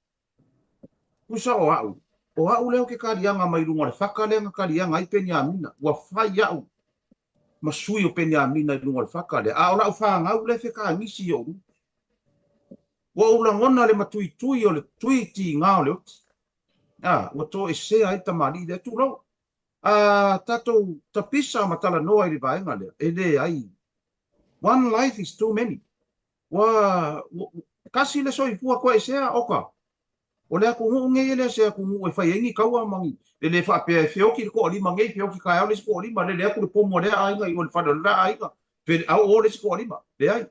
kusa o au leo ke karianga mai runga le whakalenga karianga i Penyamina wa whai au masui o Penyamina i runga le whakale a ora u whaanga au le whika ngisi o wa ula ngona le matui tui o le tui ti ngā o le oti wa to e se ai tamari le tu lau tato tapisa matala noa i le vaenga le ele ai one life is too many wa kasi le soi fua koe sea oka o le aku nge ele se aku e fai engi kaua mangi le fa pe fioki ko ali mangi fioki ka ole ko ali ma le aku le pomo le ai ngai o fa la ai ka pe au ole ko ali ma le ai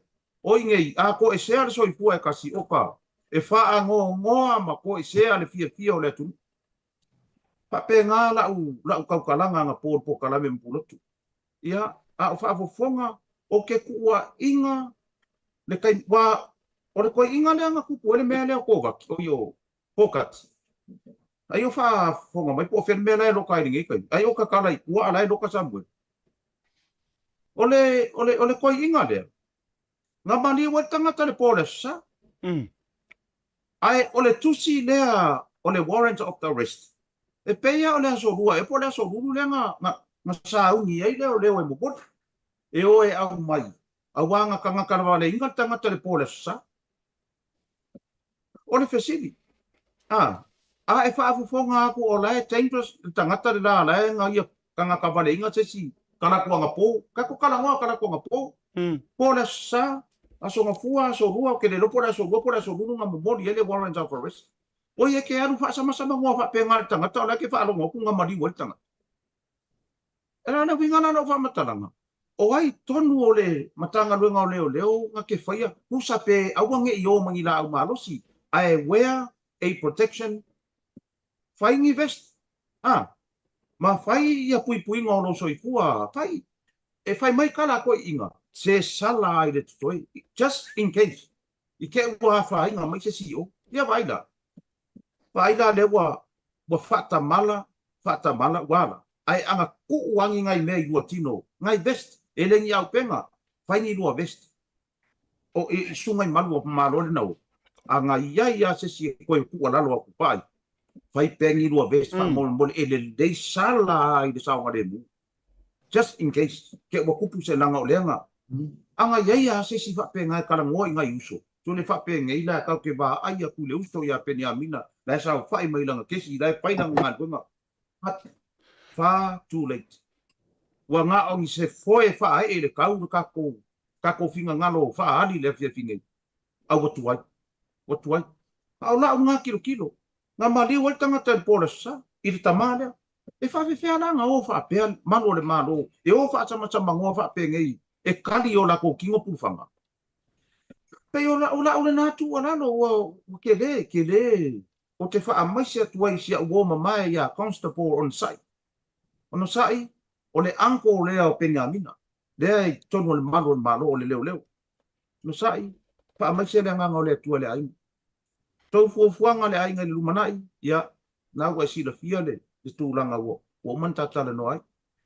o nge a ko e se ale so i pu e kasi oka e fa ngo ma ko e se ale fia o le tu pa pe nga la u ka kalanga nga po kala me mpulo tu ia a fa fonga o ke kuwa inga le kai wa o le ko inga le nga ku le me le ko va o yo pokat ai o fa fonga mai po fer mela lo kai ngi kai ai o ka kala i wa ala lo ka sambu ole ko inga le nga mali wa tanga tale polesa ai ole tusi le ole warrant of the arrest e peia ole so rua e po le so rulu le nga sa ungi ai le o mo bot e o e au mai awanga kanga karwa le inga tanga tale polesa ole fesili e fa fonga aku o lai dangerous tangata la lai nga ia kanga ka vale inga tesi kana ko nga po ka ko kala ngo kana ko nga po po la sa aso nga fua so rua ke le lopo la so rua nga mo ele warrant of arrest o ye ke aru fa sama ngo fa penga tangata la ke fa lo ngo nga mali wo tanga era na winga na no fa matalanga o ai tonu ole matanga luenga o leo nga ke faia pusa pe awange yo mangila au malosi ai wear a protection fai vest ma fai ia pui ngolo so i fua fai e fai mai kala ko inga se sala i le toi just in case I ke ua whainga mai se si o. Ia waila. Waila le wa whata mala wala. Ai anga ku wangi ngai mea ua tino. Ngai best. Elengi au penga. Whaini lua best. O e sungai malu o malore nau. Anga ia se si koe ku alalo a kupai. Whai pengi lua best. Mol ele dei sala i de saunga de mu. Just in case. Ke ua kupu se langa o leanga. Anga ia se si whapenga e karangoa i ngai uso. So le whapenga i la kau ke wā aia ku le uso ia peni a mina. La sao whai mai langa kesi. La painanga ngā kuenga. But far too late. Wa ngā ongi se foe wha e le kau kako finga ngalo wha ali le fia finga. Au watuai. Au la ngā kilo. Ngā mali wai tangata e pōra sa. I le tamālea. E whawhewhea la ngā o wha pēa mano le malo. E o wha atama ngoa wha pēa ngei. E kali o la ko kingo pūwhanga. Pei o la nātu o lalo o ke le. O te wha amaisia tuai sia uo mamae ia constable on site. Ono sai, o le anko o lea o Penyamina. Lea i tonu o le malo o le leo. No sai, wha amaisia le nganga o le atua le ainga. Tau fuafuanga le ainga le lumanai, ia, nā ua si la fia le tūlanga ua. O mantatala no ai.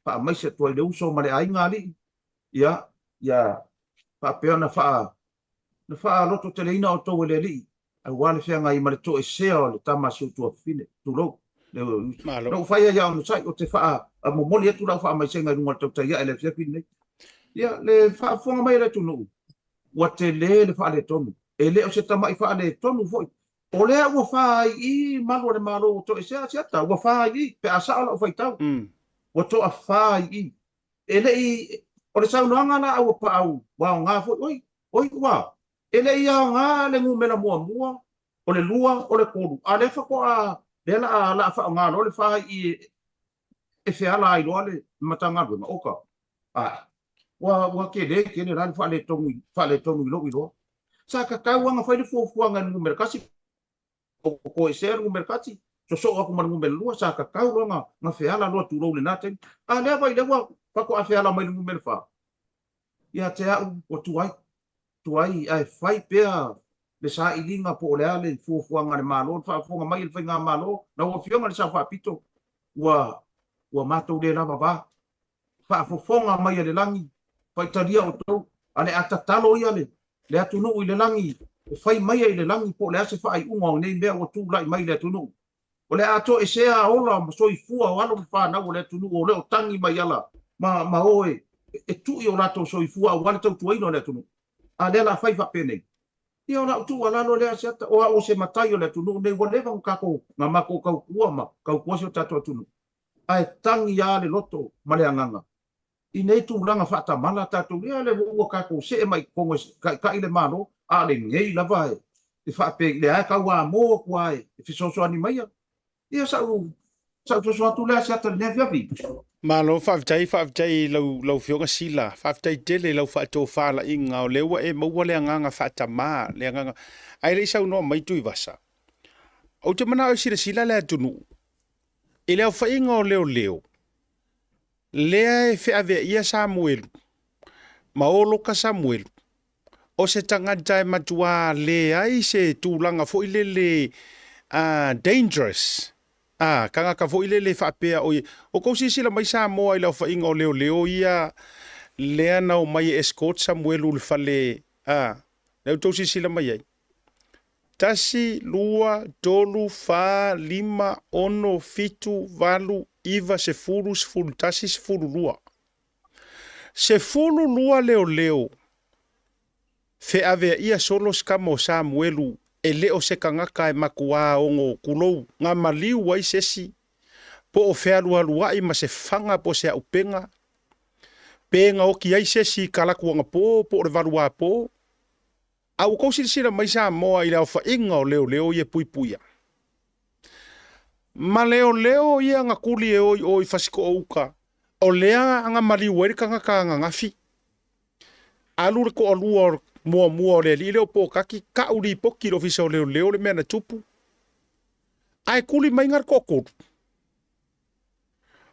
Wha amaisia tuai le uso ma le ainga li. Ia, wha pea na wha loto te leina o tau le li. Ai wale fia ngai ma le to e sea o le tamasu tua fine. Tūlou. No fai ya no sai o te fa a momoli atu la fa mai senga runga tau tai ele fia fine. Ya le fa fonga mai le tunu. Wa te le fa le tonu. Ele o se tamai fa le tonu foi. O le o fa I malo to e sea ta o fa I pe asa o fa tau. O to a fa I. Ele I o le sau nanga na o pa au. Wa nga foi oi wa. Ele ia nga le ngu mela mua. O le lua o le koru. A le fa ko a le la fa nga lo le fa I e fe ala I lo le matanga lo oka wa ke le la fa le tongu lo sa ka ka wa nga fa le fu nga ngu merkasi ko e ser ngu merkasi so aku man ngu mel lo sa ka ka lo nga fe ala lo tu lo le naten a le vai le wa fa ko a fe ala mai ngu mel fa ya te o tuai ai fai pea le sa ilinga po le ale fuanga le malo fa fonga mai le finga malo na o fionga le sa fa pito wa mato le lava ba fa fonga mai le langi fa taria o to ale atatalo ia le atunu i le langi fai mai le langi po le ase fa ai unga nei mea o tu lai mai le atunu o le ato e sea ola so I fua o alo fa na o le atunu o le tangi mai ala ma oe e tu I o lato so I fua o wale tau tuaino le atunu a le la fai fa pene ia ona tu ala lo le asiata o se matai o le tunu nei wale va kako nga mako kau kua se tato tunu ai tangi ya le loto male anganga I nei tu langa fata mala tato ia le wo kako se mai kongo ka ile mano a le ngei la vai e fa pe le a ka wa mo kwai e fiso so ani mai ia sa so tu le asiata ne vi Malo whaftai lau whionga sila. Whaftai tele lau whaato whala I ngā o lewa e maua le anganga whaata maa. Le anganga. Ai rei sau noa mai tui wasa. O te mana o sila le atunu. I leo whainga o leo. Lea e whiawea ia Samuelu. Maoloka Samuelu. O se tangata e matua lea I se tūlanga fo I le dangerous. Kanga ka fo ile le whapea o kousi sila mai sa moa I lau whainga o leo ia lea nau mai escort Samuelu le whale leo tausi sila mai ai. Tasi, lua, tolu, wha, lima, ono, fitu, valu, iwa, sefuru, tasi, sefuru lua. Sefuru lua leo. Fe avea ia solo skamo Samuelu e leo se kangaka e makua ongo kulou ngā maliu wai sesi po o fea lua I ma se fanga po se upenga penga o ki ai sesi kalakuanga po o le valua po au kousi sira mai sa moa I lau whainga o leo I e puipuia ma leo ia ngā kuli e o I fasiko o uka o lea anga maliu wai kangaka ngafi alu ko alua mua le leo po kaki ka uri poki lo fisa leo le mena tupu ai kuli mai ngar kokor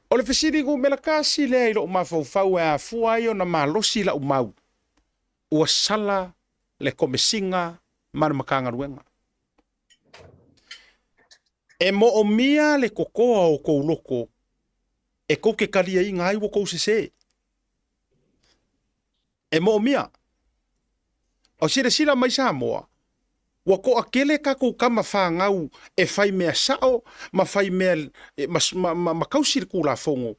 o le fisiri go mela kasi le ilo mafau a fuai o na malosi la umau o sala le komesinga mana makanga ruenga. E mo o mia le kokoa o kou loko, e kou ke kalia i ngai wo kou se. E mo o mia. O sila mai sa moa, wa ko akele ka kou kama whangau e whai mea sao, ma whai mea, ma kausir kula fongo.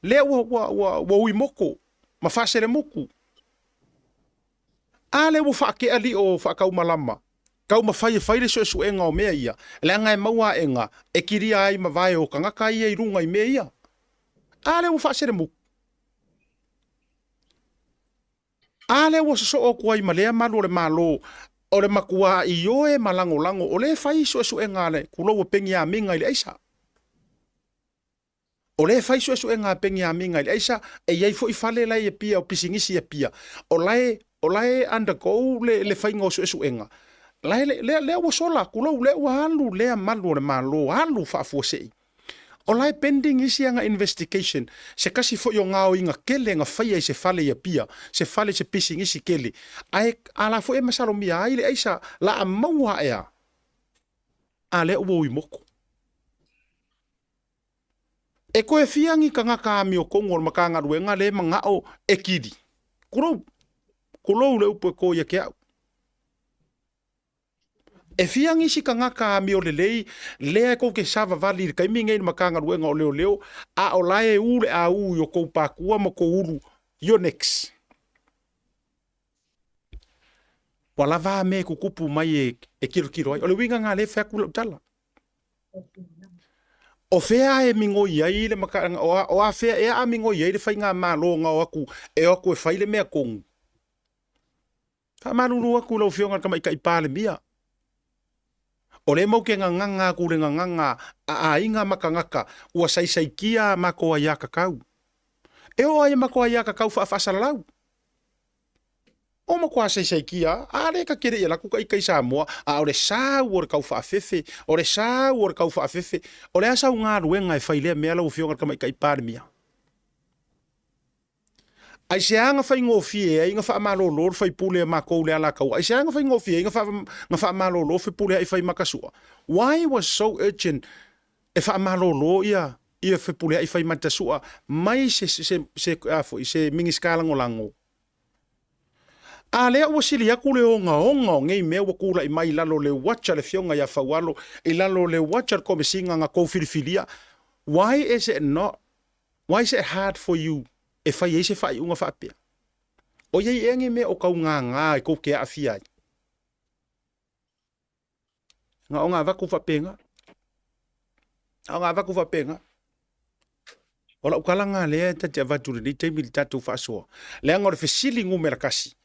Lea wa ui moko, ma whasere moku. Ale wo whaake ali o whakau malama. Kau ma whai le so enga o mea ia. Le ngai maua enga, e kiria ai ma vai o kangaka ia I runga I mea ia. Ale wo whasere moku. Ale wo so o kuai ma lea malu o le malo, o le makua I oe malango o le whai so enga le, kulo o pengi a minga I le aisa. O le fai so enga pengi a minga I le aisa, e iai fo I fale lai e pia o pisingisi e pia. O lai undergo le fai ngau so enga. Lai le wa sola kulo le wa halu le malu le malo halu fa fosei. O lai pending isi anga investigation se kasi fo yo ngao inga kele nga fai se fale ya pia se fale se pisingisi kele. Ai ala fo e masalo mia ai le aisa la amaua ea. Ale wo I moko. E koe fiangi ka ngaka ami o kongo o makanga ruenga le mga o e kidi. Kulo le upo ko ya kia. E fiangi si ka ngaka ami o le lei, lea ko ke sava vali ka imi ngei makanga ruenga o leo, a o lae ule a u yo kou pakua mo ko uru, yo next. Wala va me kukupu mai e kiro ai, o le winga ngā le fea kula utala. O fea e mingo iai le makanga, o a fea e a mingo iai le fai ngā malo ngā aku, e aku e fai le mea kongu. Ka maruru aku lau fionga kama I ka ipale mia. O le mau ke nganga ku le nganga a inga makangaka, ua sai kia mako ia kakau. E o ai mako ia kakau fa lau. O mako sai kia, a le ka kere ia laku ka ika sa moa, a o le sa o le kau fa fefe, o le sa o le kau fa fefe, o le asa unga ruenga e fai le mea lau fionga kama I ka ipale mia. Ai se anga fai ngofie ai nga fa malolo fai pule mako le ala kau. Ai se anga fai ngofie nga fa malolo fai pule ai fai makasua. Why was so urgent e fa malolo ia fai pule ai fai matasua mai se mingi skala ngolango. A lea ua sili aku le onga ngei mea ua kula I mai lalo le wacha le fionga ia fawalo I lalo le wacha le komesinga nga kou filifilia. Why is it hard for you e fai eise fai unga whapea. O iei enge me o kau ngā e kou kea awhia. Ngā o ngā waku whapenga. O ngā waku whapenga. O la ukala ngā lea tate avaturi ni teimili tatu whasoa. Lea ngore whesili ngu mera kasi.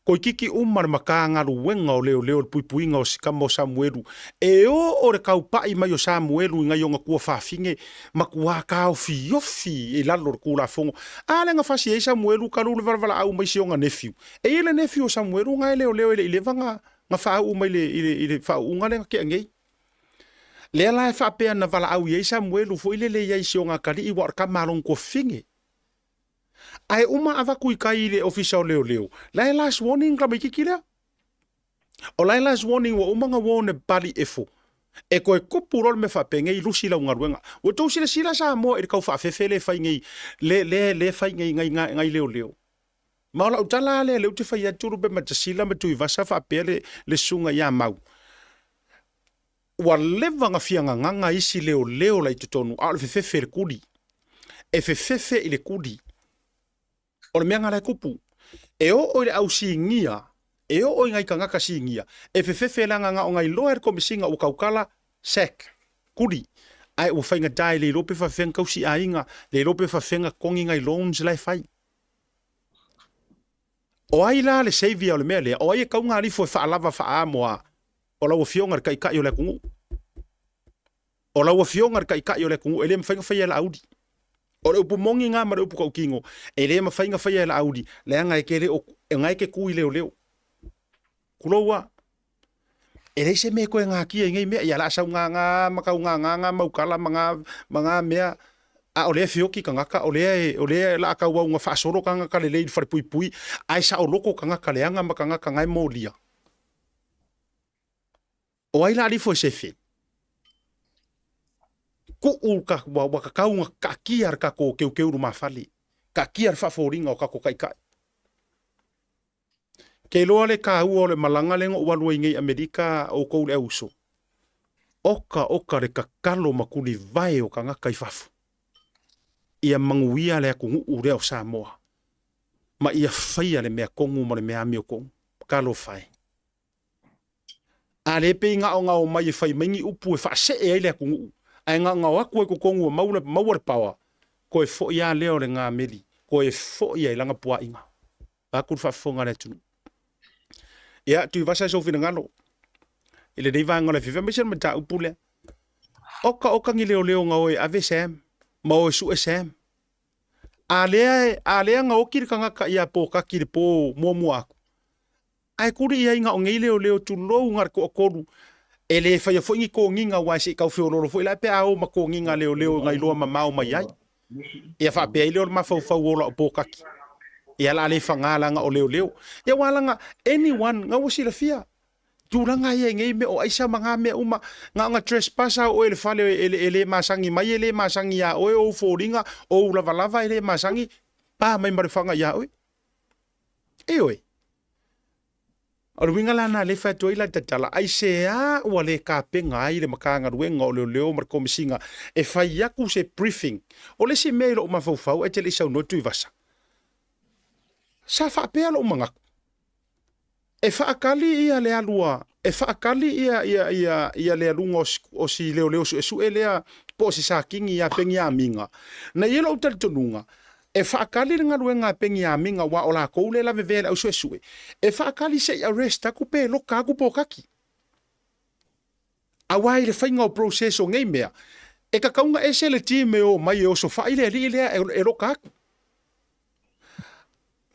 Ko kiki umar makanga ruenga o leo puipuinga o sikamo Samuelu. E o re kau pai mai o Samuelu ngai o ngakua whawhinge makua kao fiofi e lalo kula fongo. Ale nga fasi e Samuelu karu le varvala au mai si o nga nephew. E ile nephew o Samuelu ngai leo ile vanga nga whau mai ile whau unga le ngake ngei. Lea lai whapea na vala au e Samuelu fo ile le iei si o nga kari I warka marong ko finge. Ai uma avaku I kai le official leo. Lai last warning ka mai kikira. O lai last warning wa umanga wone bali efo. E koe kupurol me whapenge I lusi lau ngaruenga. O tau sila sa mo e kau whawhewhe le whai ngei. Le whai ngei ngai leo. Maola utala le leo te whai aturu be matasila me tui vasa whapea le sunga ia mau. Wa leva nga fianga nganga isi leo lai tutonu. A le whewhewhe le kuri. E whewhewhe I le kuri. O le mea ngā kupu. E o le au si ngia. E o ngai ka ngaka si ngia. E whewhewhe langa ngā o ngai loa ko misinga o kaukala sek. Kuri. Ai o whainga dai le rope whawhenga kausi a inga. Le rope whawhenga kongi ngai loans lai whai. O ai la le savia o le mea lea. O ai e kaunga rifo e whaalava whaamoa. O lau o fionga ka ika I o le kungu. O lau o fionga ka ika I o le kungu. E le mwhainga whai ala audi. O le upu mongi ngā mara upu kaukingo. E le mawhainga whaia la audi. Le anga e ke le o e ngai ke kui leo. Kuloua. E le se me koe ngā kia ngai mea. Ia la asau ngā makau ngā maukala mga mea. A o le fioki ka ngaka. O le la akau wau ngā whaasoro ka ngaka le leid whare pui. Ai sa o loko ka ngaka le anga maka ngaka ngai mōlia. O ai la ali fo se fe. Ko u ka wa ka kaunga ka kiar ka ko ke uru mafali. Ka kiar fa foringa o ka ko kai kai. Ke loa le ka ua o le malanga lengo ua lua ingei Amerika o kou le auso. Oka le ka kalo makuli vai o ka ngaka i fafu. Ia manguia le akungu ure o Samoa. Ma ia whaia le mea kongu mo le mea ami o kongu. Kalo fai. A le pe nga o nga o mai e whai maingi upu e wha se e le akungu. Ai nga nga waku e ko kongu o maua le pawa. Ko e fo ia leo le ngā meri. Ko e fo ia ilanga pua inga. Aku fa fonga le tunu. Ia tu vasa so fina ngalo. Ile dei vanga le fifa mission mata upule. Oka ngi leo nga oi ave sam. Ma o su sam. Ale nga okir kanga ka ia po ka kir po mo aku. Ai kuri ia nga ngei leo tu lo ngar ko koru. Ele fa fo ngi ko nginga wa si ka fo lo fo ila pe au ma ko nginga leo ngai lo ma mau mai ai. Ia fa pe ile ma fa wo po ka ki. Ia la le fangala nga o leo. Ia wala nga anyone nga wasi la fia. Tulanga ia ngai me o aisa manga me uma nga trespassa o ele fale ele masangi mai ele masangi ya o foringa o lava ele masangi pa mai marifanga ya oi. E oi. O winga la na le fa toila tatala ai se a o le ka penga ai le makanga ruenga o leo mar komisinga e fa yaku se briefing. O le se mail o mafau e tele sa no tu vasa. Sa fa pe alo manga. E fa akali ia le alua. E fa akali ia le alunga o si leo su elea po si sa kingi ia pengi a minga. Na yelo utal tonunga. E fa akali nga ruenga pengi a minga wa ola ko le la vevela o su. E fa akali se arrest ku pe lo ka ku po kaki. Awai le fainga o proceso ngai mea. E ka kaunga ese le time o mai o so fa ile e lo ka.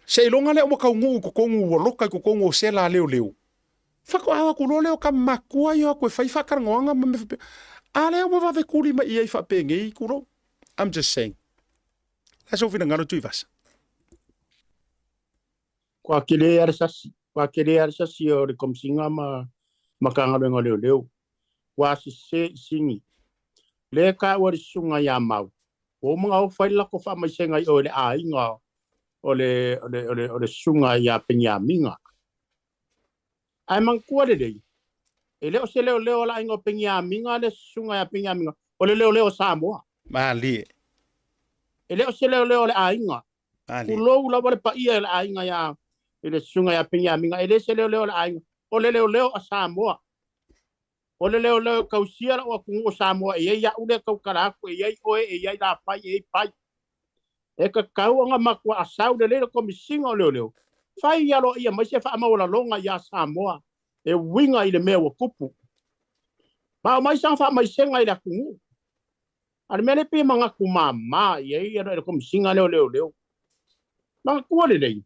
Se ilonga le o makaungu ko kongu o loka ko kongu o sela leo. Fako awa ku loleo ka makua yo ko fai whakarangoanga ma me. Ale o va ve kuri ma ia fa pengi kuro. I'm just saying. That's over ngano tu vas. Kwa kile arsasi o le komsinga makanga benga leo. Wa se singi. Le ka wa sunga ya mau. O mga o fai la ko fa mai senga o le ainga. O le sunga ya penyaminga. Ai mang kuare dei. E leo se leo la ingo penyaminga le sunga ya penyaminga. O le leo Samoa. Mali. E leo se leo le ainga. Mali. Kulo la wale pa ia le ainga ya le sunga ya penyaminga. E le se leo le ainga. O le leo Samoa. O le leo kausia o kungo Samoa. E ya ule kau karaku. E oe e ya da pai e pai. E ka kau anga makua asau le leo komisinga o leo. Fai yalo ia mai se fa maula longa ya Samoa. E winga i le mea wa kupu. Ma mai sang fa mai senga i la kungu. Ar mele pe manga kumama ye ia le komisinga leo. Ma kuale dei.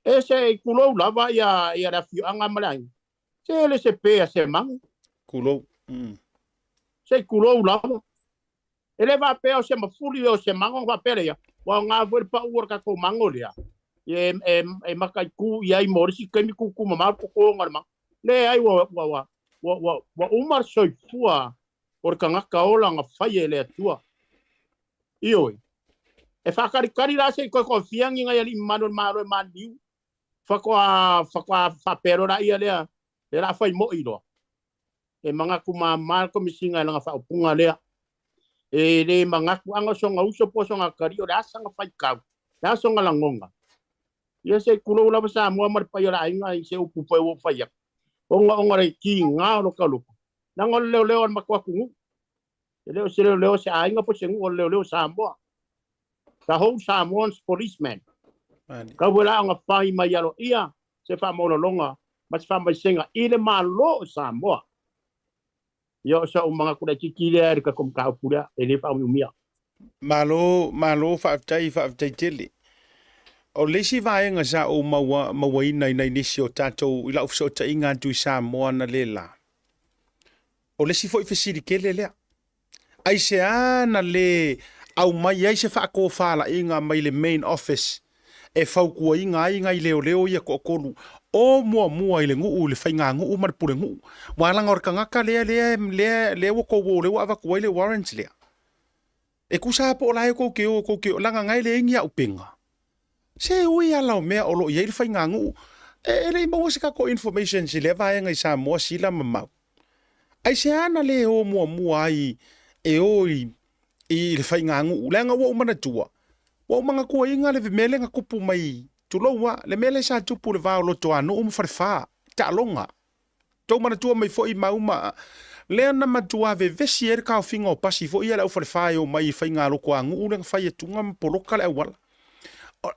E se kulo lava ia la fiu anga malai. Se le se pe se mang. Kulo. Se kulo lava. Ele va pe o se mafuli o se mango va pe ya. Wa nga vo pa ur ka ko mango ya. E makai ku ia i morisi kemi ku mama ko ngarma. Le ai wa umar soi fua por kanga kaola nga fai ele tua. Ioi. E fa kari la se ko fiangi nga ali mano maniu. Fa pero ra ia le la fai mo ilo. E manga ku mama ko misinga nga fa upunga le. E le mangaku anga songa uso po songa kari o rasa nga fai kau. La songa langonga. Ia se kulo la basa mo mar pa ira inga se upu po wo fai. Onga re ki nga lo kalu. Nang leo makwa kungu. Leo se ainga po sengu leo Samoa. The whole Samoans policeman. Ka wala nga fai mai alo ia se fa mo longa mas fa mai senga ile malo Samoa. Yo sa mga kuda kikile ka kom ka pura ele fa umia. Malo fa tele. O lesi vai nga sa o mawai nei nisi o tato ila ofso ta inga tu Samoa na lela. O lesi foi fesiri kele lea. Ai se ana le au mai ai se fa ko fala inga mai le main office. E fau kua inga i leo ia ko kolu. o mua i le nguu le whainga nguu ma le pule nguu. Wālanga o le kangaka lea wako wo le wa kuai le warrants lea. E kusa po la ko ke o langa ngai le ingia upenga. Se ui ala o mea o lo ia le whainga nguu. E le mo se ka ko information si le vai ngai sa mo sila mamau. Ai se ana le o mua ai e o i le whainga nguu. Lenga wo mana tua. Wo manga kua inga le vimele nga kupu mai. Tulo wa le mele sa tupu le vao loto anu farfa ta longa to mana tua mai foi mauma le na matua ve vesier ka fingo pasi foi ala farfa yo mai fainga lo ko angu le fai tunga poloka le wala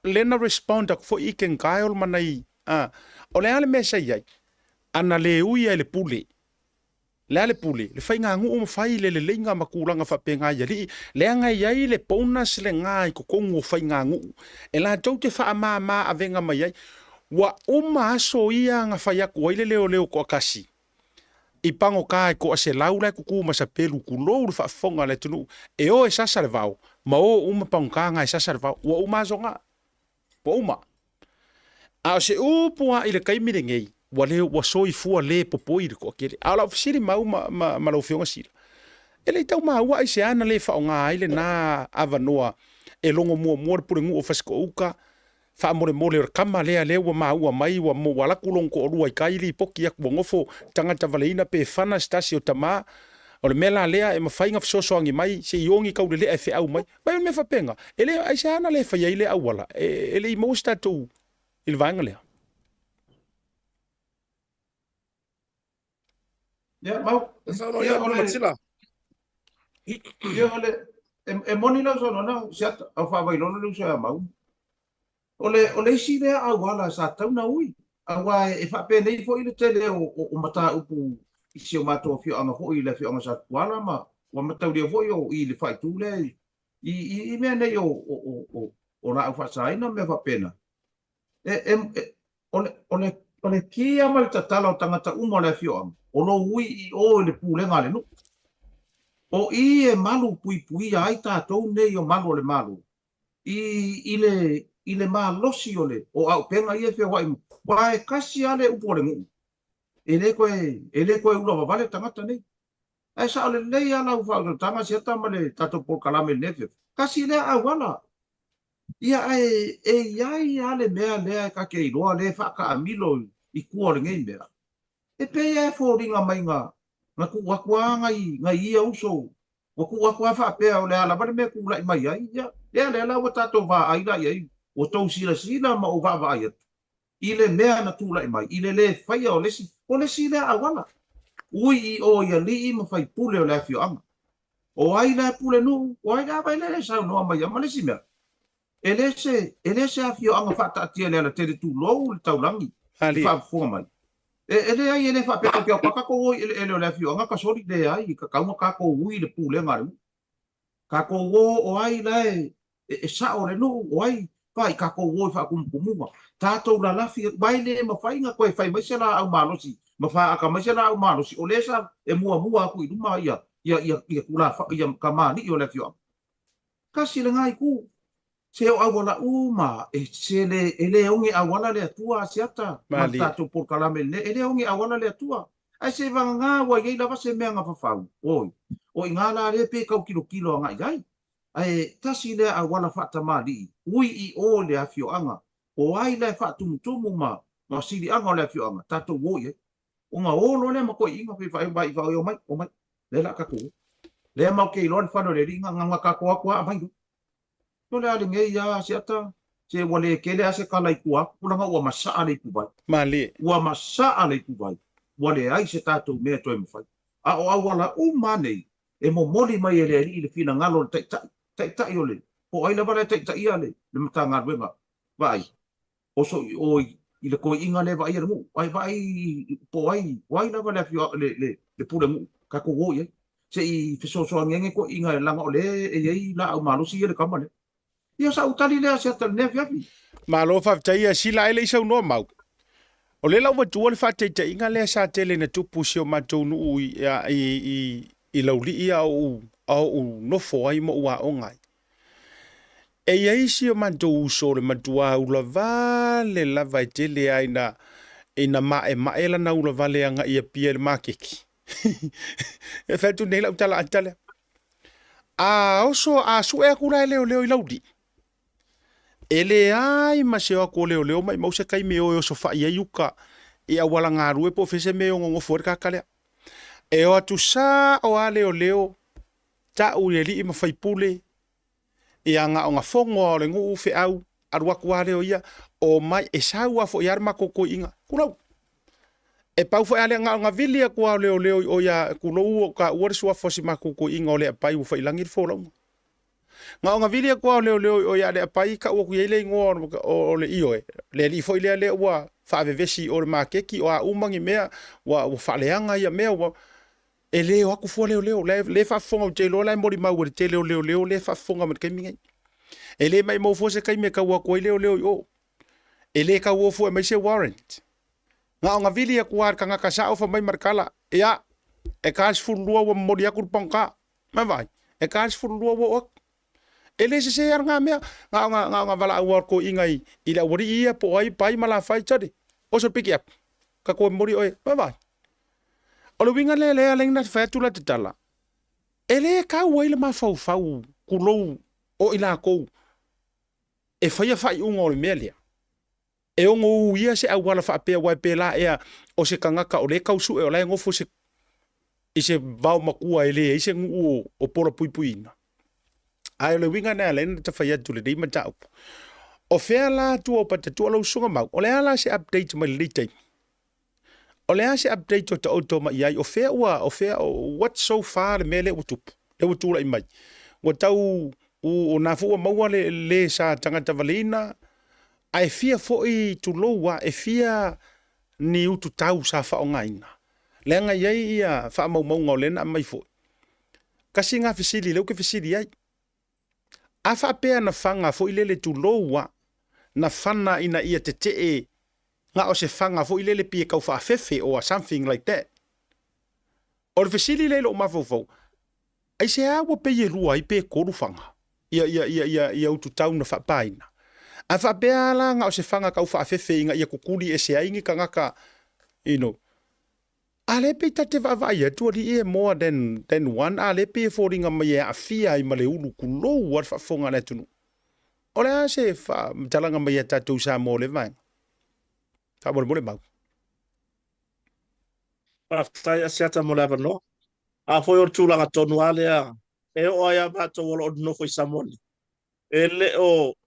le na respond fo iken kail manai o le ale mesa ia ana le uia le pule le pule le fainga ngu fai le lenga makulanga fa penga ia le anga ia le bonus le ngai ko kongo fainga ngu e la tau te fa ma avenga mai ai wa uma so ia nga fa ya ko ile leo ko kasi i pango kai ko se laula ko ku ma sa pelu ku lo fa fonga le tunu e o esa salvao ma o uma panka nga esa salvao wa uma zonga po uma a se upua ile kai mirengei wale wa soi fua le popoi ko kele ala ofisiri mau ma lo fionga sila ele tau ma wa ise ana le fa nga ile na avanoa e longo mo por ngu ofesco uka fa more kama le wa ma mai wa mo wala kulong ko lua kai li poki ak bongofo tanga tavalina pe fana stasio tama o le mela lea e mafainga fsoso angi mai se yongi ka le fe au mai ba me fa penga ele ise ana le fa ile awala ele mo sta tu il vanga le Ya, mau. Sa no ya ole sila. Ya ole e moni la so no siat a fa vai no lu so mau. Ole si le a wala sa tau na ui. A wa e fa pe nei fo ile tele o mata upu i se o mato fio anga fo ile fio anga sa wala ma wa mata uri fo yo i le fai tu le i me nei o la fa sa ina me fa pena. Ole kia mal tatala o tangata umo le fio anga. O no ui i o le pulenga le no. O i e malu pui ai tātou nei o malu le malu. I le malosi o le. O au penga i e fia wai. Wa e kasi ale upo le ngu. E le koe ula wawale tangata nei. E sa ole lei ala ufa o tanga siata ma le tātou por kalame nefe. Kasi le au wala. Ia e iai ale mea lea ka ke iroa le whaka amilo i kua le ngei mea. E pe e fo ringa mai nga ku wakua ngai ia uso wakua fa pe o le ala ba me ku lai mai ai ya le ala wata to va ai la ai o to sila ma o va ai ile mea na tu lai mai ile le fai o le si le awala ui o ia li ma fai pule o le fio anga o ai la pule no o ai la vai le sa no mai ma le si me ele se a fio anga fa ta tia le ala te tu lo tau langi fa fo mai ele ai ele fa pe ko ka ko ele le fio nga ka sori de ai ka ka ko ui le pule nga ka ko o ai la e sa o le no o ai vai ka ko wo fa kum kumuma ta to la la fi bai le ma fai nga ko fai mai sela au malosi ma fa ka mai sela au malosi o le sa e mua ku i duma ia kula fa ia ka mani o le fio ka si le ngai ku se o awala uma e sele ele ongi awala le tua siata mata to por kalame le ele ongi awala le tua ai se vanga wa ye lava se me nga fa o ingala le pe ka kilo nga gai ai tasi le awala fa tamali ui i o le afio anga o ai le fa tumu ma sili anga le afio anga tato wo ye o nga o lo le ma ko inga pe fa ba i fa o mai le la ka ku le ma ke lo fa no le ringa nga ka ko mai no le ale ngei ya siata se wale kele ase kala i kua pulanga ua masa ale ku vai mali ua masa ale ku vai wale ai se tatou mea toi mawhai a o awala umane e mo moli mai ele ali le fina ngalo tai ole o ai la bala tai ale le mata ngarwenga vai o so o i le ko inga le vai mu vai po ai la bala fio le pulanga ka ko wo ye se i fiso so ngenge ko inga langa ole e ei la au malu si le kamane ia sa utali le ase tal ne fiafi ma lo fa tai sila ele isa no mau o le lau tu le fa tai inga le sa tele na tupu si o matou nu i lauli ia o no fo ai mo wa ongai e ia isi o matou so le matua u la vale la vai tele ai na ina mae lana ula vale anga ia pia le makeki. E whaitu nei lau tala antale. Oso a su e kura e leo i laudi. Ele ai ma se o ko leo mai mausa kai me o so fa ia yuka e a wala ngā rue po fese me o ngongo fuori kakale. E o atu sa o a leo ta u le li i mawhaipule e a ngā o ngā fongo o le ngu ufe au arua kua leo ia o mai e sau a fo i arma koko inga. Kurau. E pau fo ale ngā vilia kua leo o ia kulou o ka uare sua fosi ma koko inga o le apai ufa ilangir fo lau. Ngā vilia kua leo o ia le apai ka ua kuia ile ingoa o le ioe. Le li fo ile ua whaavevesi o le makeki o a umangi mea wa whaaleanga ia mea wa e leo aku fua leo le whaafonga o te loa lai mori mau te leo le whaafonga mat kaimingai. E le mai mau fose kai me ka ua koi leo o. E le ka ua fua mai se warrant. Ngā vilia kua ka ngaka sao fa mai markala. Ea, e kās furulua wa mori aku pangka. Mai vai, e kās furulua wa ok. E le se ar ngā mea, ngā wala awar ko ingai, ila wari ia po ai pai mala fai tade. Oso piki up, ka koe mori oe, mai vai. O le winga le aleng na whaetula te tala. E le ka waile ma fau kulou o ila kou. E whaia whai unga o le mea lea. E ongo ia se au wala whaapea wai pēla ea o se kangaka o le kausu e o lai ngofo se i se vau makua e le i se ngu o pora puipuina. Ai le winga na le ta whaia tu le dei matau. O whea la tu o pata tu alau sunga mau. O le ala se update mai le time. O le ala se update o ta auto mai ai. O whea what so far le mele utup. Le utula i mai. Wa tau o na fua maua le sa tangata valina. Ai fia foi tu loa e fia ni utu tau sa fa ongaina. Lenga yai ia fa mau ngolena mai foi. Kasi nga fisili leu ke fisili ai. A fa pea na fanga foi lele tu loa na fana ina ia te e nga o se fanga foi lele pia kau fa fefe or something like that. O le fisili lele o mafofo. Ai se awa pe ye lua i pe koru fanga. Ia utu tau na fa paina. A fa bea la nga o se fanga kau fa fefe inga ia kukuli e se aingi ka ngaka, a le pe tate vavai tu ali e more than one, a le pe fōringa mai e a fia i male ulu kulou ar fa fonga le tunu. O le a se fa talanga mai e tatou sa mo le vai. Ka mo le mau. Aftai a siata mo leva no. A foi o tūlanga tonu ale a. E o aia bato wala o no foi samoni.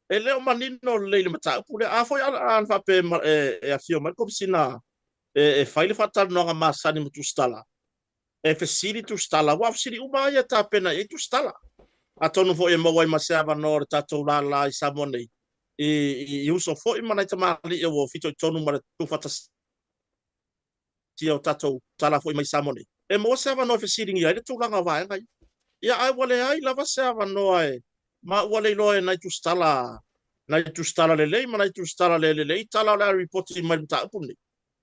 Ele o manino leile mata pule a foi an fa pe e a fio mal como sina e faile fatal no nga masani mutu stala e fesili tu stala wa fesili uma ia ta pena e tu stala atonu fo e mawai masava no ta to la i samone e uso fo i mana te mali e wo fito tonu mara tu fatas ti o tato tala fo i mai samone e mo sava no fesili ia e tu langa va ngai ia ai wale ai lava sava no ai ma wale loe nai tu stala lelei ma nai tu stala lelei tala la report i mai ta puni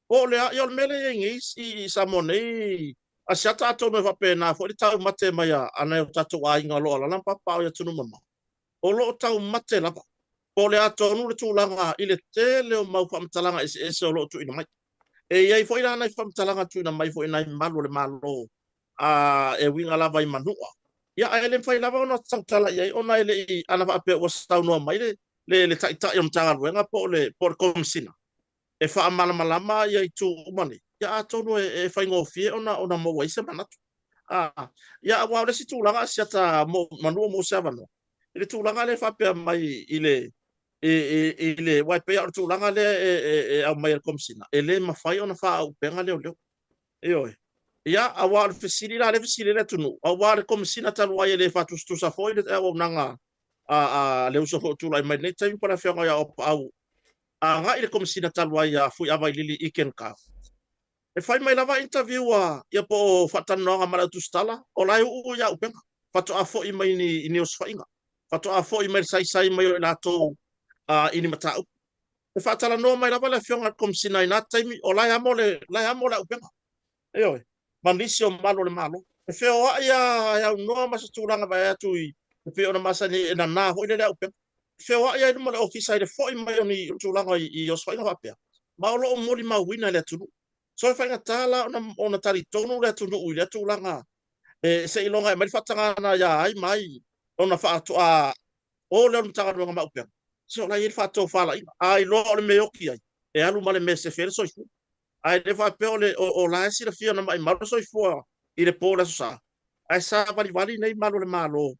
o le ia mele ngis i samone a siata ato me va pena fo i tau mate mai ana o tato ai ngalo la lampa pa o tunu mama o lo tau mate la o le ato nu le tulanga i le tele o mau famtalanga ese o lo tu ina mai e ia fo ina nai famtalanga tu ina mai fo ina malo le malo a e winga la vai manua ia ele fai lava ona tangtala ia ona ele ana va pe o stau no mai le tai tai o mtanga ruenga po le por komsina e fa malama ia tu mani ia ato no e fai ngofie ona mo wai se manatu ia wa le situ langa siata mo manu mo savano ile tu langa le fa pe mai ile wa pe o tu langa le au mai komsina ele ma fai ona fa au penga le io ia awa le fisili le tunu awa le komsina talwa ile fa tu sa foi le o nanga le uso tu lai mai nei tai para fionga ya au nga ile komsina talwa ya fu ava lili iken ka e fai mai lava interview ia po fatanoga mala tu stala o lai u ya upenga fato afo i mai ni os fainga fato afo i mai sai mai la to ini mata e fatala no mai lava le fionga komsina ina tai o lai amole upenga io Manisio malo le malo. E feo ia no masa tulanga vai atu i feo na masa ni na ho ile le upe. Feo ia no mala ofisa ile fo i mai ni tulanga i os fainga va pe. Maolo moli mawina le tunu. So fa ngatala ona tari tonu le tunu u le tulanga. Se ilonga mai fatanga na ya ai mai. Ona fa to a o le mtanga nga ma upen. So la yel fa to fa la ai lo le meoki ai. E alu male me se fer so fu. Ai le fa pe o la si la fia na mai malo so fu. I le pola so sa. Ai sa vali nei malo le malo.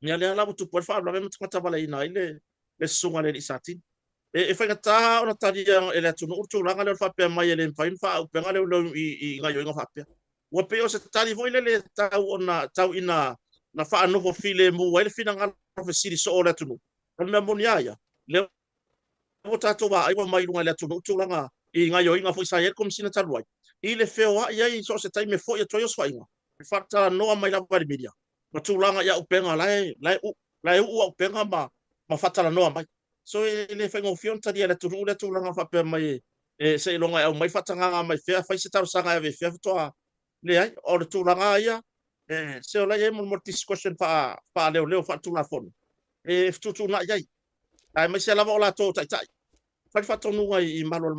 Ni ale ala tu por fa la me mtanga bala ina ile le sunga le isati. E fa ngata ona tari ele tunu urtu langa le fa pe mai ele fa infa u pe ngale i nga yo nga fa pe wa pe o se tari vo ile tau ona tau ina na fa no fo file mu wa ile fina nga fa siri so ole tunu on me monia ya le o tato wa ai wa mai lunga le tunu urtu langa i nga yo nga fo sa yer kom sina talwai ile fe wa ya i so se tai me fo ya to yo so inga fa tala no mai la va media ma tu langa ya u pe nga lai u pe nga ma fa tala no mai. So le fa ngofion tadi ala tu langa fa pe mai se longa au mai fatanga mai fe fa se taru sanga ve fe to le ai o tu langa ia se ola ye mo discussion fa le fa tu la fon tu na ia ai mai se la vola to tai fa to nu ai malo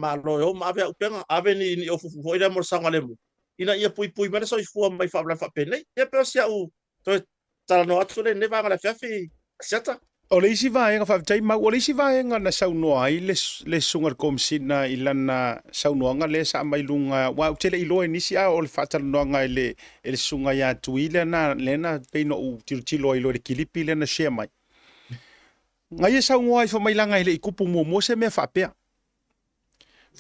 o ma ave upenga ave ni o fufu ida mo sanga le mu ina ia pui mai so fu mai fa pe nei e pe sia u to tala no atu le ne va la fe siata. O le isi vaenga whaavitai mau, o le isi vaenga na saunoa ai le sungar komisina i lana saunoanga le sa mai lunga, wa utele iloa nisi a o le whaatalanoanga i le sunga ia tui le na peino u tilo ilo le kilipi le na share mai. Ngai e saunoa i whamailanga i le ikupu mua se mea whaapea.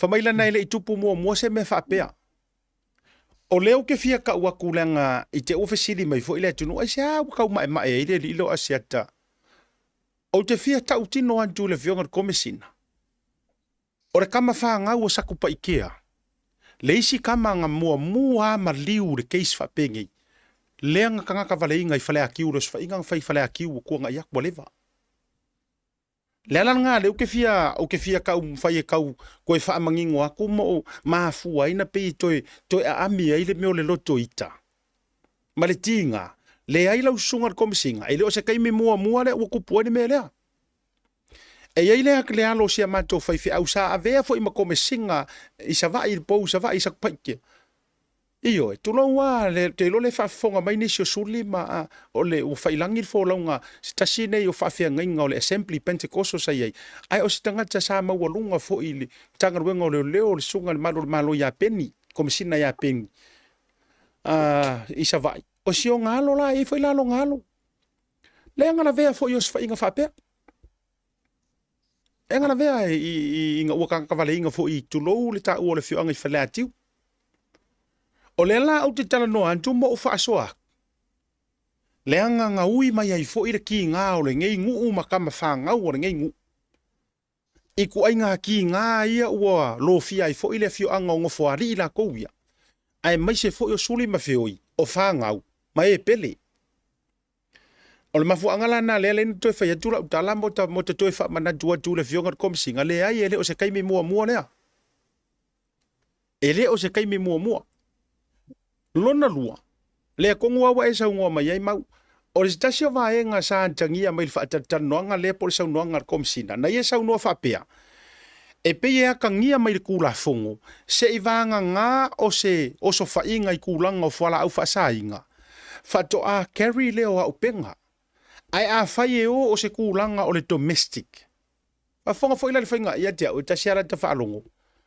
Whamailana i le itupu mua se mea whaapea. O leo ke fia ka ua kulanga i te ofesili mai fo i le tunu, ai se a wakau mae i le ilo asiata. O te fia tau tino antu le fionga komisina. O le kama wha ngau o saku pa ikea. Le isi kama nga mua ma liu le keis wha pengi. Lea nga kangaka vale inga i whale a kiu ros wha inga whai whale a kiu o kua nga iak walewa. Lea lan ngā le o ke fia kau mwhai e kau koe wha amangingo aku mo maafua ina pe toi a ami ai le meo le loto ita. Ma le tinga. Le ai lau sungar komisinga, e le o se kaimi mua le ua kupua ni me lea. E ai lea ke le alo sia mato whaifi au sa avea fo ima komisinga i sa vai il pou sa vai i sa kupaike. Iyo, tu lau wa te lo le whafonga mai nisi o suli ma o le o whailangi fo launga si tasi nei o whawhia ngainga o le Assembly Pentecosto sa iei. Ai o si tangata sa maua lunga fo i le tangaruenga o leo le sunga le malo ya peni, komisina ya peni. I sa vai. O si o ngalo la, e foi lalo ngalo. Le ngana vea fo yos fa inga whapea. E ngana vea i inga ua kakawale inga fo i tulou le ta ua le fio anga i whalea tiu. O le la au te tala noa antu mo o whaasoa. Le anga nga ui mai ai fo i le ki ngā o le ngei ngu makama wha ngau o le ngei ngu. I ku ai ngā ki ngā ia ua lo fia i fo i le fio anga o ngofo ari i la kouia. Ai mai se fo i o suli ma fioi o wha ngau. Mai e pele. O le mafu angala na le ni toi fai atula utala mo te toi fa mana tua le fionga komisinga le ai ele o se kaimi mua lea. Ele o se kaimi mua. Lona lua. Le kongu awa e sa ngua mai ai mau. O le stasio vaenga sa antangia mai fa tatanoanga le po le sa noanga komisina. Na ye sa no fa pea. E pe ia kangia mai le kula fongo. Se ivanga nga o so fa inga i kulanga o fala au fa sa inga. Fato a carry leo a upenga. Ai a fai o se kulanga o le domestic. A fonga fo ila le whainga ia tia o ta siara ta whaalongo.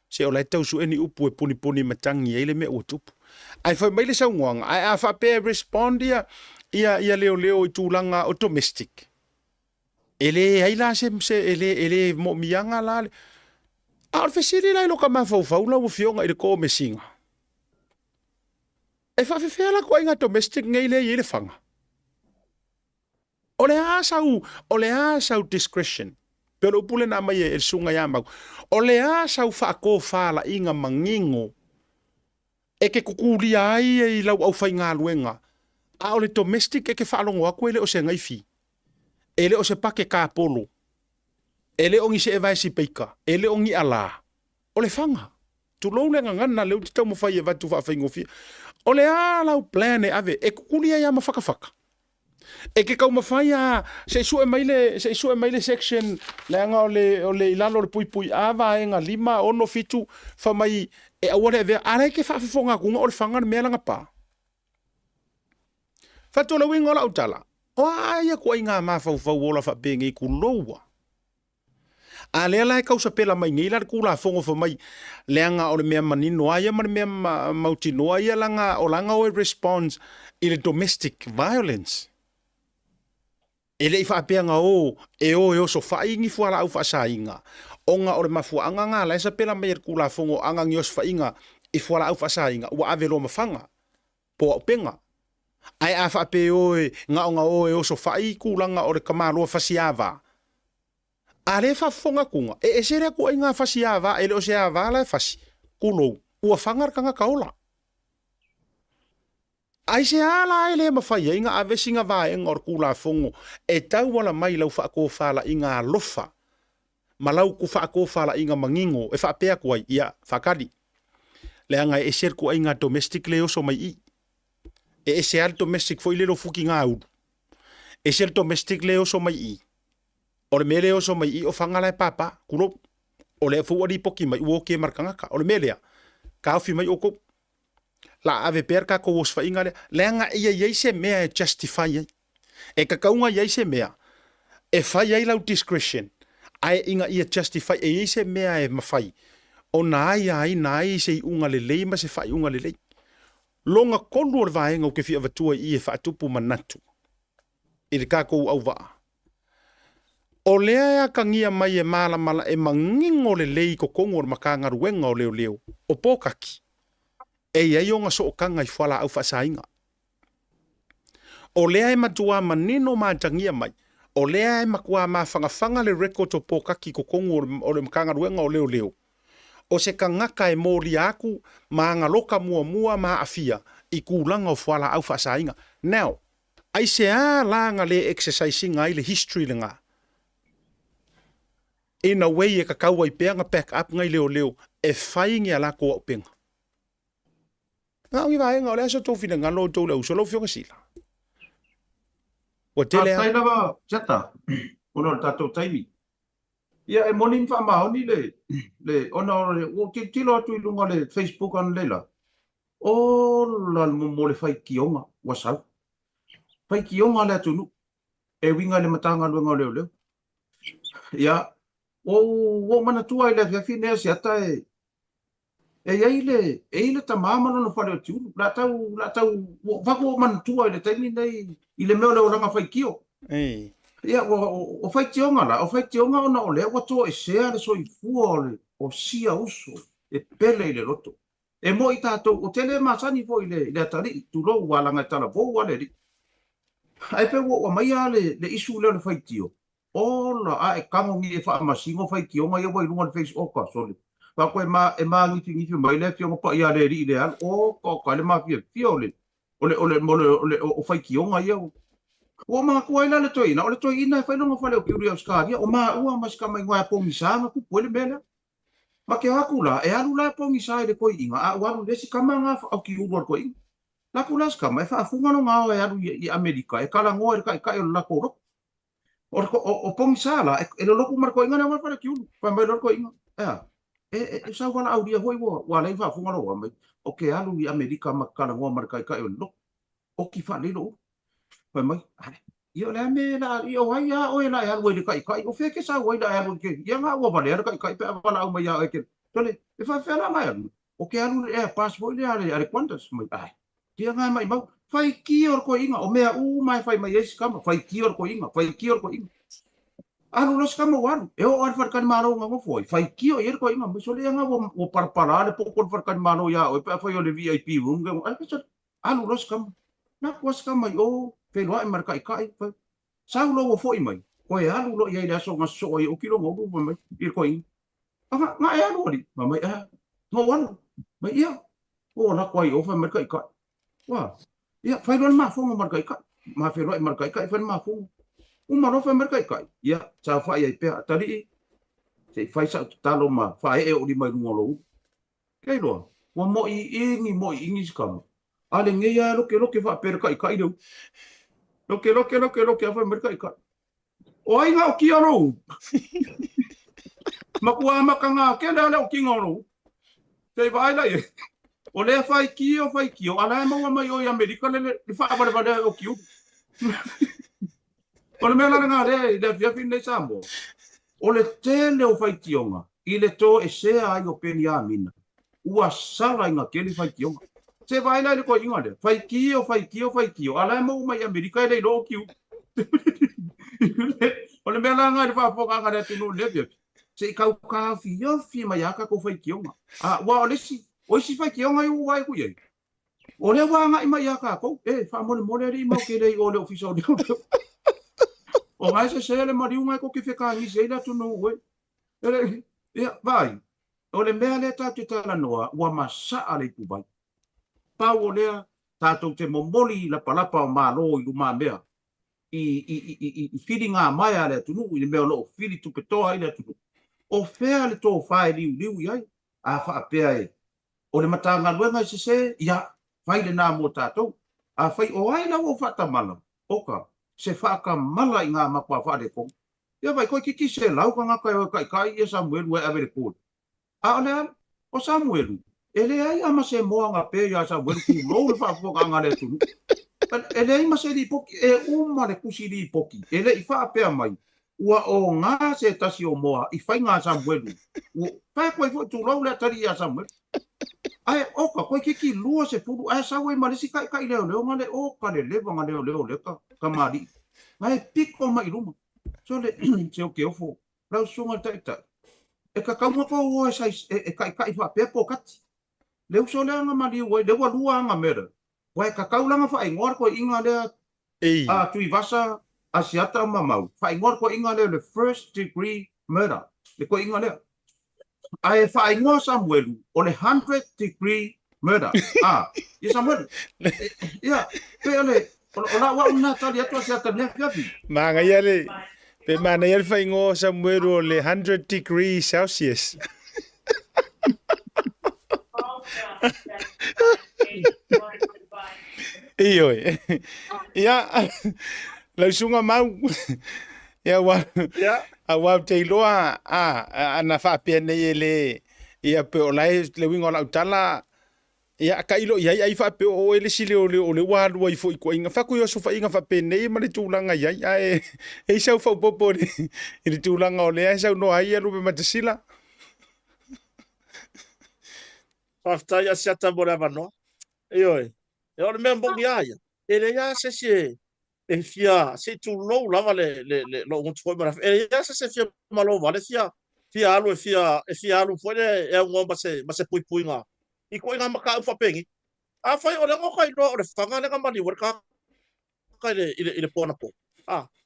Se o lai tausu eni upu e puni matangi e le me o tupu. Ai fai mai le saungoanga. Ai a whape respond ia leo i tūlanga o domestic. Ele ai la se ele mo mianga la le. A o fesiri lai loka mawhau la o fionga i le ko mesinga. E whawhewhela ko inga domestic ngai le i le whanga. O le asau discretion. Pero upule na mai e sunga ya mau. O le asau whaako whala inga mangingo. E ke kukuli ai e lau au whai ngā luenga. A o le domestic e ke whaalongo aku ele o se ngai fi. Ele o se pake ka polo. Ele o ngi se evaisi peika. Ele o ngi ala. O le whanga. Tu lou le ngangana leu te tau mawhai e vatu whaafai ngofia. O le lau plan e ave, e kukulia ia ma whakawhaka. E ke kau mawhai a, se isu e maile section, leanga o le ilalo le pui awa e ngā 5 ono fitu, whamai e aware e vea, are ke whawhifonga kunga o le whangana mea langa pā. Whatola winga o la utala, o aia kua i ngā mawhau o la whapengi i kuloua. A lea lai kausa pela mai ngai la kula fongo whamai, leanga o le mea manino aia, ma le mea mautino aia langa o langa o e response i le domestic violence. Ele i whaapeanga o so whaingi fuala au whaasainga. Onga o le mafuanga ngā laisa pela mai kula fongo anga ngios whainga i fuala au whaasainga. Ua avelo mawhanga. Po au penga. Ai a whaape ngā onga o so whai kulanga o le kamarua whasiava. A le whafonga kunga. E sere ku ai ngā whasiava, ele o se ava la whasi. Kulou. Ua whangar kanga kaola. Ai se ala ele mawhai inga a vesinga vaenga or kula fongo e tau wala mai lau whaako whala inga lofa ma lau ku whaako whala inga mangingo e whaapea kuai ia whakari leanga e ser ku inga domestic leo so mai I e se al domestic fo ilero fuki ngā uru e ser domestic leo so mai I o le mele o so mai I o whangala e papa kulo o le fuwari poki mai uo ke markangaka o le melea ka awhi mai oko la ave perka ko os fa ingale lenga ia se mea justify e ka kaunga ia se mea e fa ia la discretion ai inga ia justify e se mea e mafai o nai se unga le ma se fa unga le longa kolu o vaenga o ke fi avatua I e fa tupu manatu i ka ko au va o lea kangia mai e mala e mangingo le ko kongo makanga ruenga o leo o pokaki e ia nga so kanga I whala au whasainga. O lea e matua manino mātangia mai. O lea e makua mawhangawhanga le record o pokaki ko kongo o le makanga ruenga o leo. O se kangaka e mōri aku ma ngaloka mua ma afia I kūlanga o whala au whasainga. Now, ai se a langa le exercising ai le history le ngā. In a way e kakau ai peanga back up ngai leo e whaingi ala ko au penga. Ngā ngi vaenga o lea sa tōwhina ngalo tō leo solo whionga sila. Wa te lea... Tai lawa jata, ono tatou taimi. Ia e monin wha maoni le ona o tilo atu I lunga le Facebook an leila. O la mo le whai kionga, wasau. Whai kionga le atunu. E winga le matanga luenga leo. Ia, o manatua I le whiawhinea si ata e ile ta mama no fale tu la tau va ko man tu ile taimi nei ile me o ranga fai kio ia o fai tionga la o fai tionga ona o le wa to e se ale so I fuole o sia uso e pele ile roto e mo I tato o tele masani fo ile tali tu lo wala nga tala vo wale ri ai pe o mai ale le isu le fai tio o la a e kamo ngi e fa masingo fai kionga ia wa lunga face o ka sole pa ko e ma ngi mai le fio pa ia le ri le al o ko le ma fio le o fai kionga ia o ma ko ila le toina o le toina fai longa fale o kiuri ska ia o ma mas ka mai ngwa po misanga ku pole mele ma ke hakula e alu la po misa le ko inga a wa le si kamanga o kiuri ko inga la kula ska mai fa funga no nga e alu I Amerika e kala ngo e ka o la ko o po misala e lo ku mar ko inga na ma para kiuri pa mai lo ko inga e sa wala au dia hoi wa lai fa funga ro mai o ke alu I Amerika makala ngo marka ka e lo o ki fa le lo pa mai io le me la io wa ya o la ya wo le ka o fe ke sa wo la ya wo ke ya nga wo ba le ka pe wala au mai ya ke tole e fa la mai o ke alu e passport le ale quantas mai dia nga mai mau fai ki or ko inga o mea mai fai mai es kama fai ki or ko inga Alu los kama waru. E o ar farkan mano nga mo foi. Fai kio yer ko inga so le nga o parparale po kon farkan mano ya o pe foi o le VIP room nga. Ai pe alu los kama. Na kwas kama o pe lo ai marka kai. Sa lo o foi mai. Ko e alu lo ia so nga so o kilo mo bu mai. Ir ko inga. Nga e alu ri. Mai no wan. Mai ia. O na ko o fa marka kai. Wa. Ia fai lo ma fo mo marka kai. Ma fe lo ai marka kai fa ma fo. Uma no fa merkai kai ia sa fa ia pe tali se fai sa talo ma fa e o di mai ngolo kai lo mo I ingi skam ale nge ya lo ke fa per kai do Loke, afa mereka ikat. O ai nga o ki aro. Makua makanga, ke da o ki ngoro. Te vai la e. O le fai ki o, ala mo mai o Amerika le fa ba o ki. O le mela nga le via fin le sambo. O le tele o fai ki onga. I le to e sea ai o peni a mina. Ua sala inga ke le fai ki onga. Se vai la le ko inga le. Fai ki o. Ala mo mai Amerika le lo ki. O le mela nga le fa foka nga le tunu le via. Se kau ka fi mai aka ko fai ki onga. Wa o le si. O si fai ki onga u vai ku ye. O le wa nga mai aka ko. Fa mo le ri mo ke le o le official de. O ngai se le mariunga ko ke feka ni se la tunu we. Ele ya vai. O le mea le tatu tala noa ua masa ale ku vai. Pau o lea tātou te momoli la palapa o malo i luma mea. I fili ngā mai ale tunu i le mea lo fili tupetoa i le tunu. O fea le tō whae liu i ai. A whaapea e. O le matanga luenga i se ia whai le nā mō tātou. A whai o ai lau o whatamala. Oka. Se whaaka mala i ngā makua whaare kong. Ia vai koe kiki se lau ka ngaka o kai ia Samuelu e avere kōre. A ole o Samuelu. Ele ai ama se moa ngā pē ia Samuelu ku lou le whaafoka ngā le tunu. Ele ai ma se li poki e uma le kusi li poki. Ele i whaapea mai. Ua o ngā se tasi o moa i whai ngā Samuelu. Whai koe fo tu lau le tari ia Samuelu. Ai oka koe kiki lua se furu. Ai sawe malisi kai leo ngā le oka le lewa ngā leo le ka mari. Ngai piko mai ruma. So le se o ke ofo. Lau sunga taita. E ka kaunga ko o e sai e kai whapea po kati. Leu so lea ngā mari ua lewa lua ngā mera. Wai ka kaulanga wha ingoar ko inga lea a tui vasa a siata mamau. Wha ingoar ko inga lea le first degree murder. Le ko inga lea. Ai wha ingoa Samuelu o le 100 degree murder. Ia Samuelu. Ia, pe ale. O la wa una tali atua se ata nea fiafi. Manga yale. Pe mana yale whai ngō Samuelu o le 100 degrees Celsius. Ioi. Ia, lau sunga mau. Ia wa. A wa te loa ana whaapea nei le. Ia pe o lai le wingo lau tala. Ia ka ilo ia ai fa pe o ele sile o le wa lua i fo i ko inga fa ko yo so fa inga fa pe nei ma le tulanga ia e sa fa popo ni i tulanga o le sa no ai lu be matasila Pafta ya siata bora vano. E o le membo ia. Ele ya se e fia se tu lo lava le lo un foi mara. Ele ya se fia malo vale fia alu fia alu foi e un ngomba se pui nga. I ko nga maka u fapengi. A fai o le ngoka i o le whanga le kamani warka ka i le pona po.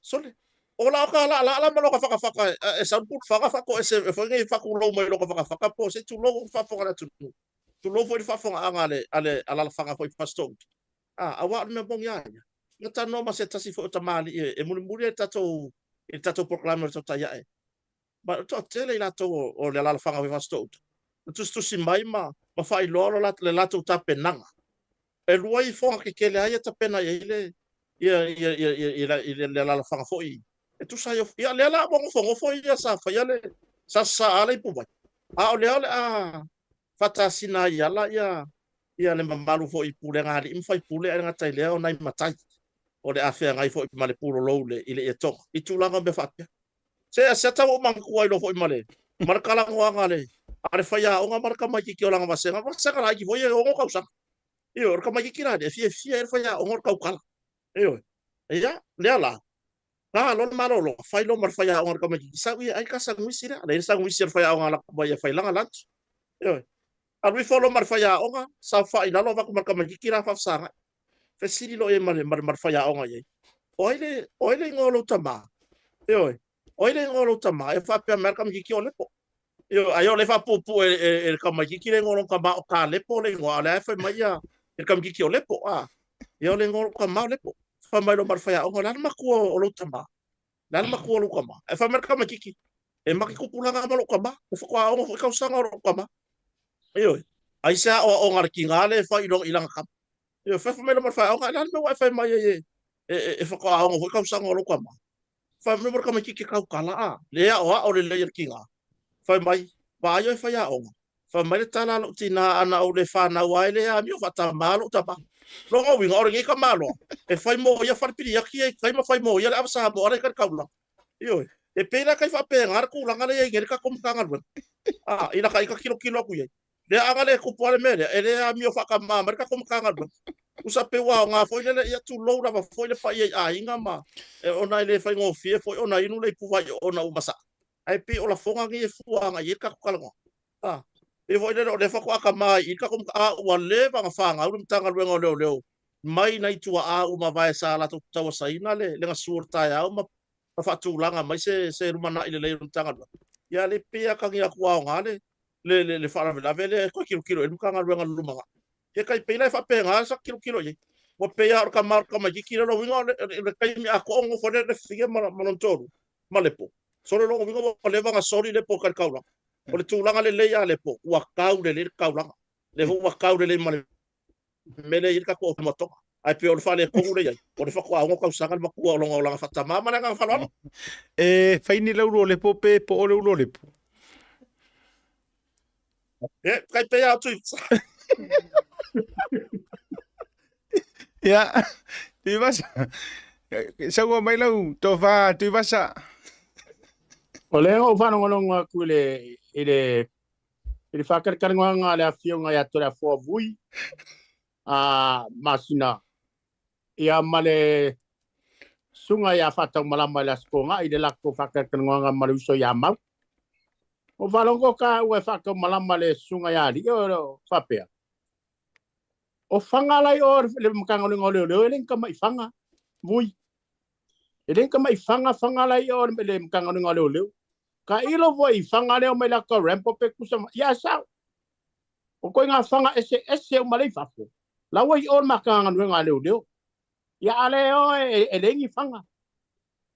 Sole. O la ka la malo ka whaka e sa put whaka ko e se whangi whaku lo mai lo ka whaka po se tu lo whaka na tu. Tu lo foi whanga anga ale ala whanga foi pastot. A wa me bong ya. Ngata no ma se tasi fo tamali e muri tato proclamer to ta ya e. Ba to tele la to o le ala whanga foi pastot. Tu si mai ma fai loro le lato tapenanga. E luai fonga ke le ai tapena ile ia la fanga foi. E tu sai ia le la bongo fongo foi ia sa fa ia le sa ale pu vai. O le fata sina ia la ia le mamalu foi pule ngari im fai pule nga tai le o nai matai. O le afea ngai foi male pulo lo le ile e to. I tu langa be fatia. Se ta o manku ai lo foi male. Markala ngwa le. Are faya o nga marka mai ki o langa vasenga la ki foi o ngo kausa. Io orka mai ki ra de fia er faya o ngor kau kala. Io. Ia le ala. Lo marolo fai lo mar faya o ngor mai ki sa wi ai ka sa ngwisi ra. Le sa ngwisi faya o nga mai fai langa lunch. Io. Alwi follow mar faya o nga sa fai la lo va marka mai ki ra fa sa. Fe siri lo e mar faya o nga ye. Oile ngolo tama. Io. Oile ngolo tama e fa pe marka mai ki o lepo. Yo ayo le fa pupu e kamaki ki le ngolo ka ma o ka lepo le ngo ala fa mai ya e kamaki ki o lepo yo le ngolo ka ma lepo fa mai lo mar fa ya o la ma ku o lo tama la ma ku o lo kama e fa mer kamaki ki e ma ki ku pula nga ma lo kama o fa kwa o ka usanga lo kama yo ai sa o ngar ki ngale fa ilong ilang kam yo fa mai lo mar fa o la ma wa fa mai ye e whakaaonga hoi kausanga o loka ma. Whai mre ka mai ki kau kala a. Lea o a o le leia kinga. Whai mai, whai oi whai a onga. Whai mai le tala lo tina ana o le whanau ai le a mi o whata malo tapa. Longa winga ore ngi ka malo. E whai mo ia wharpiri aki e kai ma whai mo ia le awasa mo ore ka kaula. Ioi. E pēra kai whape ngar ku langa le ngere ka komkanga rwen. Ah, ina kai ka kilo aku ye. Le anga le kupole mele, e le a mi o whakama, mare ka komkanga rwen. Usa pe wa nga foi le ia tu lo na foi le pai a inga ma e ona le fai ngo fie foi ona inu le pu vai ona u masa ai pe ola fonga ngi e fua nga i ka kala ngo ah e foi le fa ko ka mai i ka kom a wa le ba nga fa nga u mtanga lu ngo le mai nai tu a u ma vai sa la tu tawa sa ina le nga surta ya u ma fa tu langa mai se rumana ile le mtanga ya le pe ka ngi aku nga le fa la vele ko kilo e mkanga lu nga lu ma e kai pena fa penga sa kilo ye mo pe ya ka marka ma ki lo wingo le kai mi ako ngo fo le fige ma non toru ma lepo so le lo wingo le va sori le po ka kaula o le tulanga le le ya le po wa kau le kaula le wa kau le ma me le ka ko mo to ai pe o fa le ko le ya o le fa ko ngo ka usanga ma ko lo nga fa tama ma nga fa lo e fai ni lo le po pe po o lo le po e kai pe ya tu ya tu vas sa go mai lo to va tu vas a O le o whanau ngononga ku ile whakarangonga ngā le awhionga ia tora fua vui masina ia male sunga ia whatau malama le askonga i le lako whakarangonga maruso ia mau. O whanongo ka ue whakau malama le sunga ia li o whapea. O whangalai o le mkangalinga o leo e lenka mai whanga vui. E lenka mai whangalai o le mkangalinga o leo. Ka ilo voi whanga leo mai laka rampo pe kusa ia sao. O koe ngā whanga ese o malei whafo. Lawa i o mkangalinga leo. Ia ale o e lengi whanga.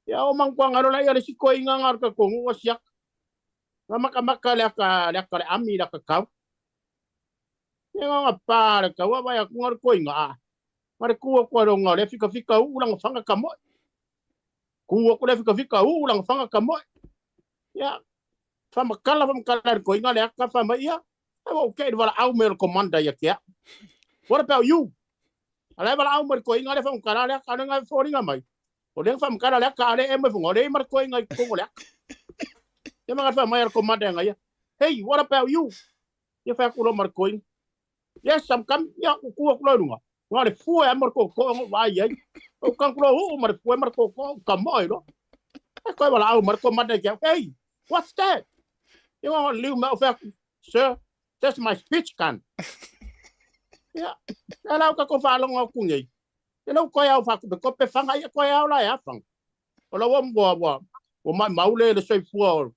Ia o mangkuanga rola ia le siko inga ngarka kongu o siak. Nga maka leka le ami laka kau. Ia ngā pāre kau a vai a kungar koe inga. Mare kua kua ronga le fika ulang whanga ka moi. Kua kua le fika ulang whanga ka moi. Ya, famakala ko inga le aka fama ia. Okay, wala au mer commander ya kia. What about you? Ala wala au mer ko inga le famakala le aka nga foringa mai. O le famakala le aka ale e mo ngore mar ko inga ko le aka. Ya mga fama ya commander nga ya. Hey, what about you? Ya fa ko mar ko inga. Yes, sam kam ya ku ko lunga. Ngare fu e mar ko wa ya. O kan ko mar fu mar ko kamoi lo. Ko wala au mar commander ya. Hey, what's that? You want to leave me off, sir? That's my speech can. Yeah. Hello, kako falong ako ngay. Hello, ko yaw fa ko pe fanga ya ko yaw la ya fang. Ola wo maule le soy fu. O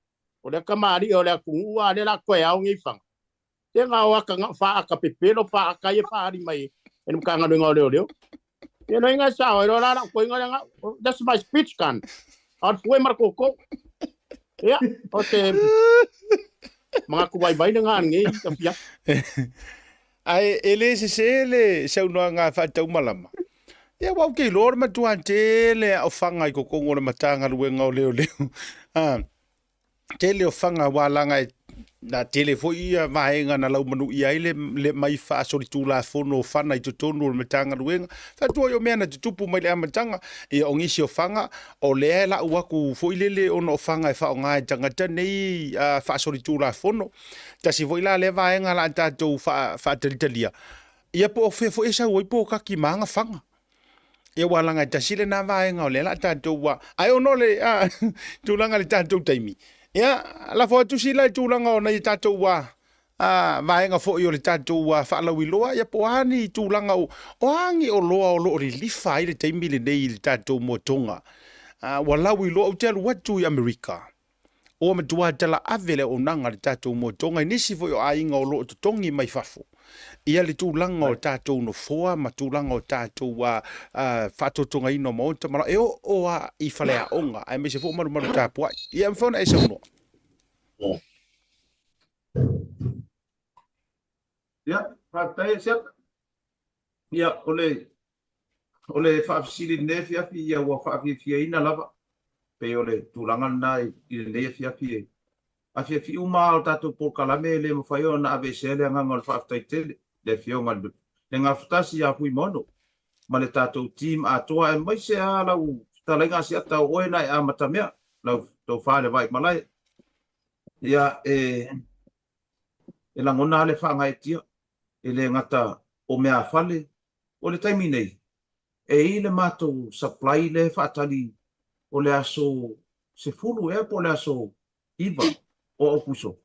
le kamari o le kuwa le la ko yaw ngi fang. Te nga wa ka fa ka pepelo fa ka ye fa ri mai. En ka nga ngo le. Ye no inga sa o la ko nga that's my speech can. Ar fu mar ko. Ya, oke. Mga kubai-bai na nga ngi. ai ele se le sa no nga fa tau malama ya wa ke lor ma tu ante le o fanga ko ko ngora matanga luenga o leo tele o fanga wala nga na tele fo ia vaenga na lau manu ia le mai fa so tu la fono fana i tonu o matanga luenga fa tu yo mena tupu mai le matanga e o ngisi o fanga o le la ua ku fo ile o no fanga e fa nga tanga tani fa so tu la fono ta si vo ila le vaenga la ta tu fa telitalia ia po fo esa o po ka ki manga fanga e wala nga ta sile na vaenga o le la ta tu wa ai o no le tu langa le ta tu taimi ya la fo tu sila tu langa na ta tu wa vai nga fo yo le tatu wa fa la wiloa ya poani tu langa o angi o lo ri li fai le te mili nei le tatu motonga wala wiloa o telu watu i Amerika o ma tua tala avele o nanga le tatu motonga nisi fo yo ainga o lo tongi mai fafo ia le tu langa o tatu no foa ma tu langa o tatu wa fato tonga ino mo mara e o i fale a onga ai me se fo maru tapu ia mfona e sa no ya patai siap ya oleh o le whaafisiri ne fiafi ia ua whaafifia ina lava. Pe o le tūlanga nai i le ne fiafi e. A fiafi uma o tātou pōkalame le mawhai o na ave sele anganga o le whaaftaitele. Le fionga le ngā whatasi a pui mono. Ma le tātou team a toa e mai se a lau talenga si ata o ena e a matamea. Lau tau whaale vai malai. Ia e langona le whaanga e tia. E le ngata o mea whale. O le taimi nei. E i le mātou supply le whaatali o le aso se fulu e po le aso iwa o opuso.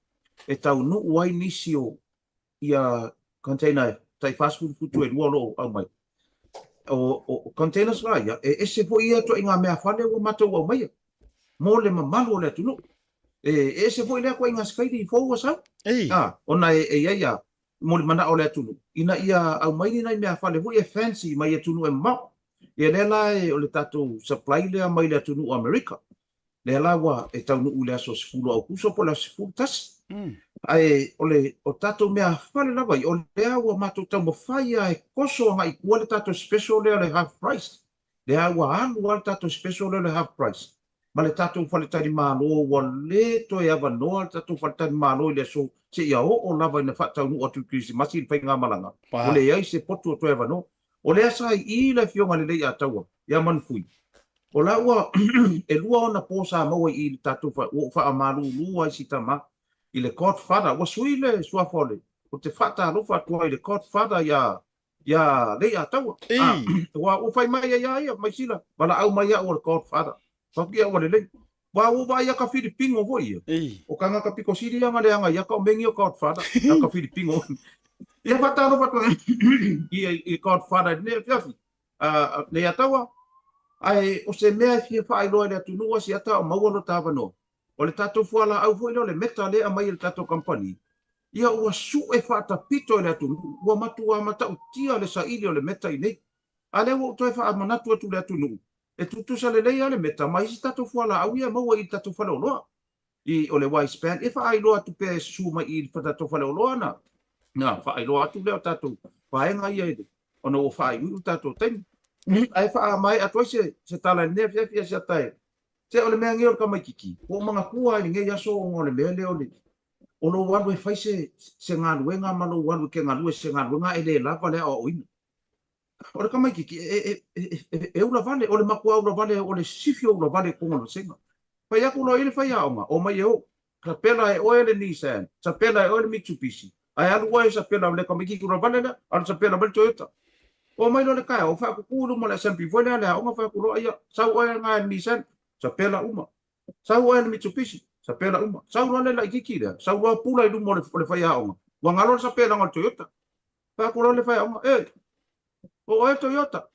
E tau nu uai nisi o ia container tai fast food putu e luolo au mai. O containers la ia e se fo ia to inga mea whale o mātou au mai. Mo le mamalu o le tunu. E se fo ia ko inga skaidi i fōua sa. Ona e ia mo le mana o le tunu. Ina ia au mai ni nai mea whale hui e fancy mai e tunu e mau. E lela e o le tatou supply lea mai le tunu o Amerika. Lela wa e tau nuu lea so sifuru au kuso po le sifuru tasi. Ai o tatou mea whale lava i o lea wa matou tau mawhaia e koso nga i kua le tatou special lea le half price. Lea wa alu wa le tatou special lea le half price. Ma le tatou whale tani mālo wa le to e awa noa le tatou whale tani mālo i le so se ia o lava i na whatau nu o tu krisi masi i pai ngā malanga. O le iai se potu o to e awa noa. O lea sa i le fionga le lei a taua, ia manfui. O la ua e lua ona posa maua i le tatou wha malu lua i sitama i le court father. Wa sui le suafole. O te whata alofa atua i le court father ia lei a taua. Wa o whai mai ia mai sila. Wala au mai o le court father. Whakia o le lei. Wa o vai ka Filipingo vo ia. O kanga ka piko siri anga le anga ia ka o mengi o court father. Ia ka Filipingo. Ia whata alofa atua i court father ne fiafi. Ne a taua. Ai o se mea fia whaai loa le atunua si ata o mauano tawa no. O le tatou fuala au fo ilo le meta le a mai le tatou company. Ia ua su e whaata pito le atunua. Ua matua mata o tia le sa ili o le meta i nei. A le ua toi wha manatu atu le atunua. E tutusa le leia le meta. Ma isi tatou fuala au ia maua i tatou whale o loa. I o le waispan. E whaai loa tu pe suma i tatou whale o loa na. Nga whaai loa atu leo tatou. Whaenga ia ede. Ono o whaai uru tatou taimi. Ai wha mai atua se tala ne fia se tai. Se ole mea ngeo ka mai kiki. O mga kua ni nge yaso o le mea leo le. O no wanu e fai se ngā luenga mano wanu ke ngā lue se ngā luenga e le lava le o ina. O le ka mai kiki e ula vale, o le makua ula vale, o le sifio ula vale konga na senga. Pai aku no ile fai aonga, o mai eo. Ka pela e oe le Nissan, sa pela e oe le Mitsubishi. Ai alu oe sa pela le ka mai kiki ula vale le, alu sa pela le Toyota. O mai lo le kai o fa ku kulu mo le sampi foi le o nga fa ku lo ia sa o nga Nissan sa pela uma sa o le Mitsubishi sa pela uma sa o le la kiki le sa o pula i mo le fa ia o wa ngalo sa pela ngol Toyota fa ku lo le fa o o Toyota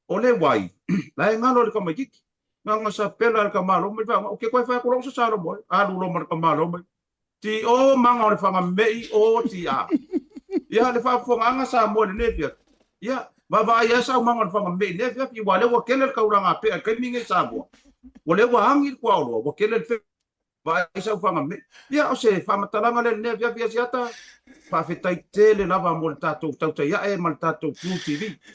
o le wai la ngalo le ka mai kiki nga sa pela ka malo me fa o ke ko fa ku lo sa lo mo a lu lo mar ka malo me ti o manga o le fa mei o ti a ia le fa fo nga sa mo le ne ia va ia sa mangon fa me ne fa pi wale wa kele ka uranga pe ka minge sa bo wale wa hangi kwa lo wa kele fe va sa fa me ia o se fa matalanga le ne fa siata fa fe tai tele lava mo tato tauta ia e mal tato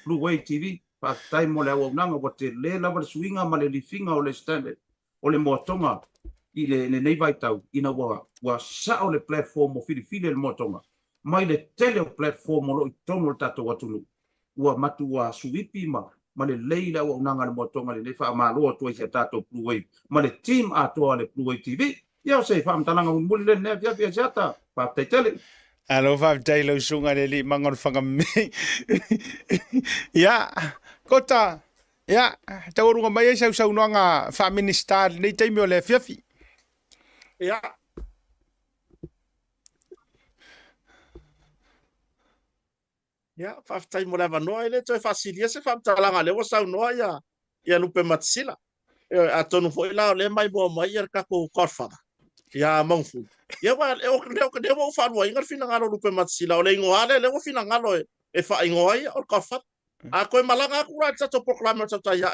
Blue Way TV fa tai mo le wa nanga wa te le lava swinga ma le lifinga o le stand o le motonga i le nei vai tau ina wa sa o le platform o fili le motonga mai le tele platform o lo tono tato watulu ua matua suipi ma le leila o nanga mo tonga le fa malo to se tato Blue Way ma le team ato le Blue Way TV ia se fa mtalanga muli le ne via jata pa tele alo fa tailo sunga le li mangon fanga me ya kota ya taurunga mai sa unanga fa minister nei taimi le fiafi ya ya faftai mo leva noa ile toi fasilia se famtalanga le wasa noa ya lupe matsila atonu foi la le mai bo mai ka ko korfada ya mongfu ya wa le mo fa no inga fina ngalo lupe matsila ole ngoale le fina ngalo e fa ngoi o korfat a ko malanga ku ra tsa proclame tsa ya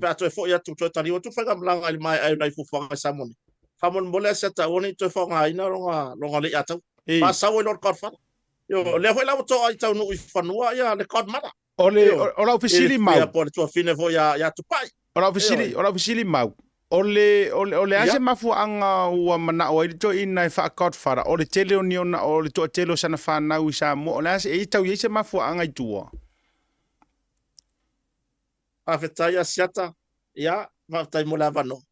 pe ato fo ya tu tani o tu fa gamlanga mai ai nai fu fa samoni famon mole sa ta oni to fa nga ina longa le ata pa sa wo lor korfat yo le foi la to ai tau no i fanua ia le kod mata O la ofisili mau. Ia po le tua fine fo ya tupai. O la ofisili mau. O le ase mafu anga ua mana o i to ina e whaakot whara. O le tele o niona o le toa tele o sana whanau i sa mo. O le ase e tau i ase mafu anga i tua. Awhetai a siata. Ia, mawhetai mo le avano.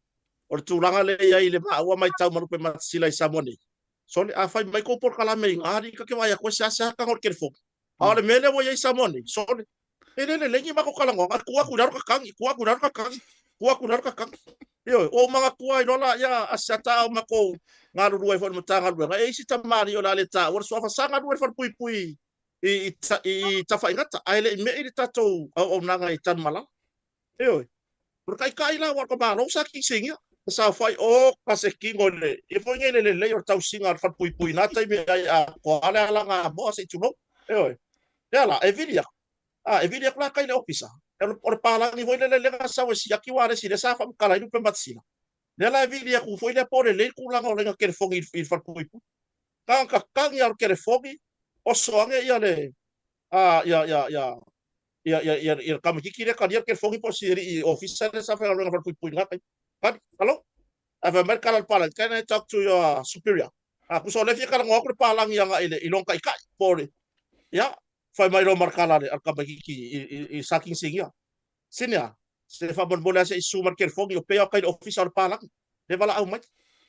O le tūranga le ia i le maua mai tau marupe matasila i Samoa. So le a whai mai ko por kalame ngari ka ke wai a koe se ase haka ngor kerefo. A le mele wo ia i Samoa. So le le lengi mako kalango. Kua kudaru ka kangi. Yo, o mga kuai rola ya asata o mako ngaru ruai fo matanga ruai. E si tamari o la le ta. Or so fa sanga ruai fo pui. I tafa ingata. Ai le me i tato o nanga i tan mala. Yo. Por kai la war ko ba lo sa ki singa. Sa fai o kase kingo le. E fo ngele le o tau singa fa pui na tai me a ko ala nga bo se tuno. Yo. Ya la e vidia. E vidia kla kai le ofisa. Or pala ni foi le sa wesi aki ware si le sa fa kala i pe matsila. Le la vidia ku foi le pore le ku la ngole ke fongi i fa pui. Kang ya ke fongi o soange ya le ya kam ki kire kan ya ke fongi po si i ofisa le sa fa ngole fa pui nga kai. Kan hello? Ava mer kala pala can I talk to your superior? Ku so le fi kala ngok pala nga ile ilong kai kai pore. Ya fai mai ro markala le arka bagi i saking singia sinia se fa bon bola se isu marker fogi o pe kai official palang le bala au mai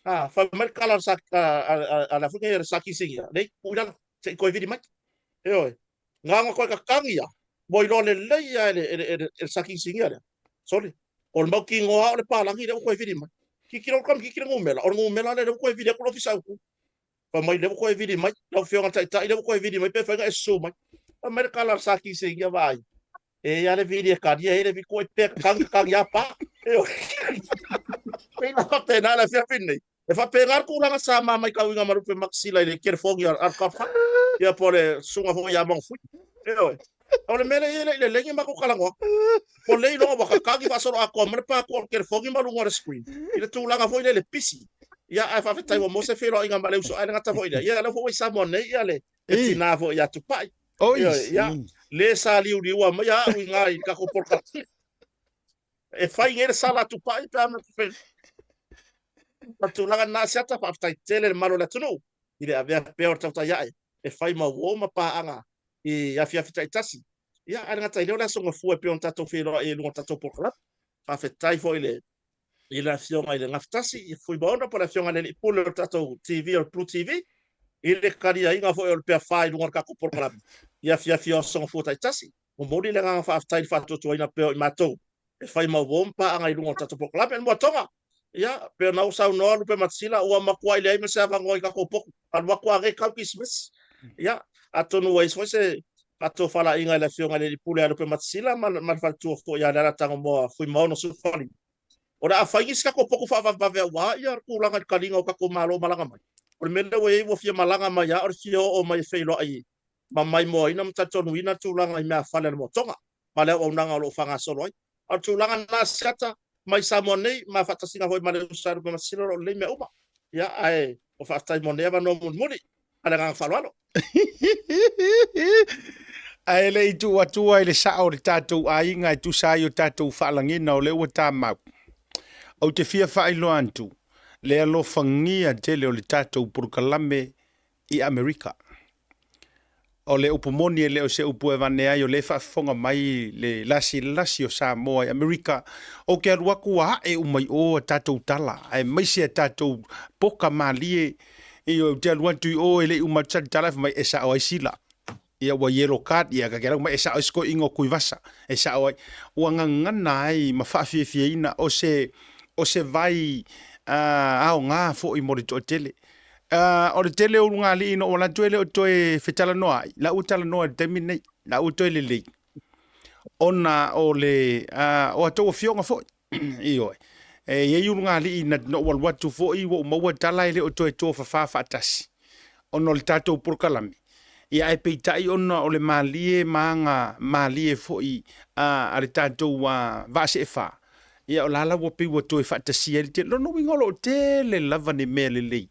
fa markala sak ala fuge saking singia le udan se ko vidi mai yo nga ko ka kangia boy lo le ya le saking singia sorry or mo ki ngo le palang ile ko vidi mai ki kiro ngumela or ngumela le ko vidi ko official ku fa mai le ko vidi mai lo fionga tai le ko vidi mai pe fa ga isu mai Amerika la saki singa vai. E ya le vidi ka dia ele vi ko pe kang ya pa. Pe na pe na la fia pinne. E fa pegar ku la sa mama ka winga marupe maxila ile ker fogi ar ka fa. Ya pole sunga fo ya mong fu. Ole mele ile lengi ma ko kala ngo. Pole no ba ka gi va solo a ko mer pa ko ker fogi ma lunga screen. Ile tu la ga fo ile pisi. Ya fa fa tai mo se fero inga male so ai ngata fo ile. Ya la fo sa mon ne ya le. E tina fo ya tu pai. Ya le sa liu wa ma ya wi ngai ka ko por ka e fai ngere sala tu pai pa ma fe tu la na sata pa tai tele malo la tu no ile ave peor ta ya e fai ma wo ma pa anga e ya fia fita tasi ya ana ta ile la so fu e pe on ta to fe lo e lo ta to por ka pa fe tai fo ile la fion ile ngaftasi e fu bona por la fion ale pour le tato TV or Blue TV ile karia inga fo e pe fai lo ka ko por ka ia fia son futa tasi o mori le nga fa tai fa to ina pe mato e fai ma wompa anga i lunga tato pokla pe mo tonga ia pe na usa no lu pe matsila o ma kwa ile me sa va ngoi ka ko pok al wa kwa re ka kismes ia atonu wais fo se ato fala inga le fionga le pule al pe matsila ma fa tu fo ia la tanga mo fui mo no su fali ora a fai ska ko pok fa va ve wa ia ku langa kalinga o ka ko malo malanga mai o me le wo fia malanga mai ia o fio o mai feilo ai ma mai mo ina mta tonu ina tulanga i mea fale mo tonga ma le o nanga lo fanga solo ai a tulanga na sata mai Samoa ma fatasinga hoi ma le usaru ma silo le me uma ya ai o fatai mo neva no muri ala nga falalo ai le tu atua ile sa o tatu ai nga tu sa yo tatu falangina o le o tama o te fia fai lo antu le lo fangia tele o le tatu por kalame i Amerika o le upomoni le o se upu evanea yo le fafonga mai le lasi o Samoa i Amerika o ke aruaku a e umai o tatou tala ai mai se tatou poka malie i o te aruatu o ele umata tala mai esa o sila ia wa yellow card ia ka kera mai esa o sko ingo kuivasa esa o ngana ai mafafie ina o se vai au nga fo i morito tele o le tele o ngali ino o la tuele o toe fetala noa la utala noa terminate la utoele le ona o le o ato fionga fo io ye yu ngali ina no wal watu fo i wo mo tala ile o toe to fa tasi ono le tato por kalami ia e peitai ona o le malie manga malie fo i a le tato wa va se fa ia o la wo pe wo toe fa tasi ile lo no wingolo tele lava ni mele le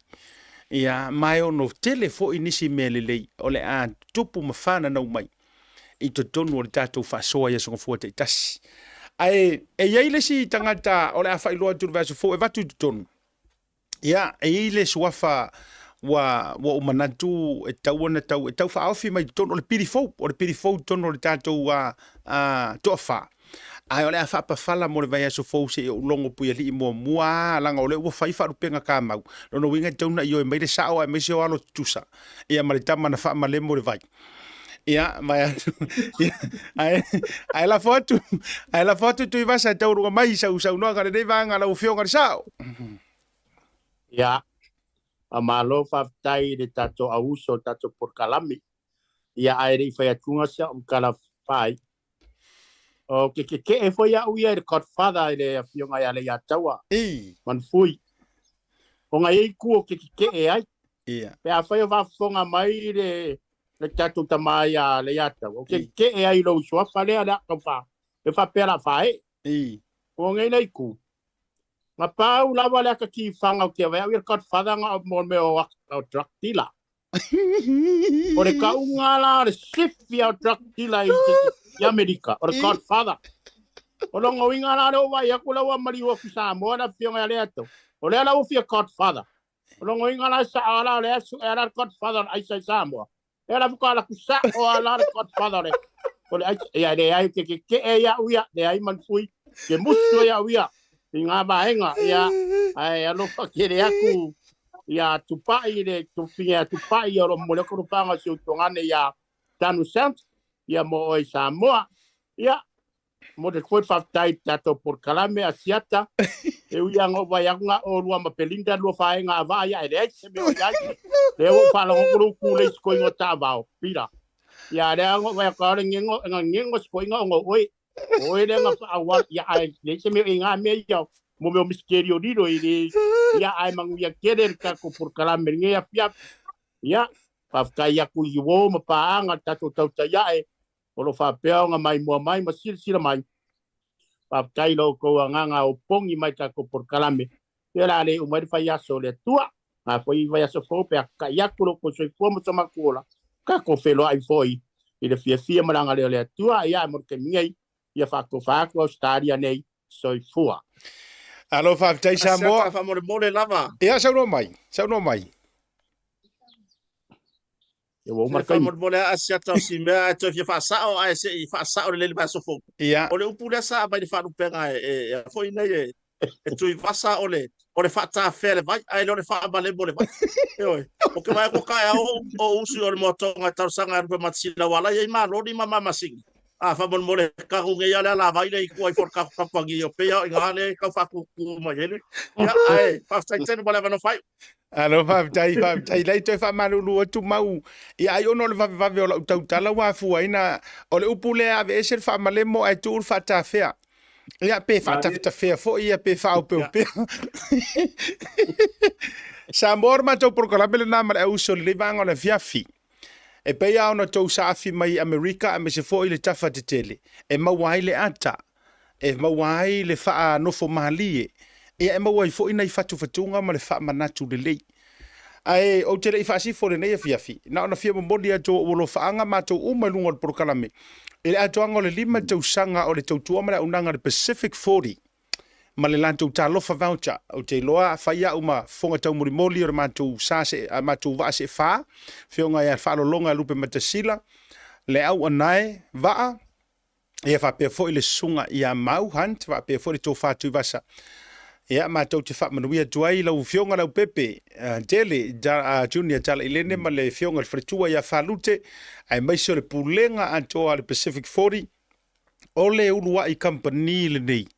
ia mai ono tele fo inisi melelei o le a tupu mafana na umai I to tonu o le tātou whaasoa ia songa fua te tasi. Ai, e iei le si tangata o le a whailoa turu verso 4 e watu tonu. Ia, e iei le suafa wa umanatu e tau ana tau, e tau whaofi mai tonu o le pirifou tonu o le tātou toa ai ole a whapawhala mo le vai aso fau se o longo pui ali I mua langa ole ua whai wharupenga ka mau. Lono winga tauna I o e meire sao e mese o alo tusa. Ia mare tama na wha male mo le vai. Ia, mai atu. Ai la fotu tui vasa taurunga mai sau noa kare nei vanga la ufionga le sao. Ia, a malo whaftai le tato auso tato por kalami. Ia aere I whai atunga sia kala whai. O ke e foi a uia le godfather le fionga ia le atawa. Man fui. O nga ei ku ke e ai. Ia. Pe a foi va fonga mai le tatu tamaya le atawa. O ke e ai lo so fa le ala ka fa. E fa pera fa e. O nga nei ku. Nga pa u la wale ka ki fanga o ke va le godfather nga mo me o traktila. O le ka unga la le sifia traktila I Amerika, o le godfather. O longo winga na leo wa ya kula wa mari wa fisa mo na fionga le ato. O le ala o fia godfather. O longo winga na sa ala le asu era godfather ai sa samo. Era buka la kusa o ala godfather le. O le ai le ai ke e ya uya le ai man fui. Ke muso ya uya. Inga ba enga ya ai alo fa kere aku ya tupai le tufia tupai o mo le ko panga si utongane ya tanu cent. Ia mo oi Samoa, ia mo te koe whaftai tato por kalame a siata, e uia ngō waianga o rua ma pelinda lua whaenga a vaya e rei se me o iai, le o whalango kuru kule skoi ngō tāwao, pira. Ia rea ngō waiaka ngengo skoi ngō ngō oe, oe rea ngā whaawar, ia ai, le se me o inga mea iau, mo me o miskerio riro i re, ia ai mangu ia kere kako por kalame ngea piap, ia, whaftai aku I o ma paanga tato tauta iae, o lo whapea nga mai mua mai, ma sira mai. Whaptai lo ko nganga o pongi mai kako por kalame. Te la le umari whai aso le tua. Nga whai whai aso fōpe a ka iakuro ko soi fuamo sa makula. Kako whelo ai fōi. I le fia maranga leo le tua. Ia e morke mingai. Ia whako au staria nei soi fua. Alo whaptai Samoa. Asiata whamore lava. Ia sauno mai. Mo le asiata o si mea to fia fasao ai se I fasao le baso fo. Ia. O le upule sa ba di fanu penga e foi nei e tu fasa o le fata fele vai ai le fa ba le bole vai. O ke mai ko kai o usu o le motonga tar sanga rupe matsila wala ia ma lo di mama masing. A fa bon mole ka ku ngia la vai le ku ai for ka pangi o pe ia ngale ka fa ku ma yele. Ya ai fa sta tene bola va no fai. Alo whaptai lei toi whamaruru o tu mau. I ai ono le whawewhawe o lau tautala wafua ina o le upule a ve ese whamalemo ai tu whata whea. Ia pe whata whea fo ia pe whao pe. Sa mor ma tau prokalabele nā mara au so le vanga o le fiafi. E pei au na tau saafi mai Amerika a me se fo i le tafa te tele. E mawai le ata. E mawai le wha nofo mahalie. E mau ai fo ina I fatu ma le wha manatu le lei. Ai o te rei whaasi fo le nei a fiafi. Na ona fia mambodi a tō o lo whaanga mātou o mai lunga le porokalame. E le atoanga o le 5 tau sanga o le tau tuamara unanga le Pacific 40. Ma le lantou tā lofa voucher. O te loa whaia uma fonga tau murimoli o le mātou sase, mātou vaase wha. Whionga ia whaalolonga lupe matasila. Le au anae vaa. Ia whapea fo I le sunga ia mau hunt. Whapea fo le tō whātui vasa. Ia mātou te whamanuia tuai lau whionga lau pepe. Dele, junior tala ilene ma le whionga le wharitua ia whalute. Ai maise o le pulenga antoa le Pacific 40. O le urua I company le nei.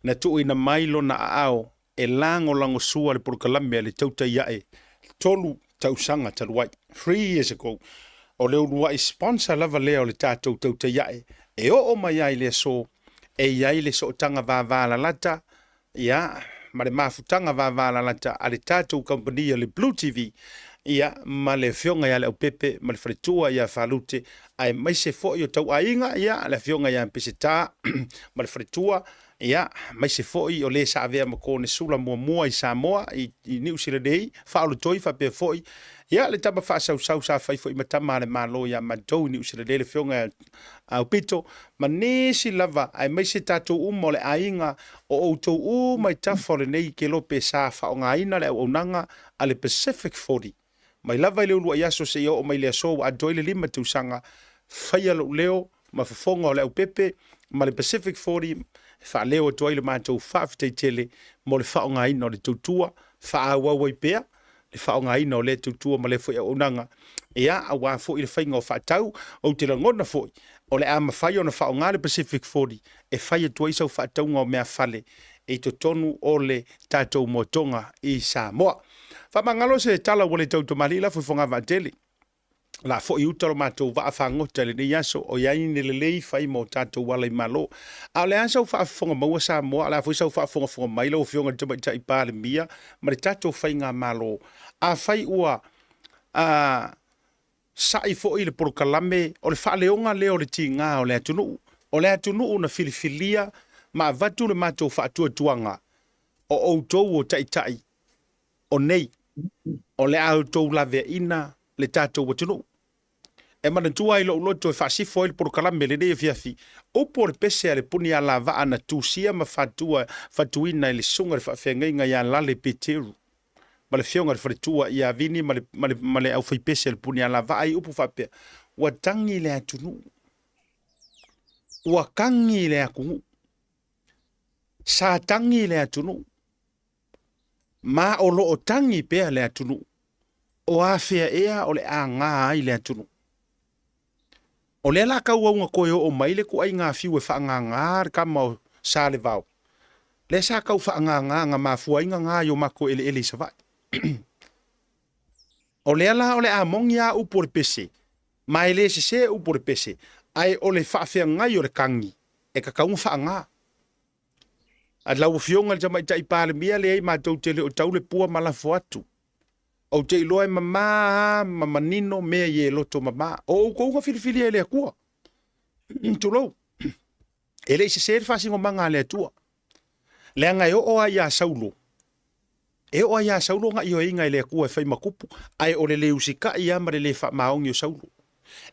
Na tu ina mailo na ao. E lango lango sua le porokalame le tauta iae. Tolu tausanga taluai. 3 years ago. O le urua I sponsor lava leo le tātou tauta iae. E o mai ai le so. E iai le so tanga vāvala lata. Ia, ma le mafutanga vāvala lata a le tātou company le Blue TV. Ia, ma le whionga ia le au pepe, ma le wharitua ia whalute. Ai maise fo I o tau ainga, ia, le whionga ia mpese tā, ma le wharitua. Ia, mai se fo'i o le sa avea ma kone sula mua i Samoa, i New Zealand, whaolo toi whapea fo'i. Ia, le tama wha sau sa whai fo'i matama le malo ia matou New Zealand, le whionga au pito. Ma nesi lava, ai mai se tātou mo le ainga o outou mai tafo le nei ke lope sa whaonga ina le au nanga a le Pacific 40. Mai lava i leo lua iaso se o mai le aso a doile lima tausanga, whaia leo, ma whafonga o le au pepe, ma le Pacific 40, fa leo to ile mātou whaafitaitele mo le whaonga ina o le tautua, whaawawai pēr, le whaonga ina o le tautua ma le fwoi au nanga. Ea, a wā fwoi le whainga o whaatau, o te rangona fwoi, o le ama whai o na whaonga le Pacific 40, e whai atua isau whaataunga o mea whale, e to tonu o le tātou motonga i Samoa. Whamangalo se tala wale tautu malila fwoi whonga vantele. La fo i utaro mātou wa whangota le nei aso o iai ni le lei whai mo tātou wala i malo. A le ansa u whaafonga maua sa moa, a le afo isa u whaafonga maila o whionga tama i tai pāle mia, ma le tātou whai ngā malo. A whai ua sa i fo i le porokalame o le whaaleonga leo le ti ngā o le atunu. O le atunu na filifilia ma vatu le mātou whaatua tuanga o outou o tai o nei o le autou lave ina le tātou watunu. E mana tua i lo loto e whaasifo i le porokalame le nei e fiafi. Opo le pese a le puni a la vaa na tūsia ma whatuina i le sunga le whaafengainga i a lale peteru. Ma le whionga le wharetua i a vini ma le au whai pese le puni a la vaa i upu whapea. Ua tangi le atunu. Ua kangi le akungu. Sa tangi le atunu. Ma o lo o tangi pea le atunu. O a fea ea o le a ngā ai le atunu. O le la kau au ngā koe o maile ku ai ngā fiu e wha ngā ngā ka mau sa le vau. Le sa kau wha ngā mafua inga ngā yo mako ele sa vai. O le ala o le a mongi a upo le pese. Mai le se upo le pese. Ai o le wha fea ngai o le kangi. E ka kaunga wha ngā. A lau fionga le jamai tai pāle mia le ei mātou tele o tau le pua malafo atu. O te iloa mama nino mea ye loto mama. O kounga filifili e lea kua. Tulou. E le se sere whasingo manga lea tua. Lea ngai o a ia saulo. E o a ia saulo nga iyo inga lea kua e whai makupu. Ai o le leusika i amare le wha maongi o saulo.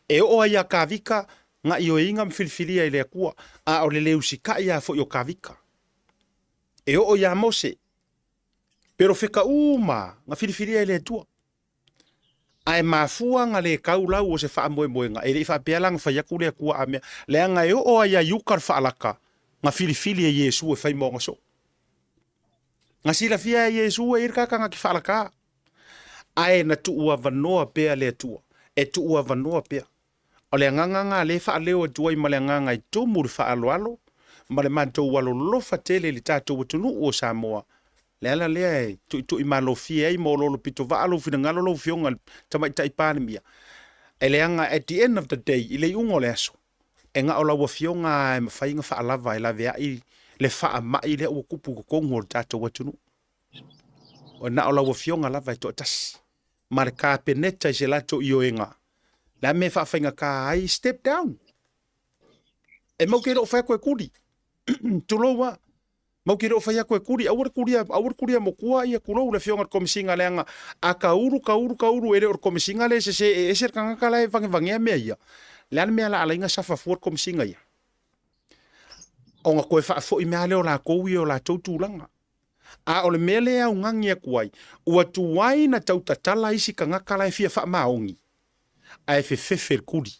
E o a ia kavika nga iyo inga mfilifili e lea kua. A o le leusika i a fo yo kavika. E o ia mose. Pero fika uma, nga filifilia ele tua. Ai mafua nga le kaulau o se wha moe nga. E le wha pealang wha yaku lea kua amea. Lea nga eo o aia yukar wha alaka. Nga filifilia Yesu e whai monga so. Nga sila fia Yesu e irkaka nga ki wha alaka. Ai na tuua vanoa pea lea tua. E tuua vanoa pea. O lea nganga le wha leo e tuai ma lea nganga i tumur wha alo. Ma le mantou walo lofa tele li tātou watunu o Samoa. Lea lea tu i malo fia i mo lolo pito vaalo fina ngalo lo fionga tamai tai panemia. E leanga at the end of the day i le ungo le aso. E nga ola wa fionga e mawhainga wha alava e la vea i le wha mai le ua kupu kukongo le tātou watunu. O na ola wa fionga lava e to tas. Ma le ka peneta i se lato i oenga. La me wha whainga ka ai step down. E mau kero whae koe kuri. Tulou wa. Mau ki reo whai koe kuri, awar kuria mo kua ia kurou le whionga komisinga leanga a kauru ere or komisinga le se e eser kangaka lai vangi mea ia. Leana mea la alainga safa fuor komisinga ia. O nga koe wha fo i mea leo la koui o la tautulanga. A o le mea lea o ngangi a kuai, ua tuwai na tautatala isi kangaka lai fia wha maongi. A e fefer kuri.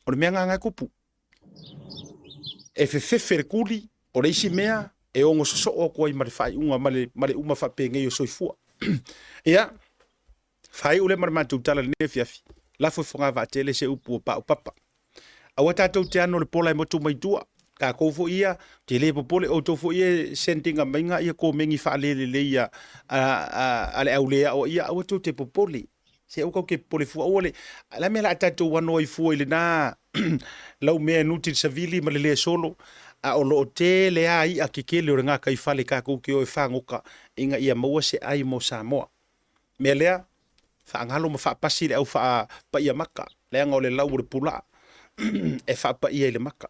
O le mea nganga kupu. E fefer kuri, o le isi mea, e ongo so o koi mare fai unga mare uma fa penge yo soifua. Ia, fai ule mare matu tala ne fiafi. La foi fonga va tele se upu pa papa. Awa tatou te ano le pola e motu mai tua. Ka kofo ia, te le popole o tofo ia sentinga mainga ia ko mengi fa le ia ale aulea o ia awa te popole. Se o ke pole fu ole. La me la tatou wano i fu ile na lau mea nuti savili ma le solo. A o lo te le ai a kekele o ngā kai whale ka kouke o e whangoka inga ia maua se ai mo Samoa. Mea lea, whaangalo ma whaapasi le au wha pa ia maka. Lea ngā o le lau re pula e whaapa ia le maka.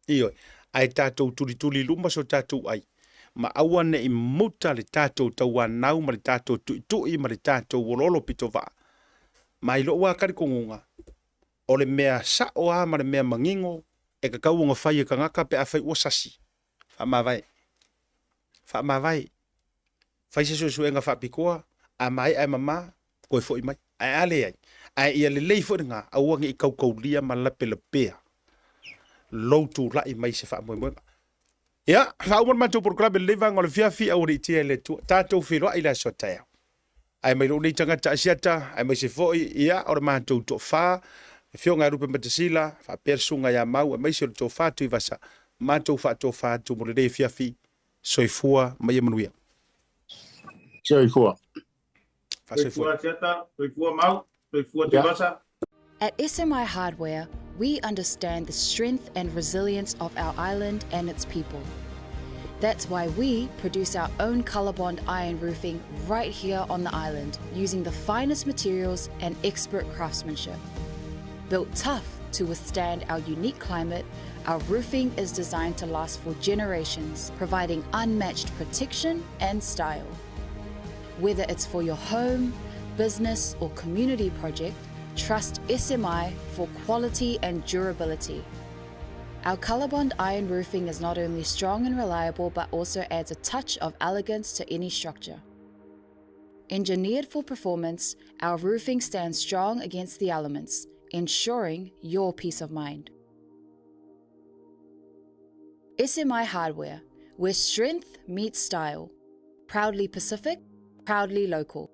Iyo, ai tātou tuli luma so tātou ai. Ma awane I muta le tātou tauanau ma le tātou tui ma le tātou wololo pito vaa. Ma ilo ua kari kongunga. O le mea sa o a ma le mea mangingo e ka kauunga whai e ka ngaka pe a whai ua sasi. Wha mawai. Whai se so e ngā whapikoa a mai ai mama koe fo I mai. Ai ale ai. Ai ia le lei fo ngā auangi I kaukaulia ma lape le pea. Loutu lai mai se wha moe. Ia, whaumon mātou por klabe le vanga o le fiafi au ri tia le tu. Tātou whiroa I la so taia. Ai mai lo nei tangata asiata, ai mai se foi ia o le mātou to wha. Fionga rupe matasila, fa persunga ya mau, mai se to fa tu vasa. Matou fa to fa tu mo le fiafi. Soifua mai manuia. Soifua. Fa soifua. Soifua mau, soifua te vasa. At SMI Hardware, we understand the strength and resilience of our island and its people. That's why we produce our own ColourBond iron roofing right here on the island, using the finest materials and expert craftsmanship. Built tough to withstand our unique climate, our roofing is designed to last for generations, providing unmatched protection and style. Whether it's for your home, business, or community project, trust SMI for quality and durability. Our ColourBond iron roofing is not only strong and reliable, but also adds a touch of elegance to any structure. Engineered for performance, our roofing stands strong against the elements, ensuring your peace of mind. SMI Hardware, where strength meets style. Proudly Pacific, proudly local.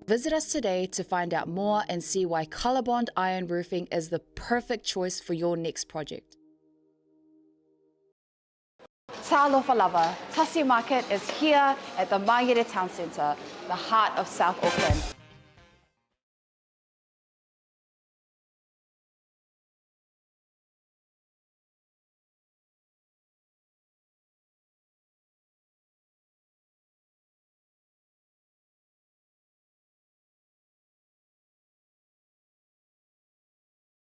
Visit us today to find out more and see why ColourBond iron roofing is the perfect choice for your next project. Talofa lava, Tasi Market is here at the Mangere Town Centre, the heart of South Auckland.